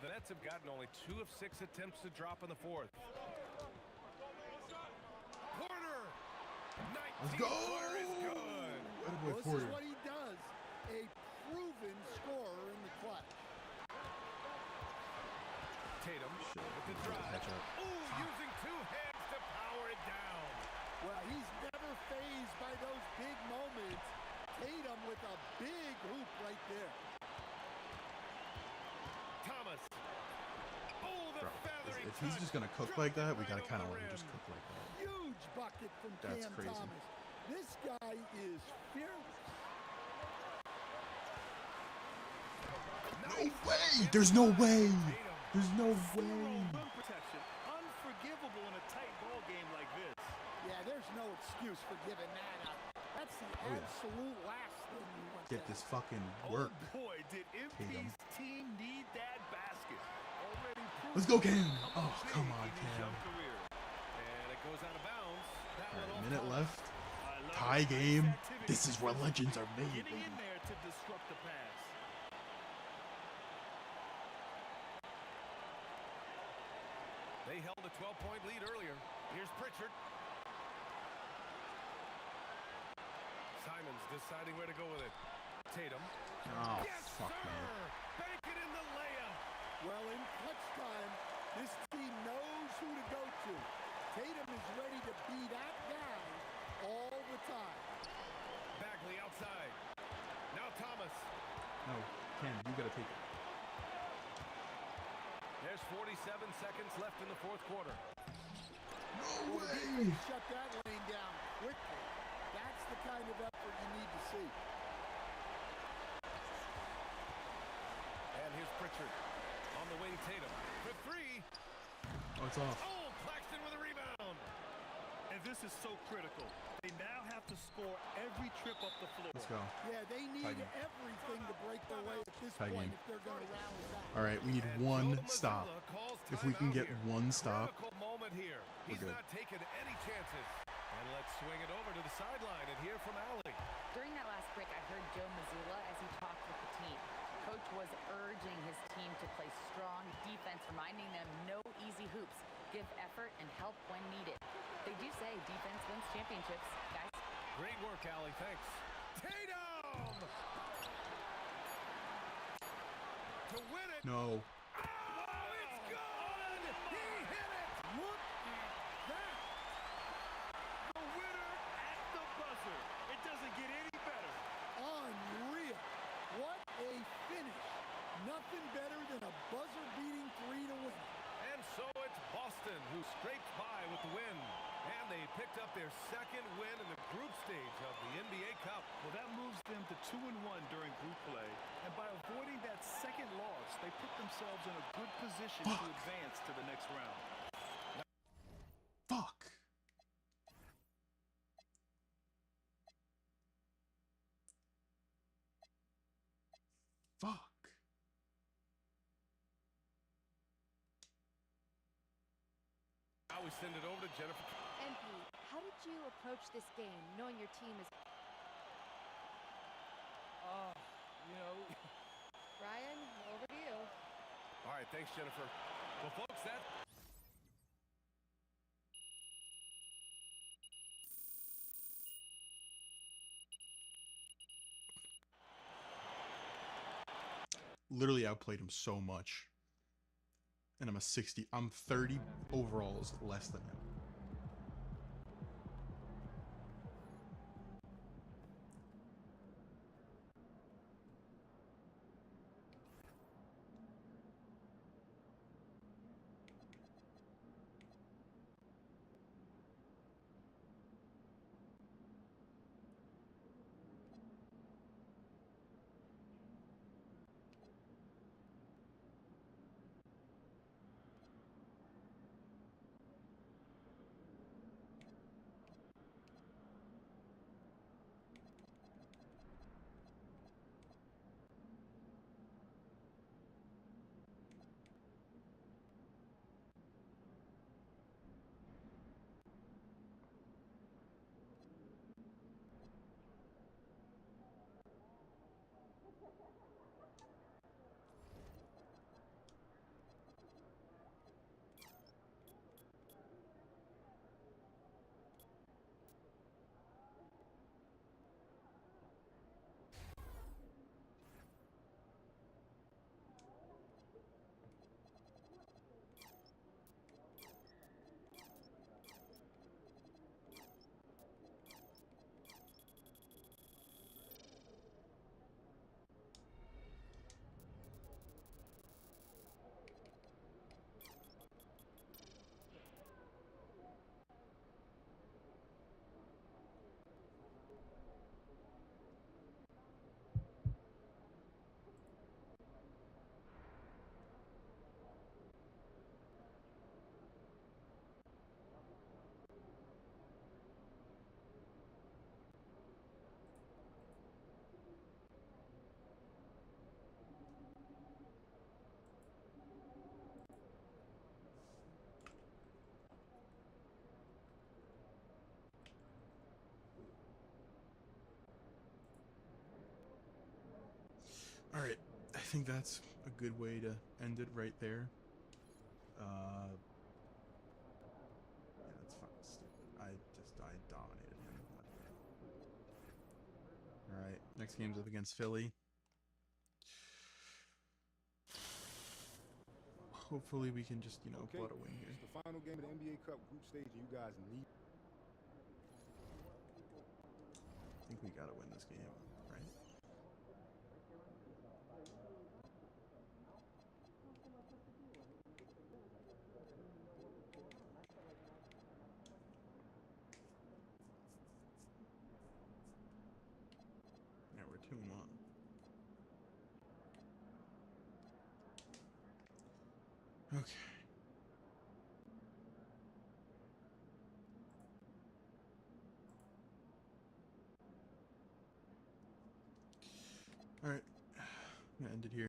The Nets have gotten only 2 of 6 attempts to drop in the 4th. Porter. 19 Let's go. is good. Well, this is what he does. A proven scorer in the clutch. Tatum with the drive. Ooh, using 2 hands to power it down. Well, he's never fazed by those big moments. Tatum with a big hoop right there. Thomas. Oh, the feathery If he's just gonna cook like that, we gotta kind of let him just cook like that. Huge bucket from That's Cam crazy. Thomas. This guy is fearless. No way! There's no way! There's no way! Rim protection. Unforgivable in a tight ball game like this. Yeah, there's no excuse for giving that up. That's the absolute last thing you want. Get this fucking work. Oh boy, did MP's team need that basket. Already Let's go, Cam! Oh, come on, Cam. And it goes out of bounds. Alright, minute left. Tie game. This is where legends are made, Getting baby. in there to disrupt the pass. They held a 12-point lead earlier. Here's Pritchard. Simons deciding where to go with it. Tatum. Oh, yes, fuck, sir! man. Bank it in the layup. Well, in clutch time, this team knows who to go to. Tatum is ready to be that guy all the time. Bagley outside. Now Thomas. No, Cam, you gotta take it. There's 47 seconds left in the 4th quarter. No way! Shut that lane down quickly. That's the kind of effort you need to see. And here's Pritchard. On the wing, Tatum. For 3. Oh, it's off. Oh, Claxton with a rebound. And this is so critical. They now have to score every trip up the floor. Let's go. Yeah, they need everything to break their way at this Tie point game. if they're going to rally back. Alright, we need 1 stop. If we can get 1 stop, Critical moment here. we're He's good. not taking any chances. And let's swing it over to the sideline and hear from Allie. During that last break, I heard Joe Mazzulla as he talked with the team. Coach was urging his team to play strong defense, reminding them no easy hoops. help when needed. They do say defense wins championships, guys. Great work, Allie. Thanks. Tatum! To win it. No. Oh, it's good! He hit it! Look at that! The winner at the buzzer. It doesn't get any better. Unreal. What a finish. Nothing better than a buzzer-beating three to win. And so it's Boston who scraped by with the win. And they picked up their second win in the group stage of the NBA Cup. Well, that moves them to 2-1 during group play. And by avoiding that second loss, they put themselves in a good position to advance to the next round. Fuck. Fuck. Now we send it over to Jennifer. MP, how did you approach this game, knowing your team is... You know, Ryan, over to you. All right, thanks, Jennifer. Well, folks, that... Literally outplayed him so much. And I'm a 60. I'm 30 overalls less than him. All right, I think that's a good way to end it right there. Yeah, that's fucking stupid. I dominated him. All right, next game's up against Philly. Hopefully we can just, pull out a win here. It's the final game of the NBA Cup group stage, and you guys need... I think we gotta win this game, right? Yeah, we're 2-1. Okay. All right. I'm gonna end it here.